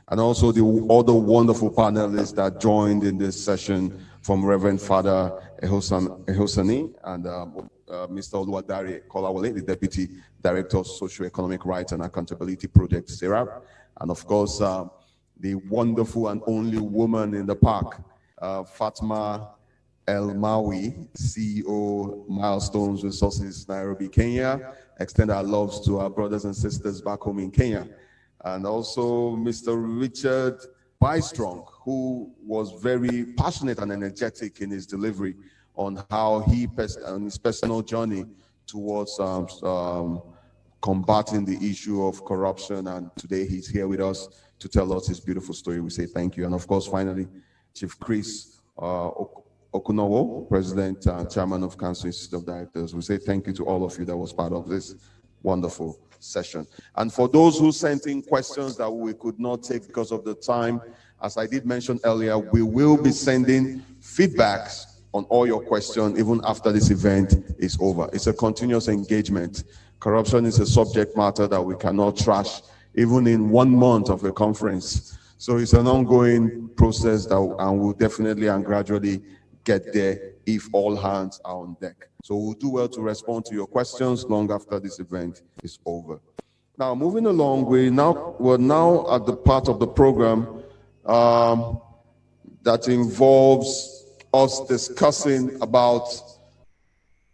And also the other wonderful panelists that joined in this session, from Reverend Father Ehosani and Mr. Oluwadare Kolawole, the Deputy Director of Socio-Economic Rights and Accountability Project, SERAP. And of course, the wonderful and only woman in the park, Fatma El Mawi, CEO, Milestones Resources, Nairobi, Kenya. Extend our loves to our brothers and sisters back home in Kenya. And also Mr. Richard Bystrong, who was very passionate and energetic in his delivery on how he, on his personal journey towards combating the issue of corruption. And today he's here with us to tell us his beautiful story. We say thank you. And of course, finally, Chief Chris Okunowo, President and Chairman of Council Institute of Directors. We say thank you to all of you that was part of this wonderful session. And for those who sent in questions that we could not take because of the time, as I did mention earlier, we will be sending feedbacks on all your questions even after this event is over. It's a continuous engagement. Corruption is a subject matter that we cannot trash even in 1 month of a conference. So it's an ongoing process that, and we'll definitely and gradually get there if all hands are on deck. So we'll do well to respond to your questions long after this event is over. Now, moving along, we're now at the part of the program that involves us discussing about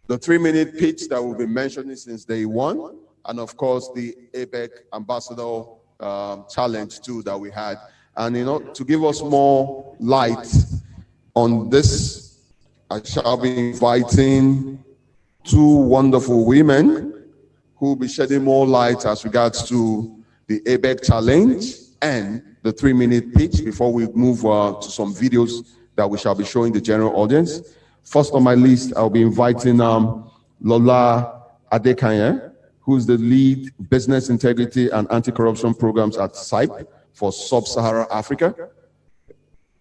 the 3-minute pitch that we've been mentioning since day one, and of course the ABEC Ambassador Challenge too that we had. And to give us more light on this, I shall be inviting 2 wonderful women who will be shedding more light as regards to the ABEC Challenge and the 3-minute pitch before we move to some videos that we shall be showing the general audience. First on my list, I'll be inviting Lola Adekanye, who's the lead business integrity and anti-corruption programs at SIPE for Sub-Saharan Africa.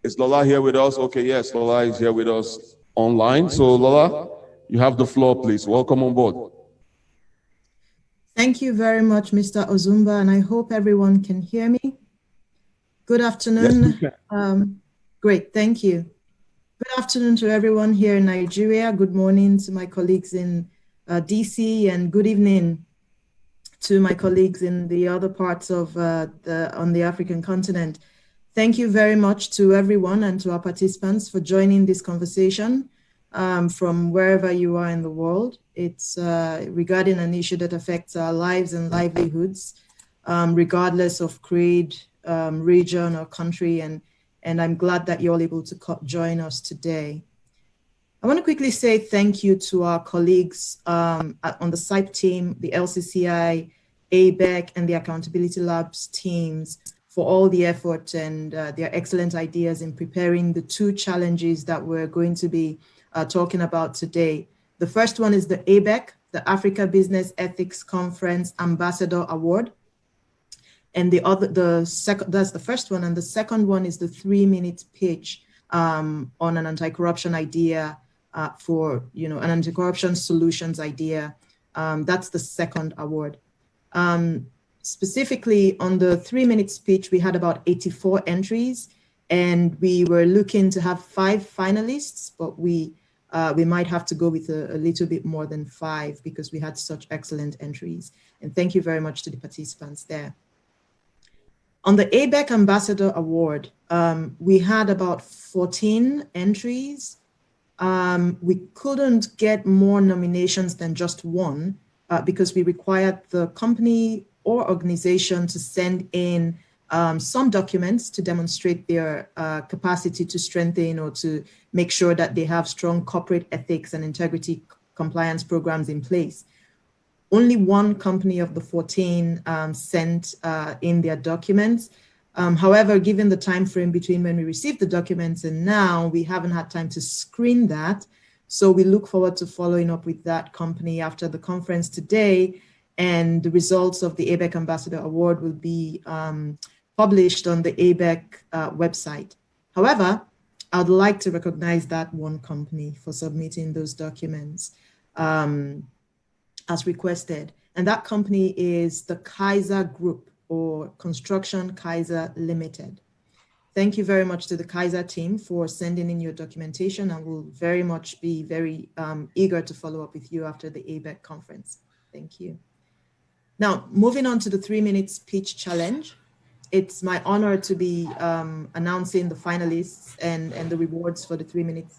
Is Lola here with us? Okay, yes, Lola is here with us online. So Lola, you have the floor, please. Welcome on board. Thank you very much, Mr. Ozumba, and I hope everyone can hear me. Good afternoon. Yes, great, thank you. Good afternoon to everyone here in Nigeria. Good morning to my colleagues in DC, and good evening to my colleagues in the other parts of on the African continent. Thank you very much to everyone and to our participants for joining this conversation. from wherever you are in the world. It's regarding an issue that affects our lives and livelihoods, regardless of creed, region, or country. And I'm glad that you're all able to join us today. I want to quickly say thank you to our colleagues on the SIPE team, the LCCI, ABEC, and the Accountability Labs teams for all the effort and their excellent ideas in preparing the two challenges that we're going to be talking about today. The first one is the ABEC, the Africa Business Ethics Conference Ambassador Award. And that's the first one. And the second one is the 3-minute pitch on an anti-corruption idea for, an anti-corruption solutions idea. That's the second award. Specifically on the 3-minute speech, we had about 84 entries, and we were looking to have 5 finalists, but we might have to go with a little bit more than 5 because we had such excellent entries. And thank you very much to the participants there. On the ABEC Ambassador Award, we had about 14 entries. We couldn't get more nominations than just one because we required the company or organization to send in some documents to demonstrate their capacity to strengthen or to make sure that they have strong corporate ethics and integrity compliance programs in place. Only one company of the 14 sent in their documents. However, given the time frame between when we received the documents and now, we haven't had time to screen that. So we look forward to following up with that company after the conference today. And the results of the ABEC Ambassador Award will be published on the ABEC website. However, I'd like to recognize that one company for submitting those documents as requested. And that company is the Kaiser Group, or Construction Kaiser Limited. Thank you very much to the Kaiser team for sending in your documentation, and we'll very much be very eager to follow up with you after the ABEC conference. Thank you. Now, moving on to the 3-minute speech challenge. It's my honor to be announcing the finalists and the rewards for the 3-minute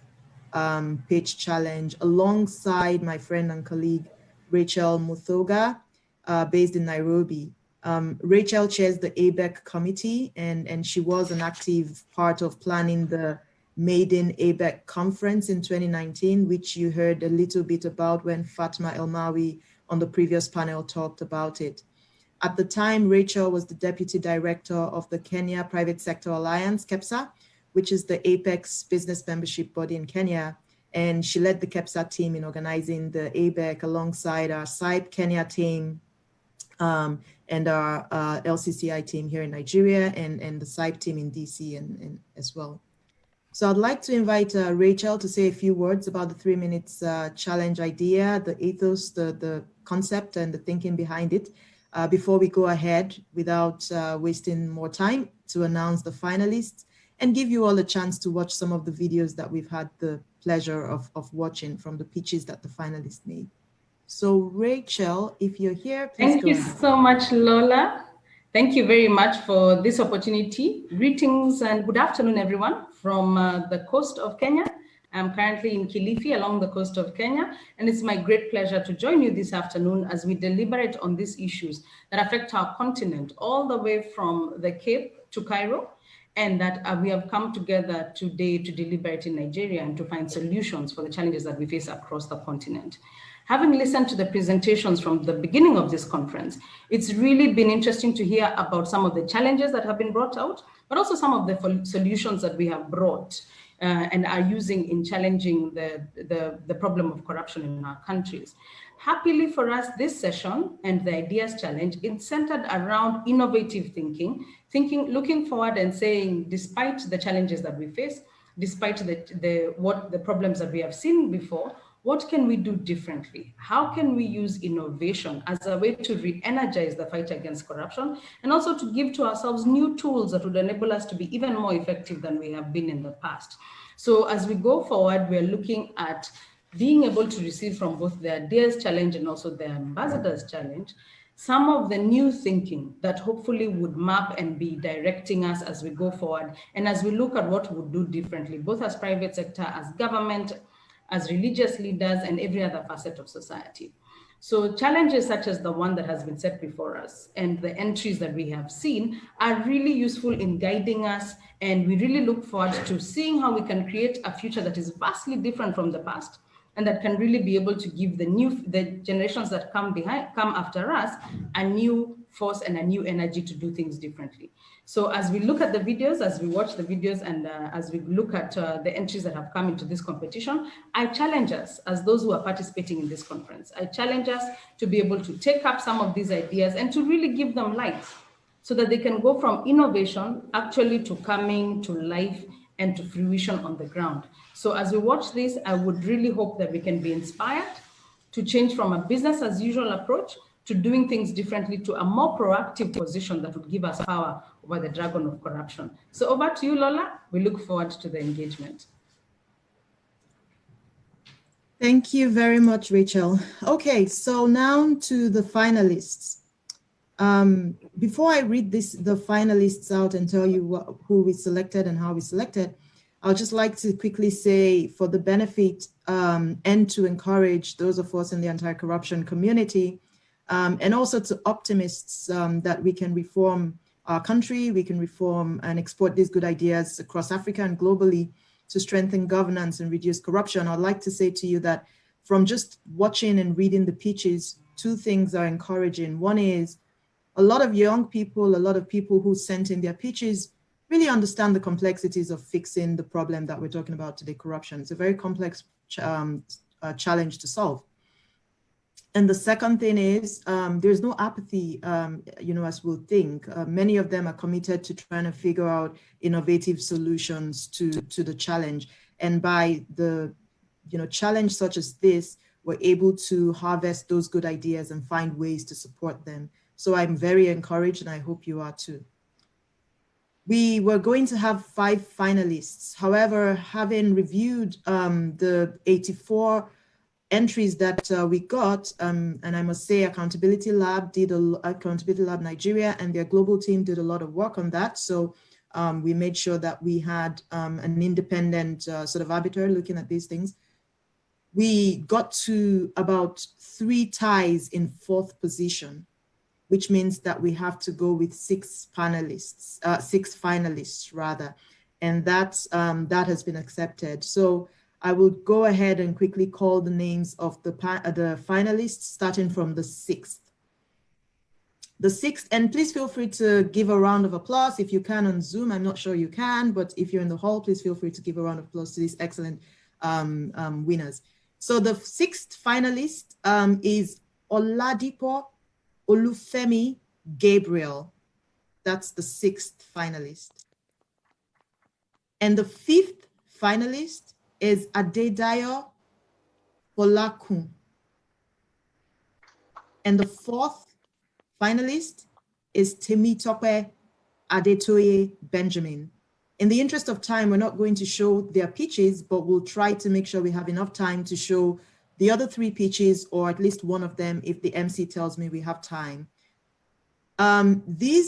pitch challenge alongside my friend and colleague, Rachel Muthoga, based in Nairobi. Rachel chairs the ABEC committee, and she was an active part of planning the Maiden ABEC conference in 2019, which you heard a little bit about when Fatma Elmawi on the previous panel talked about it. At the time, Rachel was the deputy director of the Kenya Private Sector Alliance, KEPSA, which is the apex business membership body in Kenya. And she led the KEPSA team in organizing the ABEC alongside our SIPE Kenya team and our LCCI team here in Nigeria and the SIPE team in DC and as well. So I'd like to invite Rachel to say a few words about the 3 minutes challenge idea, the ethos, the concept and the thinking behind it before we go ahead without wasting more time to announce the finalists and give you all a chance to watch some of the videos that we've had the pleasure of watching from the pitches that the finalists made. So Rachel, if you're here, please Thank you so much, Lola. Thank you very much for this opportunity. Greetings and good afternoon, everyone, from the coast of Kenya. I'm currently in Kilifi along the coast of Kenya, and it's my great pleasure to join you this afternoon as we deliberate on these issues that affect our continent, all the way from the Cape to Cairo, and that we have come together today to deliberate in Nigeria and to find solutions for the challenges that we face across the continent. Having listened to the presentations from the beginning of this conference, it's really been interesting to hear about some of the challenges that have been brought out, but also some of the solutions that we have brought and are using in challenging the problem of corruption in our countries. Happily for us, this session and the Ideas Challenge is centered around innovative thinking, looking forward and saying, despite the challenges that we face, despite the problems that we have seen before, what can we do differently? How can we use innovation as a way to re-energize the fight against corruption and also to give to ourselves new tools that would enable us to be even more effective than we have been in the past? So as we go forward, we're looking at being able to receive from both the Ideas Challenge and also the Ambassadors Challenge some of the new thinking that hopefully would map and be directing us as we go forward and as we look at what we would do differently, both as private sector, as government, as religious leaders, and every other facet of society. So challenges such as the one that has been set before us and the entries that we have seen are really useful in guiding us, and we really look forward to seeing how we can create a future that is vastly different from the past, and that can really be able to give the generations that come after us a new force and a new energy to do things differently. So as we look at the videos, as we watch the videos, and as we look at the entries that have come into this competition, I challenge us as those who are participating in this conference. I challenge us to be able to take up some of these ideas and to really give them life so that they can go from innovation actually to coming to life and to fruition on the ground. So as we watch this, I would really hope that we can be inspired to change from a business as usual approach to doing things differently, to a more proactive position that would give us power over the dragon of corruption. So over to you, Lola. We look forward to the engagement. Thank you very much, Rachel. Okay, so now to the finalists. Before I read the finalists out and tell you who we selected and how we selected, I'll just like to quickly say, for the benefit and to encourage those of us in the anti-corruption community, and also to optimists that we can reform our country, we can reform and export these good ideas across Africa and globally to strengthen governance and reduce corruption. I'd like to say to you that from just watching and reading the pitches, two things are encouraging. One is a lot of young people, a lot of people who sent in their pitches really understand the complexities of fixing the problem that we're talking about today, corruption. It's a very complex challenge to solve. And the second thing is there's no apathy, as we'll think. Many of them are committed to trying to figure out innovative solutions to the challenge. And by the challenge such as this, we're able to harvest those good ideas and find ways to support them. So I'm very encouraged, and I hope you are too. We were going to have 5 finalists. However, having reviewed the 84 entries that we got, and I must say Accountability Lab Nigeria and their global team did a lot of work on that. So we made sure that we had an independent sort of arbiter looking at these things. We got to about 3 ties in 4th position, which means that we have to go with 6 finalists rather, and that has been accepted. So I will go ahead and quickly call the names of the finalists, starting from the 6th. The 6th, and please feel free to give a round of applause if you can on Zoom. I'm not sure you can, but if you're in the hall, please feel free to give a round of applause to these excellent winners. So the 6th finalist is Oladipo Olufemi Gabriel. That's the 6th finalist. And the 5th finalist is Adedayo Bolakun. And the 4th finalist is Temitope Adetoye Benjamin. In the interest of time, we're not going to show their pitches, but we'll try to make sure we have enough time to show the other 3 pitches, or at least one of them if the MC tells me we have time. The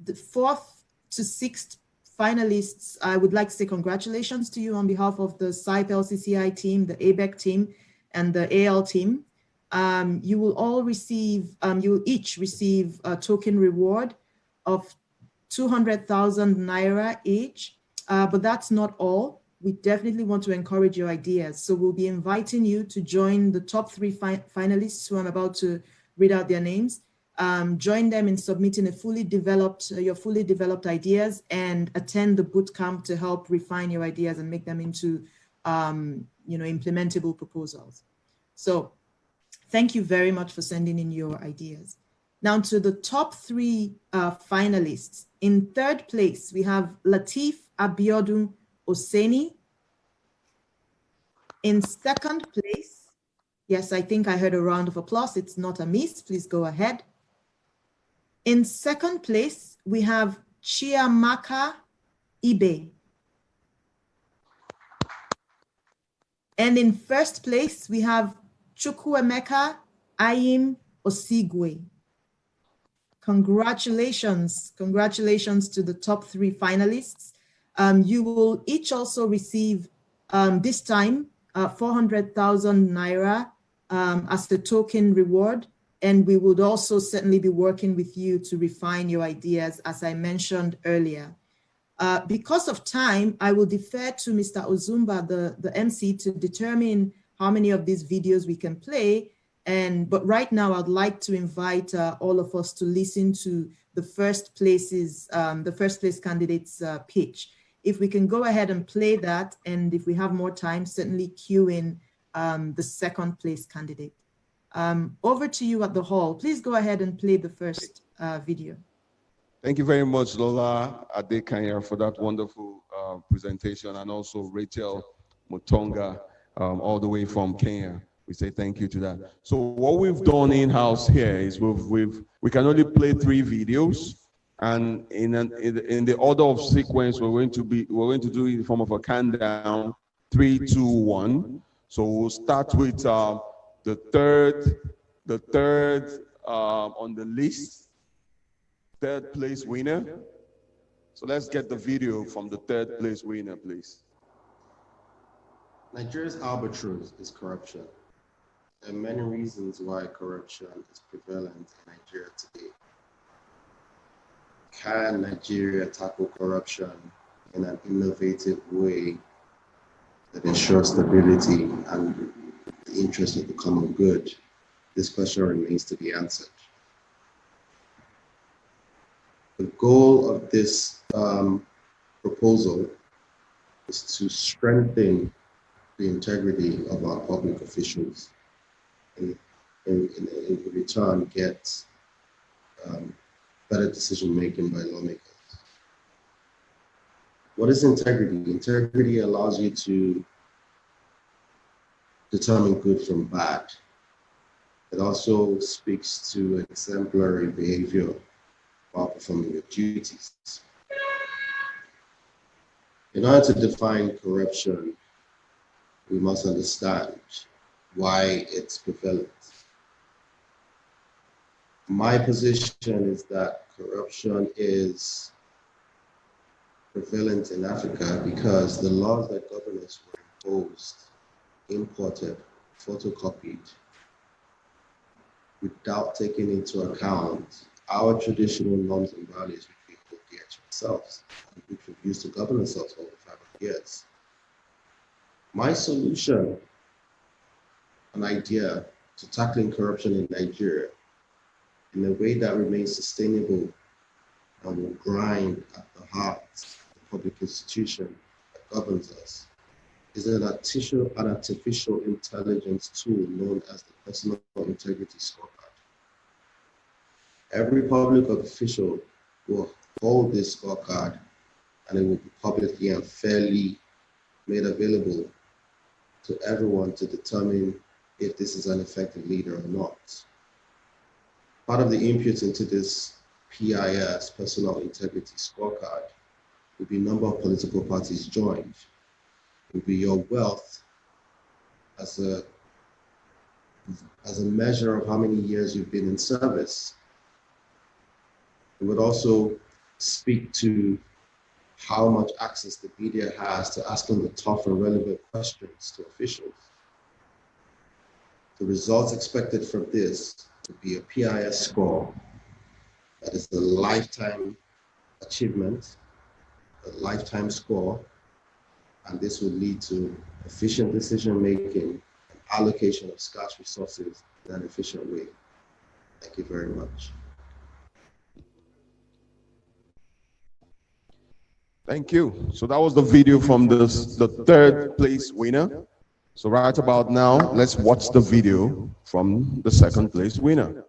4th to 6th finalists, I would like to say congratulations to you on behalf of the SIPE LCCI team, the ABEC team, and the AL team. You will all receive, you will each receive a token reward of 200,000 Naira each, but that's not all. We definitely want to encourage your ideas. So we'll be inviting you to join the top 3 finalists who I'm about to read out their names. Join them in submitting your fully developed ideas, and attend the bootcamp to help refine your ideas and make them into implementable proposals. So thank you very much for sending in your ideas. Now to the top 3 finalists. In 3rd place, we have Latif Abiodun Oseni. In 2nd place, yes, I think I heard a round of applause. It's not a miss. Please go ahead. In 2nd place, we have Chiamaka Ibe. And in 1st place, we have Chukwuemeka Ayim Osigwe. Congratulations to the top 3 finalists. You will each also receive this time 400,000 Naira as the token reward. And we would also certainly be working with you to refine your ideas, as I mentioned earlier. Because of time, I will defer to Mr. Ozumba, the MC, to determine how many of these videos we can play. But right now, I'd like to invite all of us to listen to the first place candidate's pitch. If we can go ahead and play that, and if we have more time, certainly cue in the second place candidate. Over to you at the hall. Please go ahead and play the first video. Thank you very much, Lola Adekanya, for that wonderful presentation, and also Rachel Mutonga, all the way from Kenya. We say thank you to that. So what we've done in-house here is we can only play 3 videos, and in the order of sequence, we're going to do it in the form of a countdown, 3, 2, 1. So we'll start with the third on the list, third place winner. So let's get the video from the third place winner, please. Nigeria's albatross is corruption. There are many reasons why corruption is prevalent in Nigeria today. Can Nigeria tackle corruption in an innovative way that ensures stability and the interest of the common good? This question remains to be answered. The goal of this proposal is to strengthen the integrity of our public officials, and in return get better decision making by lawmakers. What is integrity? Integrity allows you to determine good from bad. It also speaks to exemplary behavior while performing your duties. In order to define corruption, we must understand why it's prevalent. My position is that corruption is prevalent in Africa because the laws that govern us were imposed, imported, photocopied, without taking into account our traditional norms and values which we hold dear to ourselves, and which we've used to govern ourselves over 500 years. My solution, an idea to tackling corruption in Nigeria in a way that remains sustainable and will grind at the heart of the public institution that governs us, is an artificial intelligence tool known as the Personal Integrity Scorecard. Every public official will hold this scorecard, and it will be publicly and fairly made available to everyone to determine if this is an effective leader or not. Part of the inputs into this PIS, Personal Integrity Scorecard, will be number of political parties joined. It will be your wealth as a measure of how many years you've been in service. It would also speak to how much access the media has to asking the tough and relevant questions to officials. The results expected from this would be a PIS score that is a lifetime achievement, a lifetime score, and this would lead to efficient decision making and allocation of scarce resources in an efficient way. Thank you very much. Thank you. So that was the video from the third place winner. So right about now, let's watch the video from the second place winner,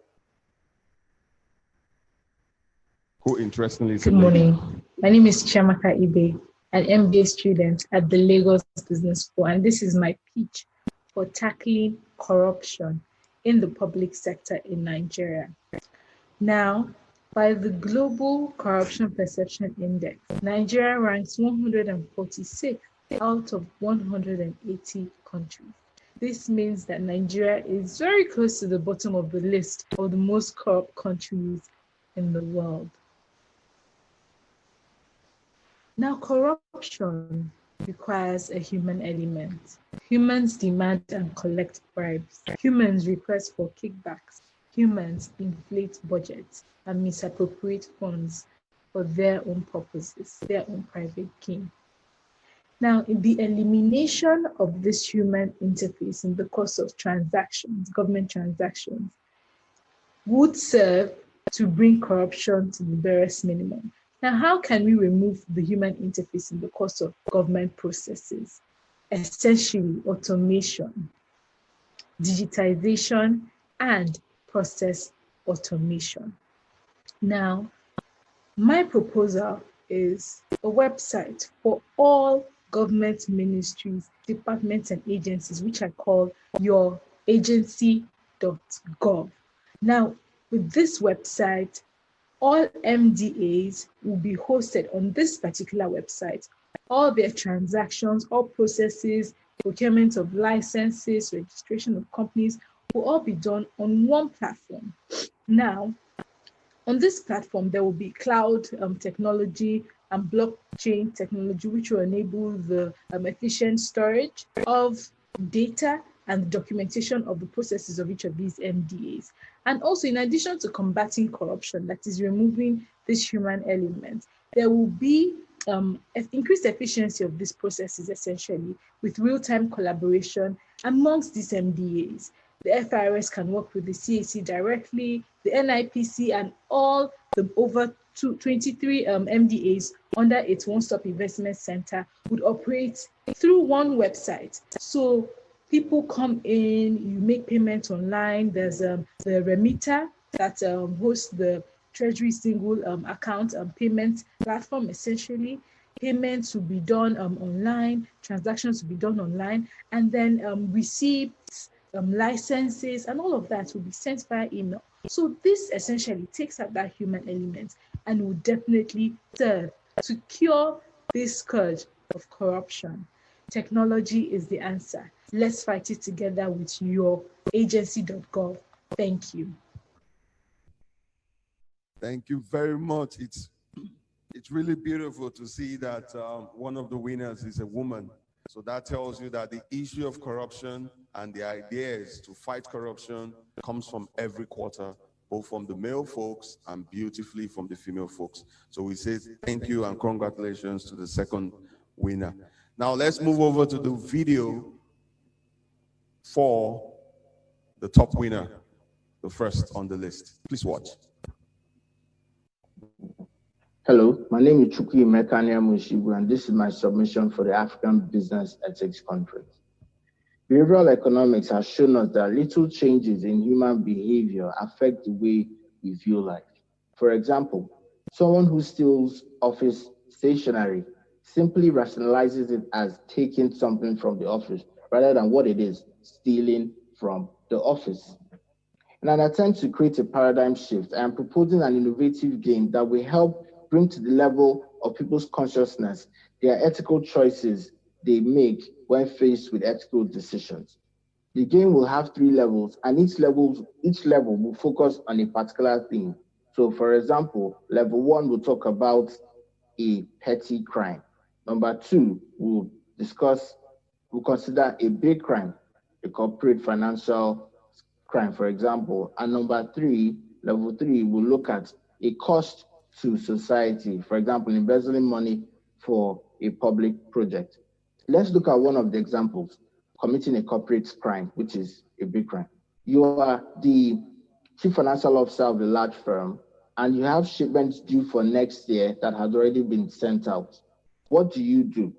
who interestingly is a Good lady. morning. My name is Chiamaka Ibe, an MBA student at the Lagos Business School, and this is my pitch for tackling corruption in the public sector in Nigeria. Now, by the Global Corruption Perception Index, Nigeria ranks 146 out of 180 countries. This means that Nigeria is very close to the bottom of the list of the most corrupt countries in the world. Now, corruption requires a human element. Humans demand and collect bribes. Humans request for kickbacks. Humans inflate budgets and misappropriate funds for their own purposes, their own private gain. Now, in the elimination of this human interface in the course of transactions, government transactions, would serve to bring corruption to the barest minimum. Now, how can we remove the human interface in the course of government processes? Essentially, automation, digitization, and process automation. Now, my proposal is a website for all government ministries, departments, and agencies, which I call youragency.gov. Now, with this website, all MDAs will be hosted on this particular website. All their transactions, all processes, procurement of licenses, registration of companies will all be done on one platform. Now, on this platform, there will be cloud technology and blockchain technology, which will enable the efficient storage of data and documentation of the processes of each of these MDAs. And also, in addition to combating corruption, that is removing this human element, there will be increased efficiency of these processes, essentially, with real-time collaboration amongst these MDAs. The FIRS can work with the CAC directly, the NIPC, and all the over 23 MDAs under its one-stop investment center would operate through one website. So people come in, you make payments online. There's the remitter that hosts the Treasury single account payment platform, essentially. Payments will be done online, transactions will be done online, and then receipts, licenses, and all of that will be sent via email. So this essentially takes out that human element and will definitely serve to cure this scourge of corruption. Technology is the answer. Let's fight it together with youragency.gov. Thank you. Thank you very much. It's really beautiful to see that one of the winners is a woman. So that tells you that the issue of corruption and the ideas to fight corruption comes from every quarter, both from the male folks and beautifully from the female folks. So we say thank you and congratulations to the second winner. Now let's move over to the video for the top winner, the first on the list. Please watch. Hello, my name is Chukwu Mekania Mushibu, and this is my submission for the African Business Ethics Conference. Behavioral economics has shown us that little changes in human behavior affect the way we view life. For example, someone who steals office stationery simply rationalizes it as taking something from the office rather than what it is, stealing from the office. In an attempt to create a paradigm shift, I am proposing an innovative game that will help bring to the level of people's consciousness their ethical choices they make when faced with ethical decisions. The game will have 3 levels, and each level will focus on a particular theme. So for example, level 1 will talk about a petty crime. Number 2, we'll consider a big crime, a corporate financial crime, for example. And number 3, level 3, will look at a cost to society, for example, embezzling money for a public project. Let's look at one of the examples, committing a corporate crime, which is a big crime. You are the chief financial officer of a large firm, and you have shipments due for next year that has already been sent out. What do?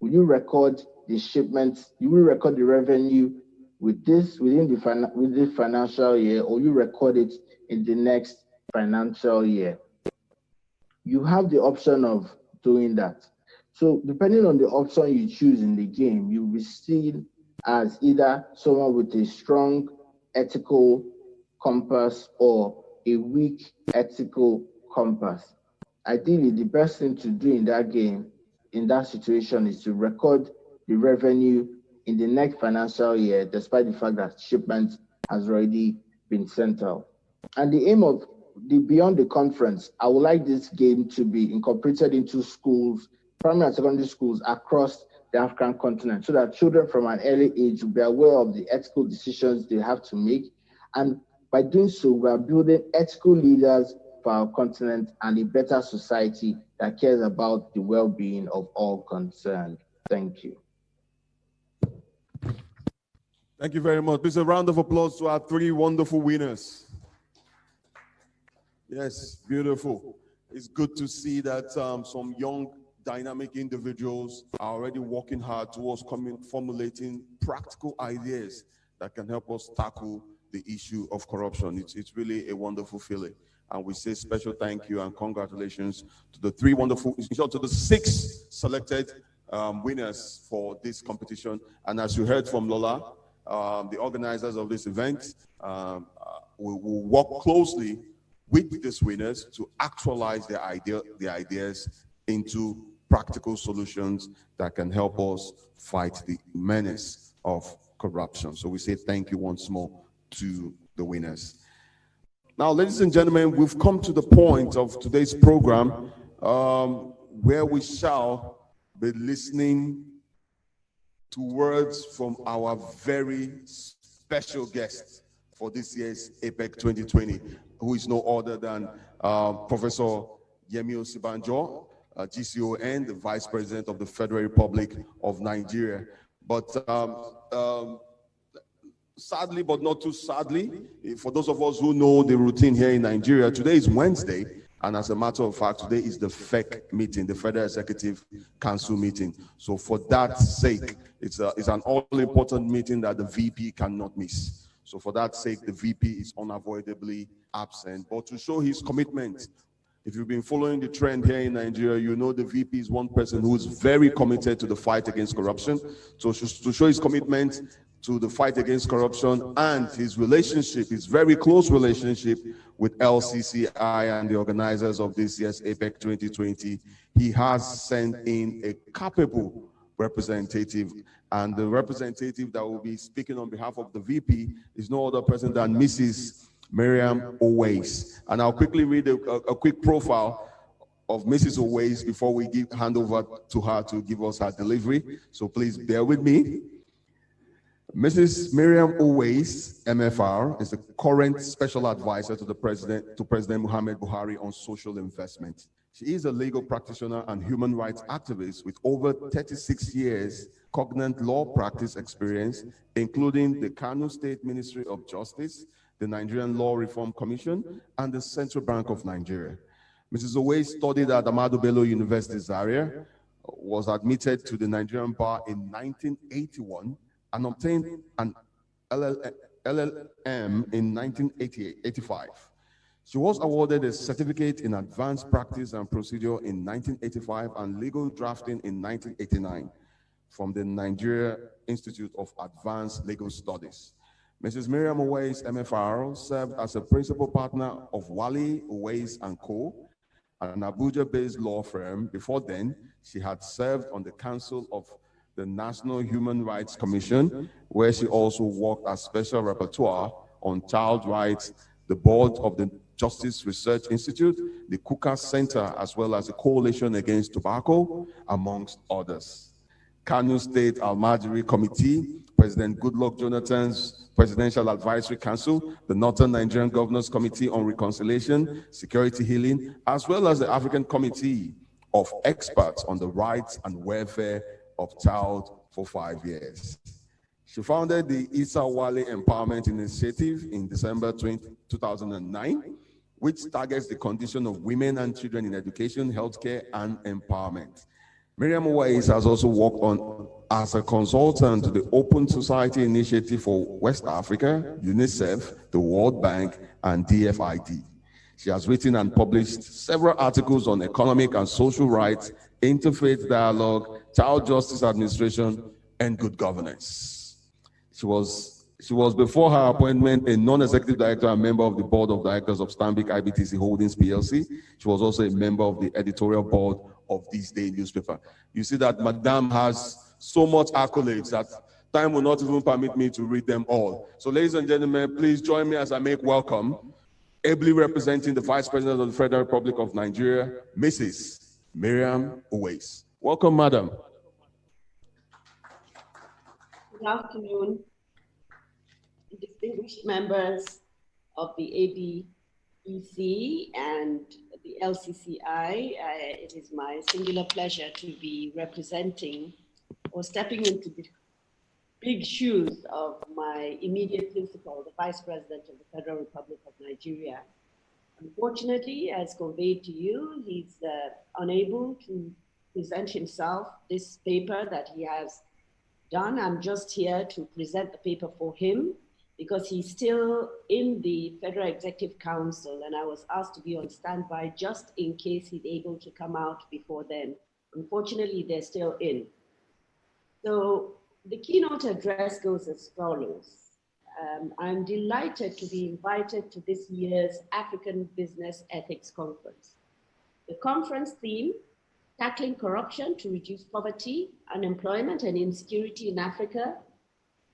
Will you record the shipments? You will record the revenue with this within the financial year, or you record it in the next financial year? You have the option of doing that. So depending on the option you choose in the game, you'll be seen as either someone with a strong ethical compass or a weak ethical compass. Ideally, the best thing to do in that game, in that situation, is to record the revenue in the next financial year, despite the fact that shipment has already been sent out. And the aim of beyond the conference, I would like this game to be incorporated into schools, primary and secondary schools across the African continent, so that children from an early age will be aware of the ethical decisions they have to make. And by doing so, we are building ethical leaders for our continent and a better society that cares about the well-being of all concerned. Thank you. Thank you very much. Please, a round of applause to our three wonderful winners. Yes, beautiful. It's good to see that some young, dynamic individuals are already working hard towards formulating practical ideas that can help us tackle the issue of corruption. It's really a wonderful feeling. And we say special thank you and congratulations to the three wonderful, to the 6 selected winners for this competition. And as you heard from Lola, the organizers of this event will work closely with these winners to actualize their ideas into practical solutions that can help us fight the menace of corruption. So we say thank you once more to the winners. Now, ladies and gentlemen, we've come to the point of today's program where we shall be listening to words from our very special guest for this year's APEC 2020, who is no other than Professor Yemi Osinbajo, GCON, the Vice President of the Federal Republic of Nigeria. But sadly, but not too sadly, for those of us who know the routine here in Nigeria, today is Wednesday, and as a matter of fact, today is the FEC meeting, the Federal Executive Council meeting. So for that sake, it's an all-important meeting that the VP cannot miss. So for that sake, the VP is unavoidably absent. But to show his commitment, if you've been following the trend here in Nigeria, you know the VP is one person who is very committed to the fight against corruption. So to show his commitment to the fight against corruption and his relationship, his very close relationship with LCCI and the organizers of this year's APEC 2020, he has sent in a capable representative, and the representative that will be speaking on behalf of the VP is no other person than Mrs. Miriam Owais. And I'll quickly read a quick profile of Mrs. Owais before we hand over to her to give us her delivery. So please bear with me. Mrs. Miriam Owais, MFR, is the current special advisor to President Muhammad Buhari on social investment. She is a legal practitioner and human rights activist with over 36 years cognate law practice experience, including the Kano State Ministry of Justice, the Nigerian Law Reform Commission, and the Central Bank of Nigeria. Mrs. Owais studied at Ahmadu Bello University, Zaria, was admitted to the Nigerian bar in 1981, and obtained an LLM in 1985. She was awarded a certificate in advanced practice and procedure in 1985 and legal drafting in 1989 from the Nigeria Institute of Advanced Legal Studies. Mrs. Miriam Owais, MFR, served as a principal partner of Wali Owais & Co., an Abuja-based law firm. Before then, she had served on the Council of the National Human Rights Commission, where she also worked as special rapporteur on child rights, the board of the Justice Research Institute, the Kuka Center, as well as the Coalition Against Tobacco, amongst others. Kano State Almajiri Committee, President Goodluck Jonathan's Presidential Advisory Council, the Northern Nigerian Governors Committee on Reconciliation, Security Healing, as well as the African Committee of Experts on the Rights and Welfare of Child for 5 years. She founded the Isa Wale Empowerment Initiative in December 2009, which targets the condition of women and children in education, healthcare, and empowerment. Miriam Owais has also worked as a consultant to the Open Society Initiative for West Africa, UNICEF, the World Bank, and DFID. She has written and published several articles on economic and social rights, interfaith dialogue, child justice administration, and good governance. She was before her appointment a non-executive director and member of the board of directors of Stanbic IBTC Holdings PLC. She was also a member of the editorial board of This Day newspaper. You see that Madame has so much accolades that time will not even permit me to read them all. So ladies and gentlemen, please join me as I make welcome, ably representing the Vice President of the Federal Republic of Nigeria, Mrs. Miriam Owais. Welcome, Madam. Good afternoon, distinguished members of the ABEC and the LCCI. It is my singular pleasure to be representing or stepping into the big shoes of my immediate principal, the Vice President of the Federal Republic of Nigeria. Unfortunately, as conveyed to you, he's unable to present himself this paper that he has done. I'm just here to present the paper for him because he's still in the Federal Executive Council, and I was asked to be on standby just in case he's able to come out before then. Unfortunately, they're still in. So the keynote address goes as follows. I'm delighted to be invited to this year's African Business Ethics Conference. The conference theme, Tackling Corruption to Reduce Poverty, Unemployment and Insecurity in Africa,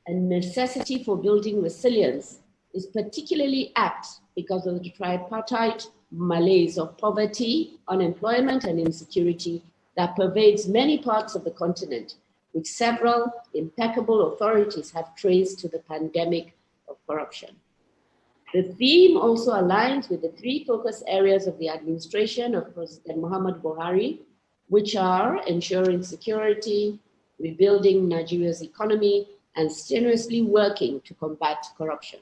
and Necessity for Building Resilience, is particularly apt because of the tripartite malaise of poverty, unemployment, and insecurity that pervades many parts of the continent, which several impeccable authorities have traced to the pandemic of corruption. The theme also aligns with the three focus areas of the administration of President Muhammadu Buhari, which are ensuring security, rebuilding Nigeria's economy, and strenuously working to combat corruption.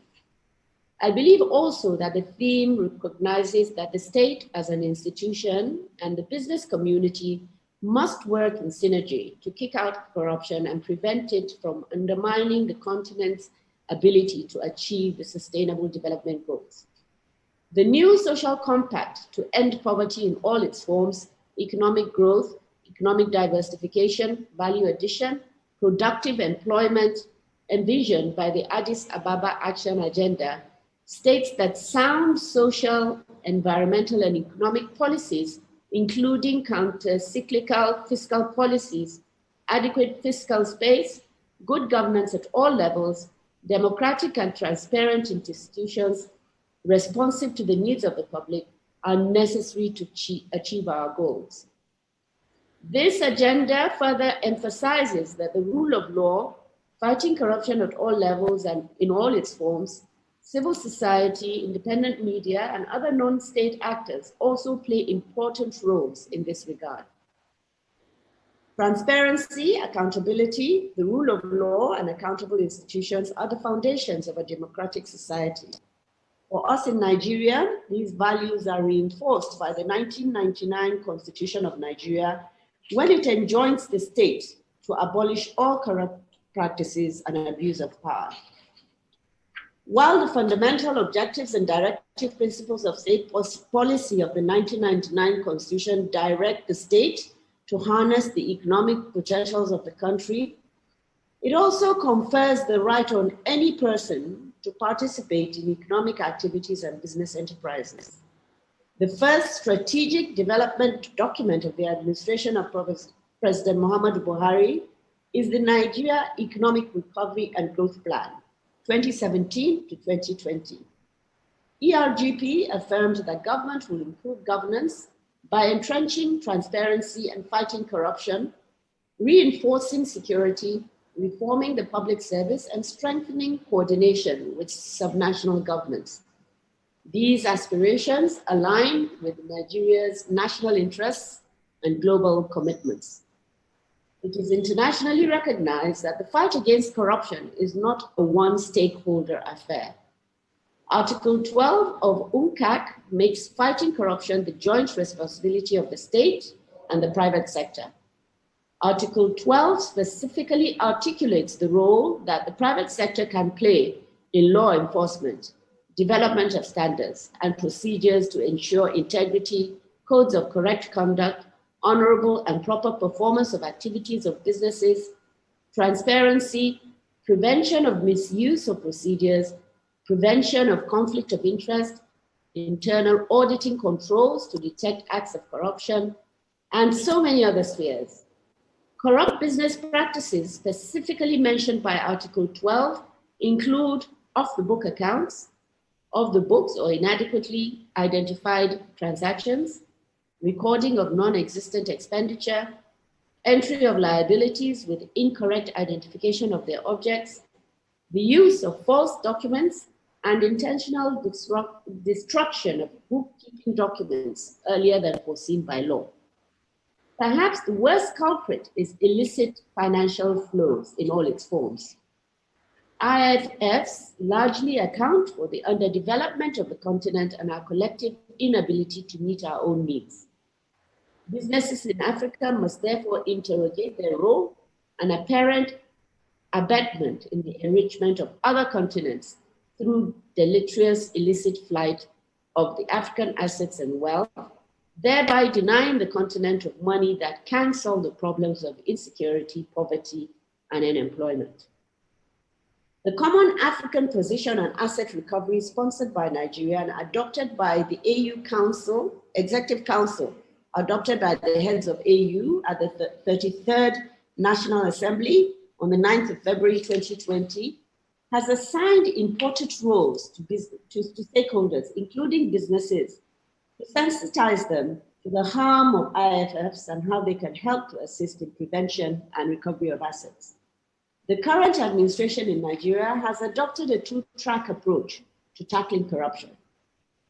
I believe also that the theme recognizes that the state as an institution and the business community must work in synergy to kick out corruption and prevent it from undermining the continent's ability to achieve the Sustainable Development Goals. The new social compact to end poverty in all its forms, economic growth, economic diversification, value addition, productive employment, envisioned by the Addis Ababa Action Agenda, states that sound social, environmental, and economic policies, including counter-cyclical fiscal policies, adequate fiscal space, good governance at all levels, democratic and transparent institutions responsive to the needs of the public are necessary to achieve our goals. This agenda further emphasizes that the rule of law, fighting corruption at all levels and in all its forms, civil society, independent media, and other non-state actors also play important roles in this regard. Transparency, accountability, the rule of law, and accountable institutions are the foundations of a democratic society. For us in Nigeria, these values are reinforced by the 1999 Constitution of Nigeria, when it enjoins the state to abolish all corrupt practices and abuse of power. While the fundamental objectives and directive principles of state policy of the 1999 Constitution direct the state to harness the economic potentials of the country, it also confers the right on any person to participate in economic activities and business enterprises. The first strategic development document of the administration of President Muhammadu Buhari is the Nigeria Economic Recovery and Growth Plan, 2017 to 2020. ERGP affirmed that government will improve governance by entrenching transparency and fighting corruption, reinforcing security, reforming the public service, and strengthening coordination with subnational governments. These aspirations align with Nigeria's national interests and global commitments. It is internationally recognized that the fight against corruption is not a one-stakeholder affair. Article 12 of UNCAC makes fighting corruption the joint responsibility of the state and the private sector. Article 12 specifically articulates the role that the private sector can play in law enforcement, development of standards and procedures to ensure integrity, codes of correct conduct, honorable and proper performance of activities of businesses, transparency, prevention of misuse of procedures, prevention of conflict of interest, internal auditing controls to detect acts of corruption, and so many other spheres. Corrupt business practices specifically mentioned by Article 12 include off-the-book accounts, of the books or inadequately identified transactions, recording of non-existent expenditure, entry of liabilities with incorrect identification of their objects, the use of false documents, and intentional destruction of bookkeeping documents earlier than foreseen by law. Perhaps the worst culprit is illicit financial flows in all its forms. IFFs largely account for the underdevelopment of the continent and our collective inability to meet our own needs. Businesses in Africa must therefore interrogate their role and apparent abetment in the enrichment of other continents through deleterious illicit flight of the African assets and wealth, thereby denying the continent of money that can solve the problems of insecurity, poverty, and unemployment. The Common African Position on Asset Recovery, sponsored by Nigeria and adopted by the AU Council, Executive Council, adopted by the heads of AU at the 33rd National Assembly on the 9th of February 2020, has assigned important roles to stakeholders, including businesses, to sensitize them to the harm of IFFs and how they can help to assist in prevention and recovery of assets. The current administration in Nigeria has adopted a two-track approach to tackling corruption.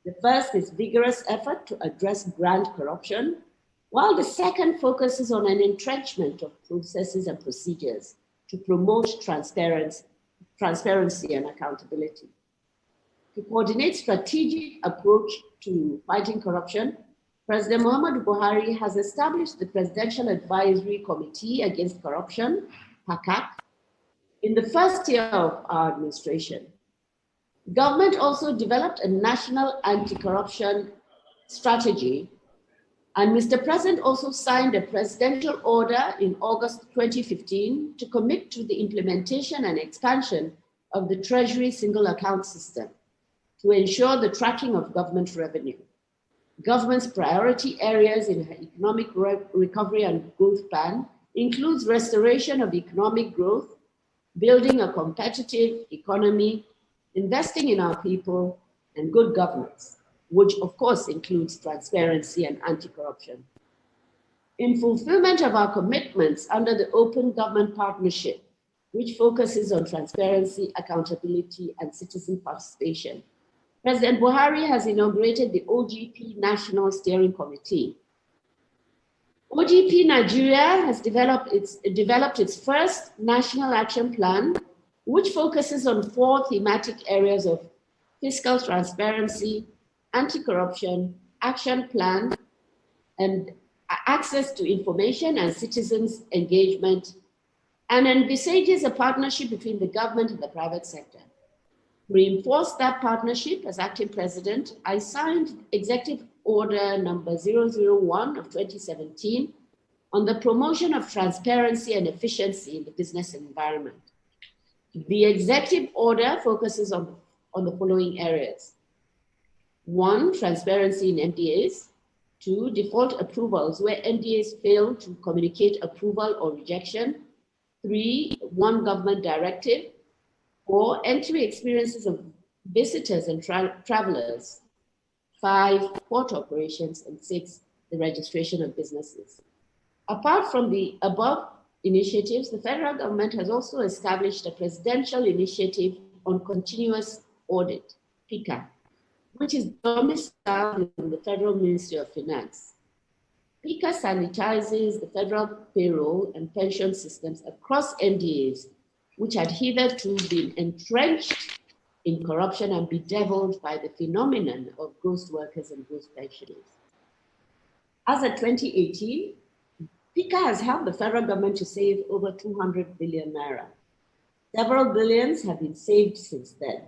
The first is vigorous effort to address grant corruption, while the second focuses on an entrenchment of processes and procedures to promote transparency and accountability. To coordinate strategic approach to fighting corruption, President Muhammadu Buhari has established the Presidential Advisory Committee Against Corruption, PACAC, in the first year of our administration. Government also developed a national anti-corruption strategy, and Mr. President also signed a presidential order in August 2015 to commit to the implementation and expansion of the Treasury Single Account System to ensure the tracking of government revenue. Government's priority areas in her economic recovery and growth plan includes restoration of economic growth, building a competitive economy, investing in our people, and good governance, which of course includes transparency and anti-corruption. In fulfillment of our commitments under the Open Government Partnership, which focuses on transparency, accountability, and citizen participation, President Buhari has inaugurated the OGP National Steering Committee. OGP Nigeria has developed its first national action plan, which focuses on 4 thematic areas of fiscal transparency, anti-corruption, action plan, and access to information and citizens' engagement, and envisages a partnership between the government and the private sector. To reinforce that partnership, as acting president, I signed Executive Order number 001 of 2017 on the promotion of transparency and efficiency in the business environment. The executive order focuses on the following areas. 1, transparency in NDAs. 2, default approvals where NDAs fail to communicate approval or rejection. 3, one government directive. 4, entry experiences of visitors and travelers. 5, port operations. And 6, the registration of businesses. Apart from the above initiatives, the federal government has also established a presidential initiative on continuous audit, PICA, which is domiciled in the Federal Ministry of Finance. PICA sanitizes the federal payroll and pension systems across NDAs, which had hitherto been entrenched in corruption and bedeviled by the phenomenon of ghost workers and ghost pensioners. As of 2018, PICA has helped the federal government to save over 200 billion naira. Several billions have been saved since then.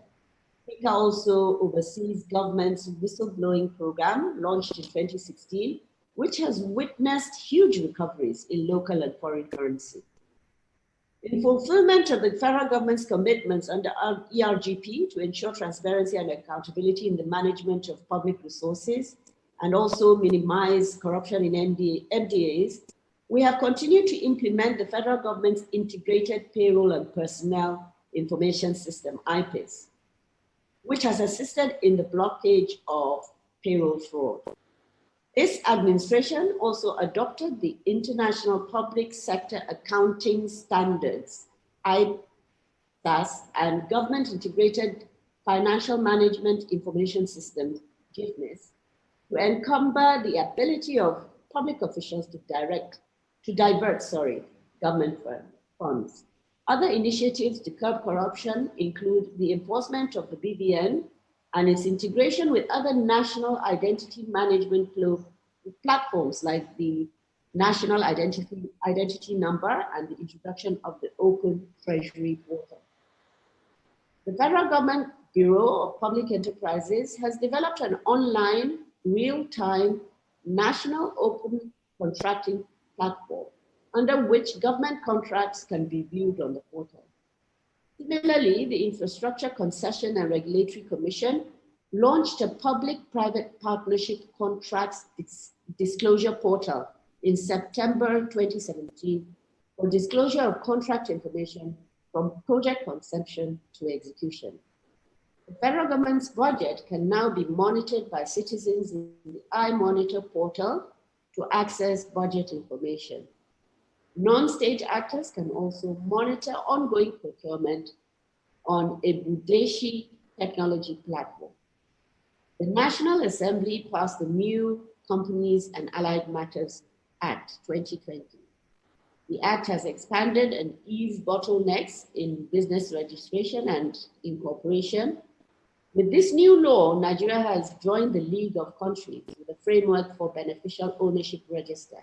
PICA also oversees government's whistleblowing program launched in 2016, which has witnessed huge recoveries in local and foreign currency. In fulfillment of the federal government's commitments under ERGP to ensure transparency and accountability in the management of public resources and also minimize corruption in MDAs, we have continued to implement the federal government's integrated payroll and personnel information system, IPIS, which has assisted in the blockage of payroll fraud. This administration also adopted the International Public Sector Accounting Standards, IPSAS, and Government Integrated Financial Management Information System, GIFMIS, to encumber the ability of public officials to divert government funds. Other initiatives to curb corruption include the enforcement of the BVN and its integration with other national identity management platforms like the National Identity Number and the introduction of the Open Treasury Portal. The Federal Government Bureau of Public Enterprises has developed an online, real-time, national open contracting platform under which government contracts can be viewed on the portal. Similarly, the Infrastructure Concession and Regulatory Commission launched a public-private partnership contracts disclosure portal in September 2017 for disclosure of contract information from project conception to execution. The federal government's budget can now be monitored by citizens in the iMonitor portal to access budget information. Non-state actors can also monitor ongoing procurement on a Budeshi technology platform. The National Assembly passed the new Companies and Allied Matters Act 2020. The Act has expanded and eased bottlenecks in business registration and incorporation. With this new law, Nigeria has joined the League of Countries with a framework for beneficial ownership register.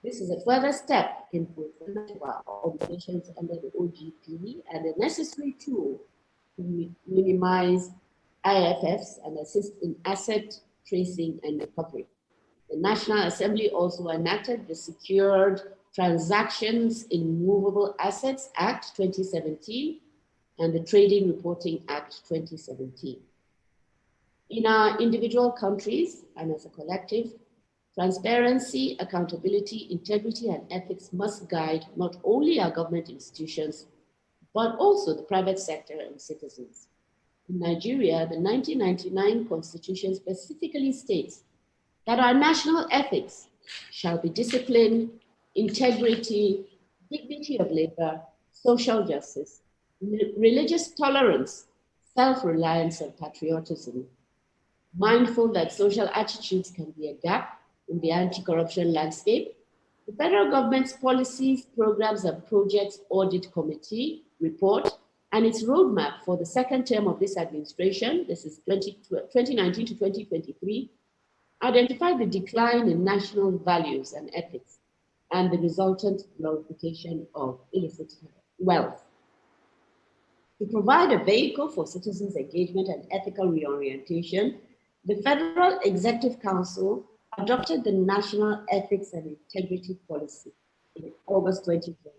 This is a further step in fulfillment of our obligations under the OGP and a necessary tool to minimize IFFs and assist in asset tracing and recovery. The National Assembly also enacted the Secured Transactions in Movable Assets Act 2017 and the Trading Reporting Act 2017. In our individual countries and as a collective, transparency, accountability, integrity, and ethics must guide not only our government institutions, but also the private sector and citizens. In Nigeria, the 1999 Constitution specifically states that our national ethics shall be discipline, integrity, dignity of labor, social justice, religious tolerance, self-reliance, and patriotism. Mindful that social attitudes can be a gap in the anti-corruption landscape, the federal government's policies, programs, and projects audit committee report and its roadmap for the second term of this administration, this is 2019 to 2023, identified the decline in national values and ethics and the resultant glorification of illicit wealth. To provide a vehicle for citizens' engagement and ethical reorientation, the Federal Executive Council adopted the National Ethics and Integrity Policy in August 2020.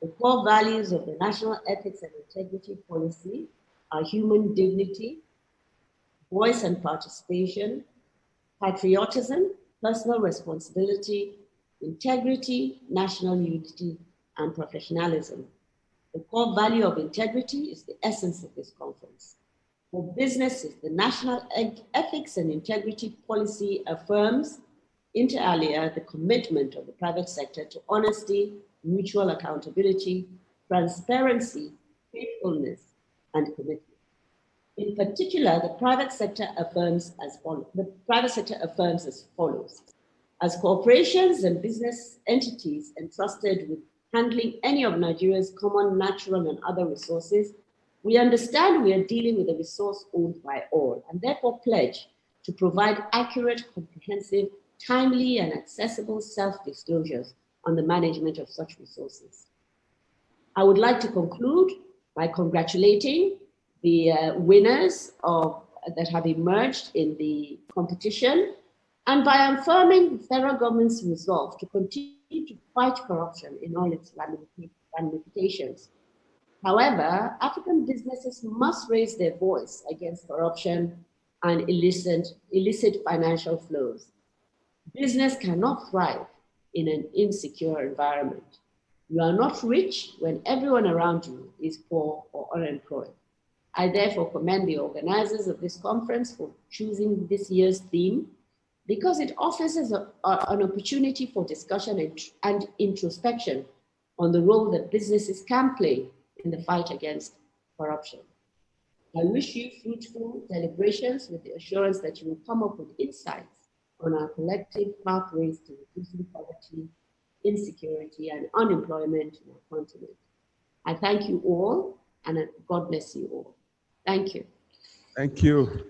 The core values of the National Ethics and Integrity Policy are human dignity, voice and participation, patriotism, personal responsibility, integrity, national unity, and professionalism. The core value of integrity is the essence of this conference. For businesses, the National Ethics and Integrity Policy affirms, inter alia, the commitment of the private sector to honesty, mutual accountability, transparency, faithfulness, and commitment. In particular, the private sector affirms as follows. As corporations and business entities entrusted with handling any of Nigeria's common natural and other resources, we understand we are dealing with a resource owned by all, and therefore pledge to provide accurate, comprehensive, timely, and accessible self-disclosures on the management of such resources. I would like to conclude by congratulating the winners that have emerged in the competition and by affirming the federal government's resolve to continue to fight corruption in all its ramifications. However, African businesses must raise their voice against corruption and illicit financial flows. Business cannot thrive in an insecure environment. You are not rich when everyone around you is poor or unemployed. I therefore commend the organizers of this conference for choosing this year's theme, because it offers us an opportunity for discussion and introspection on the role that businesses can play in the fight against corruption. I wish you fruitful deliberations with the assurance that you will come up with insights on our collective pathways to reducing poverty, insecurity, and unemployment in our continent. I thank you all, and God bless you all. Thank you. Thank you.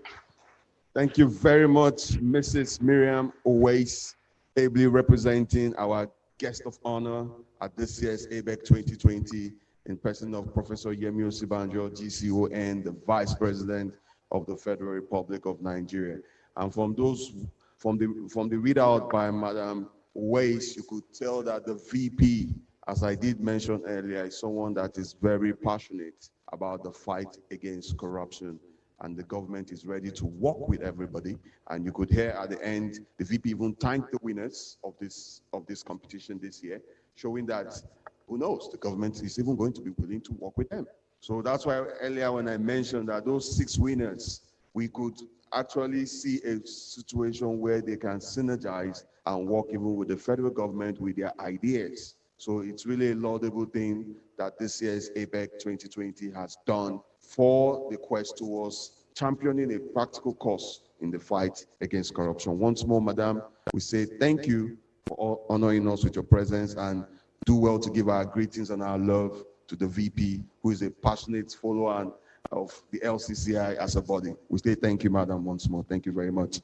Thank you very much, Mrs. Miriam Owais, ably representing our guest of honor at this year's ABEC 2020 in person of Professor Yemi Osibanjo, GCON, the Vice President of the Federal Republic of Nigeria. And from the readout by Madam Owais, you could tell that the VP, as I did mention earlier, is someone that is very passionate about the fight against corruption. And the government is ready to work with everybody. And you could hear at the end, the VP even thanked the winners of this competition this year, showing that, who knows, the government is even going to be willing to work with them. So that's why earlier when I mentioned that those 6 winners, we could actually see a situation where they can synergize and work even with the federal government with their ideas. So it's really a laudable thing that this year's ABEC 2020 has done for the quest towards championing a practical cause in the fight against corruption. Once more, Madam, we say thank you for honoring us with your presence, and do well to give our greetings and our love to the VP, who is a passionate follower of the LCCI as a body. We say thank you, Madam, once more. Thank you very much.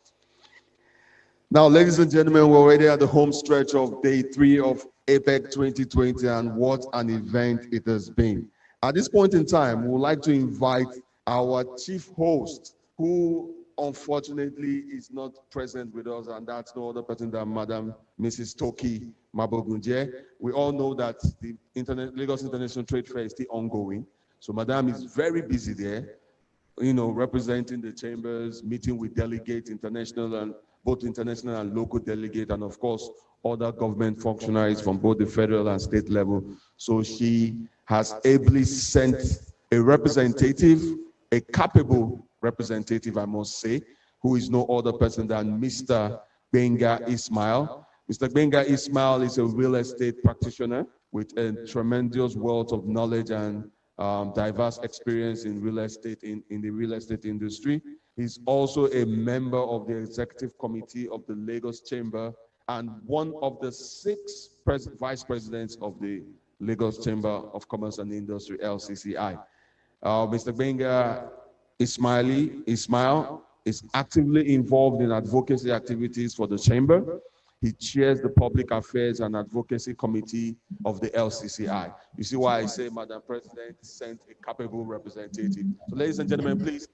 Now, ladies and gentlemen, we're already at the home stretch of day 3 of ABEC 2020, and what an event it has been. At this point in time, we would like to invite our chief host, who unfortunately is not present with us, and that's no other person than Madam Mrs. Toki Mabogunje. We all know that the Lagos International Trade Fair is still ongoing. So Madam is very busy there, representing the chambers, meeting with delegates, both international and local delegates, and of course, other government functionaries from both the federal and state level. So she has ably sent a representative, a capable representative, I must say, who is no other person than Mr. Gbenga Ismail. Mr. Gbenga Ismail is a real estate practitioner with a tremendous wealth of knowledge and diverse experience in real estate, in the real estate industry. He's also a member of the executive committee of the Lagos Chamber and one of the 6 vice presidents of the Lagos Chamber of Commerce and Industry, LCCI. Mr. Gbenga Ismail is actively involved in advocacy activities for the Chamber. He chairs the Public Affairs and Advocacy Committee of the LCCI. You see why I say Madam President sent a capable representative. So ladies and gentlemen, please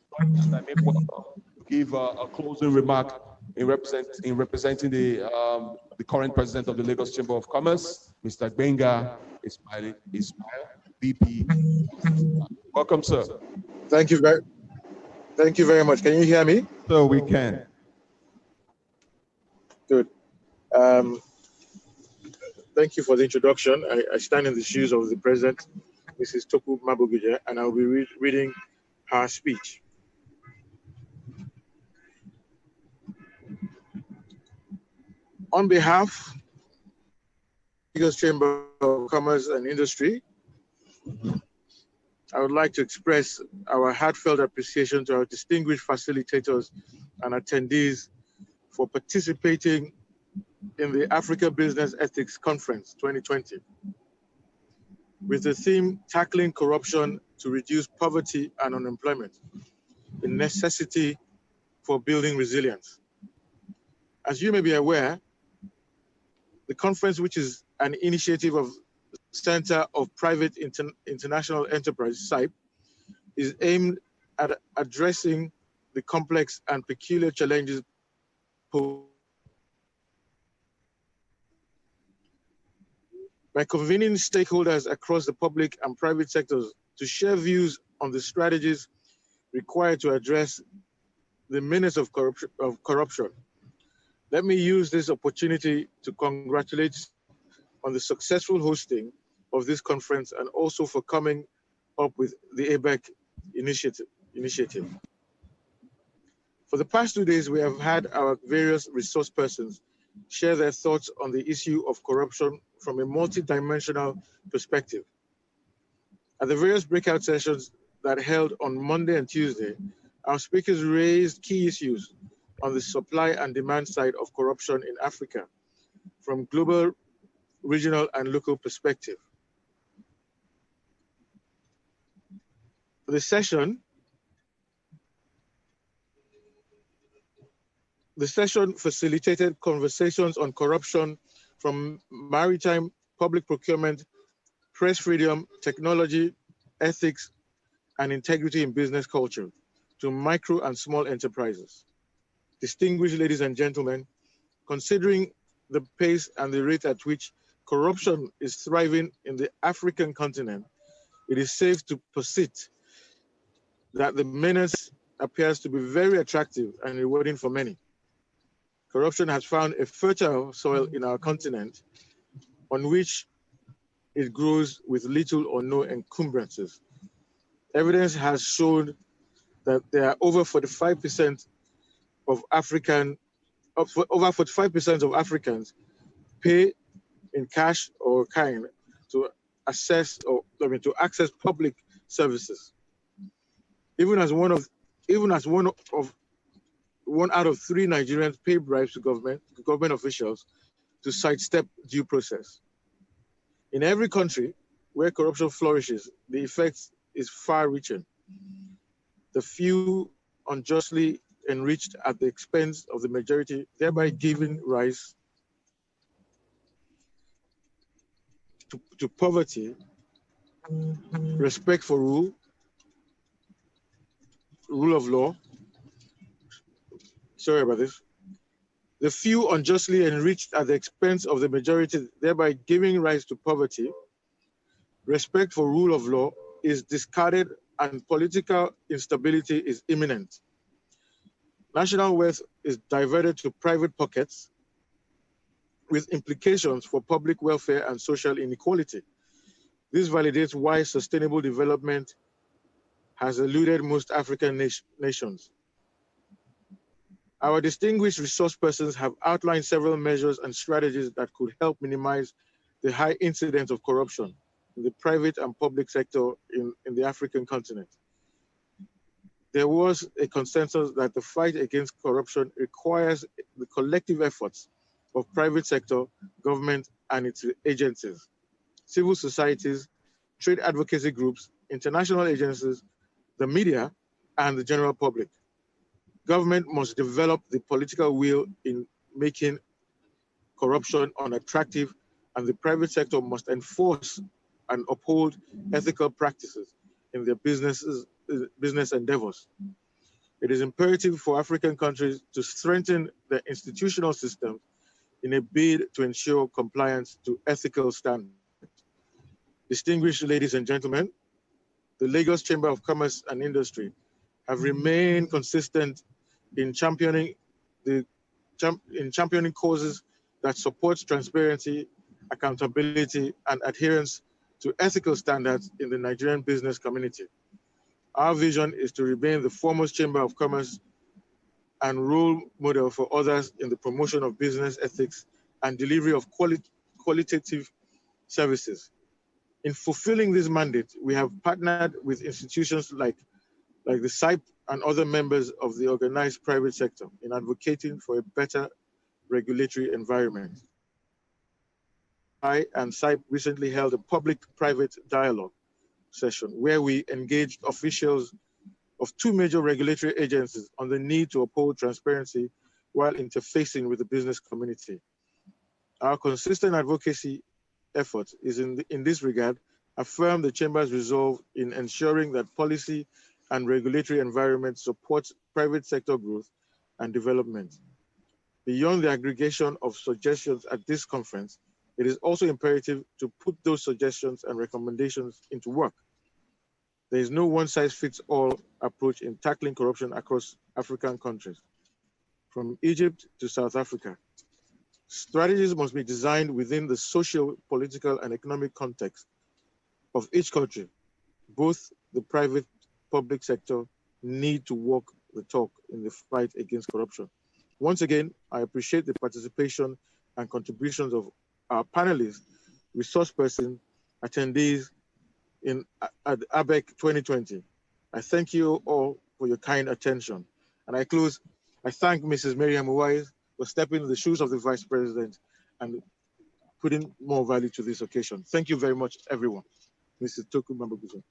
give a closing remark in representing the current president of the Lagos Chamber of Commerce, Mr. Gbenga Ismail, VP. Welcome, sir. Thank you very much. Can you hear me? So we can. Good. Thank you for the introduction. I stand in the shoes of the president, Mrs. Toku Mabogunje, and I'll be reading her speech. On behalf of the Lagos Chamber of Commerce and Industry, I would like to express our heartfelt appreciation to our distinguished facilitators and attendees for participating in the Africa Business Ethics Conference 2020 with the theme Tackling Corruption to Reduce Poverty and Unemployment, the necessity for building resilience. As you may be aware, the conference, which is an initiative of Center of Private International Enterprise, CIPE, is aimed at addressing the complex and peculiar challenges by convening stakeholders across the public and private sectors to share views on the strategies required to address the menace of corruption. Let me use this opportunity to congratulate on the successful hosting of this conference and also for coming up with the ABEC initiative. For the past 2 days, we have had our various resource persons share their thoughts on the issue of corruption from a multidimensional perspective. At the various breakout sessions that held on Monday and Tuesday, our speakers raised key issues on the supply and demand side of corruption in Africa from global, regional, and local perspective. The session facilitated conversations on corruption from maritime, public procurement, press freedom, technology, ethics, and integrity in business culture to micro and small enterprises. Distinguished ladies and gentlemen, considering the pace and the rate at which corruption is thriving in the African continent, it is safe to posit that the menace appears to be very attractive and rewarding for many. Corruption has found a fertile soil in our continent on which it grows with little or no encumbrances. Evidence has shown that there are over 45% of Africans pay in cash or kind to access public services. Even as one out of 3 Nigerians pay bribes to government officials to sidestep due process. In every country where corruption flourishes, the effect is far-reaching. The few unjustly enriched at the expense of the majority, thereby giving rise to poverty, respect for rule of law. Sorry about this. The few unjustly enriched at the expense of the majority, thereby giving rise to poverty, respect for rule of law is discarded and political instability is imminent. National wealth is diverted to private pockets with implications for public welfare and social inequality. This validates why sustainable development has eluded most African nations. Our distinguished resource persons have outlined several measures and strategies that could help minimize the high incidence of corruption in the private and public sector in the African continent. There was a consensus that the fight against corruption requires the collective efforts of private sector, government, and its agencies, civil societies, trade advocacy groups, international agencies, the media, and the general public. Government must develop the political will in making corruption unattractive, and the private sector must enforce and uphold ethical practices in their business endeavors. It is imperative for African countries to strengthen their institutional systems in a bid to ensure compliance to ethical standards. Distinguished ladies and gentlemen, the Lagos Chamber of Commerce and Industry have remained consistent in championing causes that support transparency, accountability, and adherence to ethical standards in the Nigerian business community. Our vision is to remain the foremost chamber of commerce and role model for others in the promotion of business ethics and delivery of qualitative services. In fulfilling this mandate, we have partnered with institutions like the SIPE and other members of the organized private sector in advocating for a better regulatory environment. I and SIPE recently held a public-private dialogue session where we engaged officials of 2 major regulatory agencies on the need to uphold transparency while interfacing with the business community. Our consistent advocacy efforts is in this regard affirm the Chamber's resolve in ensuring that policy and regulatory environment supports private sector growth and development. Beyond the aggregation of suggestions at this conference, it is also imperative to put those suggestions and recommendations into work. There is no one-size-fits-all approach in tackling corruption across African countries, from Egypt to South Africa. Strategies must be designed within the social, political, and economic context of each country. Both the private public sector need to work the talk in the fight against corruption. Once again, I appreciate the participation and contributions of our panelists, resource persons, attendees at ABEC 2020. I thank you all for your kind attention. And I close, I thank Mrs. Miriam Uwais for stepping in the shoes of the Vice President and putting more value to this occasion. Thank you very much, everyone. Mr. Toku Mambaguzo.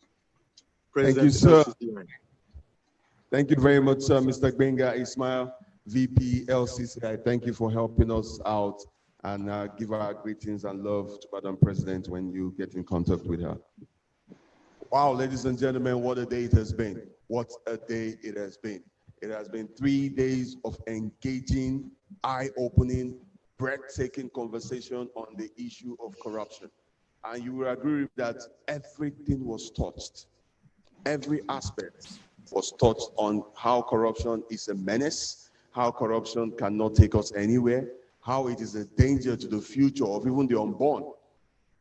Thank you, sir. Thank you very much, Mr. Gbenga Ismail, VP LCCI. Thank you for helping us out, and give our greetings and love to Madam President when you get in contact with her. Wow, ladies and gentlemen, what a day it has been. What a day it has been. It has been 3 days of engaging, eye-opening, breathtaking conversation on the issue of corruption. And you will agree that everything was touched. Every aspect was touched on how corruption is a menace, how corruption cannot take us anywhere, how it is a danger to the future of even the unborn.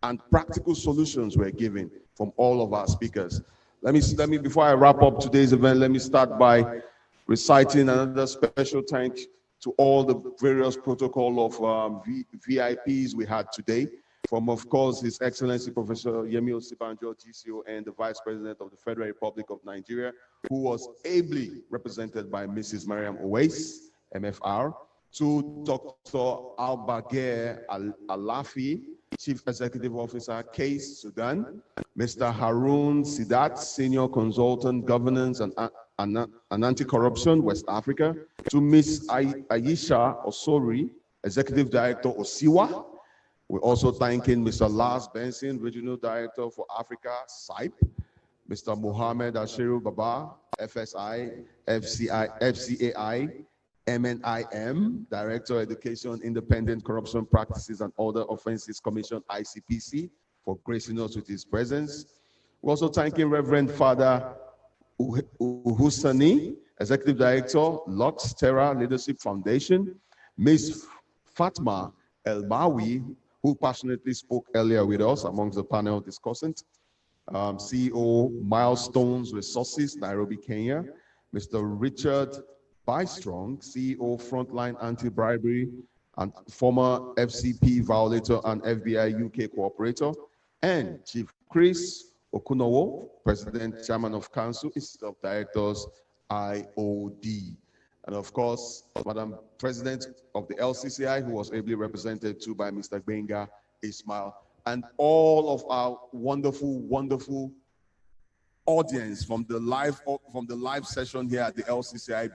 And practical solutions were given from all of our speakers. Let me, before I wrap up today's event, let me start by reciting another special thank to all the various protocol of VIPs we had today, from, of course, His Excellency Professor Yemi Osibanjo, GCO, and the Vice President of the Federal Republic of Nigeria, who was ably represented by Mrs. Mariam Uwais, MFR, to Dr. Al-Bagher Alafi, Chief Executive Officer, CASE Sudan, Mr. Harun Sidat, Senior Consultant, Governance and Anti-Corruption, West Africa, to Ms. Aisha Osori, Executive Director, OSIWA. We're also thanking Mr. Lars Benson, Regional Director for Africa, SIPE, Mr. Mohammed Ashiru Baba, FSI, FCAI, MNIM, Director of Education, Independent Corruption Practices and Other Offenses Commission, ICPC, for gracing us with his presence. We're also thanking Reverend Father Uhusani, Executive Director, Lux Terra Leadership Foundation, Ms. Fatma El-Bawi, who passionately spoke earlier with us amongst the panel discussants, CEO, Milestones Resources, Nairobi, Kenya, Mr. Richard Bystrong, CEO, Frontline Anti-Bribery and former FCP Violator and FBI UK Cooperator, and Chief Chris Okunowo, President, Chairman of Council, Institute of Directors, IOD. And of course, Madam President of the LCCI, who was ably represented too by Mr. Gbenga Ismail, and all of our wonderful, wonderful audience from the live session here at the LCCI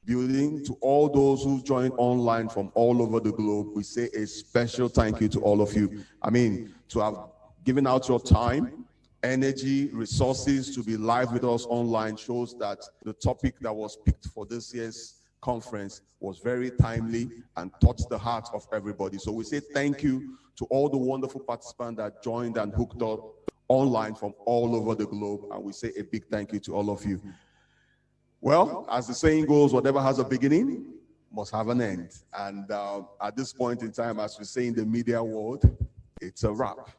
building to all those who joined online from all over the globe. We say a special thank you to all of you. I mean, to have given out your time, energy, resources to be live with us online shows that the topic that was picked for this year's conference was very timely and touched the heart of everybody. So we say thank you to all the wonderful participants that joined and hooked up online from all over the globe. And we say a big thank you to all of you. Well, as the saying goes, whatever has a beginning must have an end. And at this point in time, as we say in the media world, it's a wrap.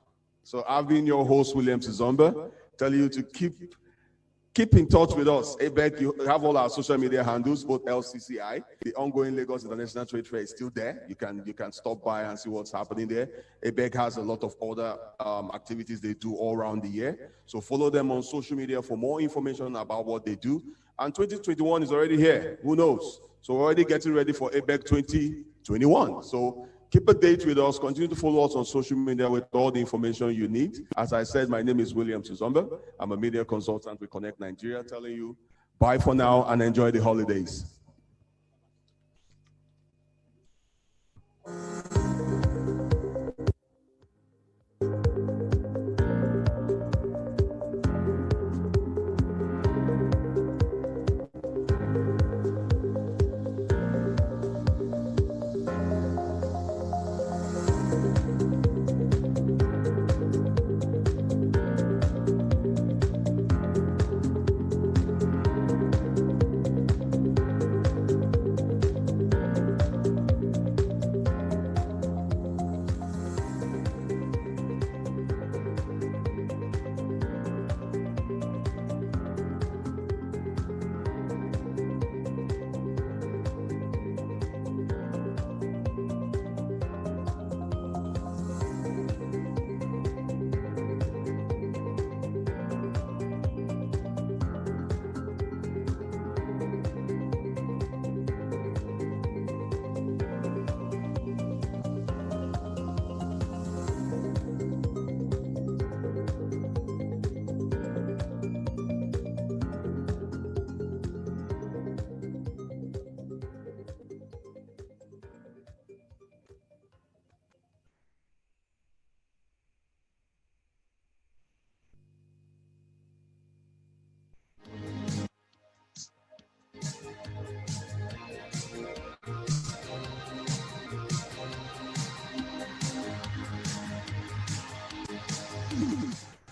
So I've been your host, William Sizomba, telling you to keep in touch with us. ABEC, you have all our social media handles, both LCCI. The ongoing Lagos International Trade Fair is still there. You can stop by and see what's happening there. ABEC has a lot of other activities they do all around the year. So follow them on social media for more information about what they do. And 2021 is already here. Who knows? So we're already getting ready for ABEC 2021. So keep a date with us. Continue to follow us on social media with all the information you need. As I said, my name is William Sizomba. I'm a media consultant with Connect Nigeria, telling you bye for now and enjoy the holidays.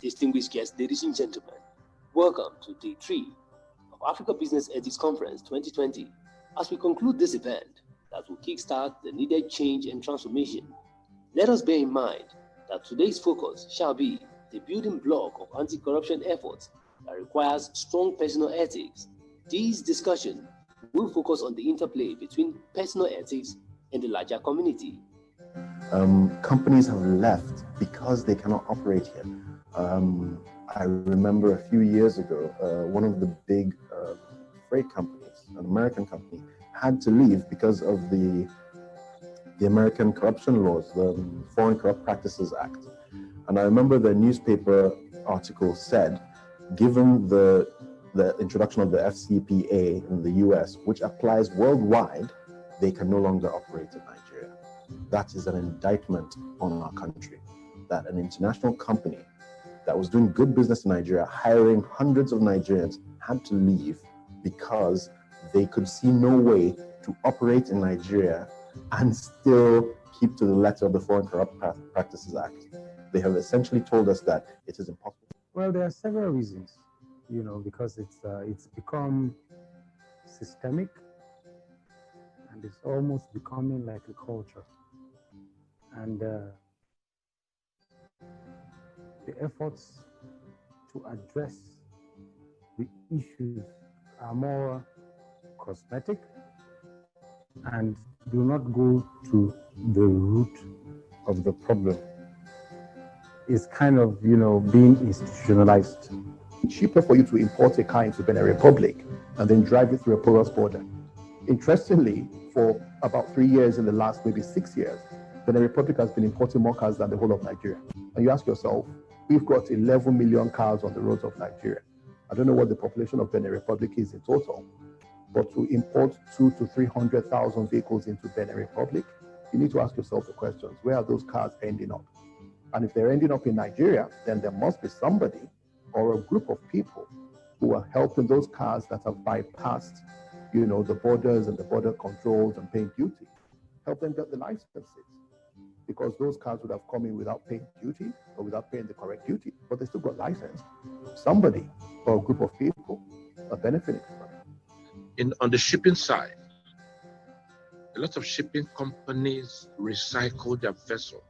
Distinguished guests, ladies and gentlemen, welcome to Day 3 of Africa Business Ethics Conference 2020. As we conclude this event that will kickstart the needed change and transformation, let us bear in mind that today's focus shall be the building block of anti-corruption efforts that requires strong personal ethics. This discussion will focus on the interplay between personal ethics and the larger community. Companies have left because they cannot operate here. I remember a few years ago, one of the big freight companies, an American company, had to leave because of the American corruption laws, the Foreign Corrupt Practices Act. And I remember the newspaper article said, given the introduction of the FCPA in the US, which applies worldwide, they can no longer operate in Nigeria. That is an indictment on our country, that an international company that was doing good business in Nigeria, hiring hundreds of Nigerians, had to leave because they could see no way to operate in Nigeria and still keep to the letter of the Foreign Corrupt Practices Act. They have essentially told us that it is impossible. Well, there are several reasons, because it's become systemic and it's almost becoming like a culture. And the efforts to address the issues are more cosmetic and do not go to the root of the problem. It's kind of, being institutionalized. It's cheaper for you to import a car into Benin Republic and then drive it through a porous border. Interestingly, for about 3 years in the last maybe 6 years, Benin Republic has been importing more cars than the whole of Nigeria. And you ask yourself, we've got 11 million cars on the roads of Nigeria. I don't know what the population of Benin Republic is in total, but to import 200,000 to 300,000 vehicles into Benin Republic, you need to ask yourself the questions, where are those cars ending up? And if they're ending up in Nigeria, then there must be somebody or a group of people who are helping those cars that have bypassed, the borders and the border controls and paying duty, help them get the licenses. Because those cars would have come in without paying duty or without paying the correct duty, but they still got licensed. Somebody or a group of people are benefiting from it. On the shipping side, a lot of shipping companies recycle their vessels,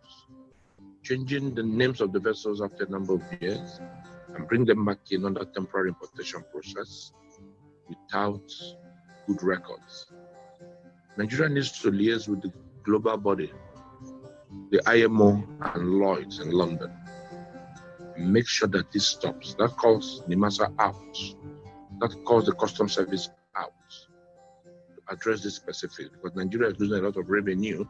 changing the names of the vessels after a number of years and bring them back in under temporary importation process without good records. Nigeria needs to liaise with the global body, the IMO and Lloyd's in London, and make sure that this stops. That calls NIMASA out. That calls the Customs Service out to address this specific, because Nigeria is losing a lot of revenue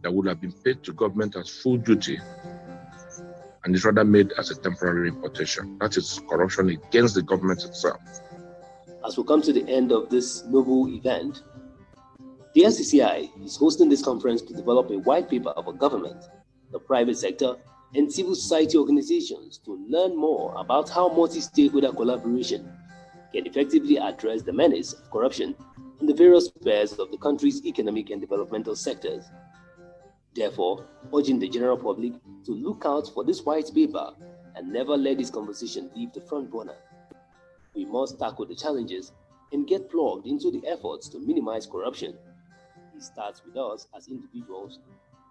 that would have been paid to government as full duty and is rather made as a temporary importation. That is corruption against the government itself. As we come to the end of this noble event, the SCCI is hosting this conference to develop a white paper for government, the private sector, and civil society organizations to learn more about how multi-stakeholder collaboration can effectively address the menace of corruption in the various spheres of the country's economic and developmental sectors. Therefore, urging the general public to look out for this white paper and never let this conversation leave the front burner. We must tackle the challenges and get plugged into the efforts to minimize corruption. It starts with us as individuals,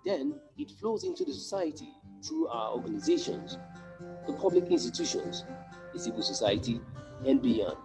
then it flows into the society through our organizations, the public institutions, the civil society, and beyond.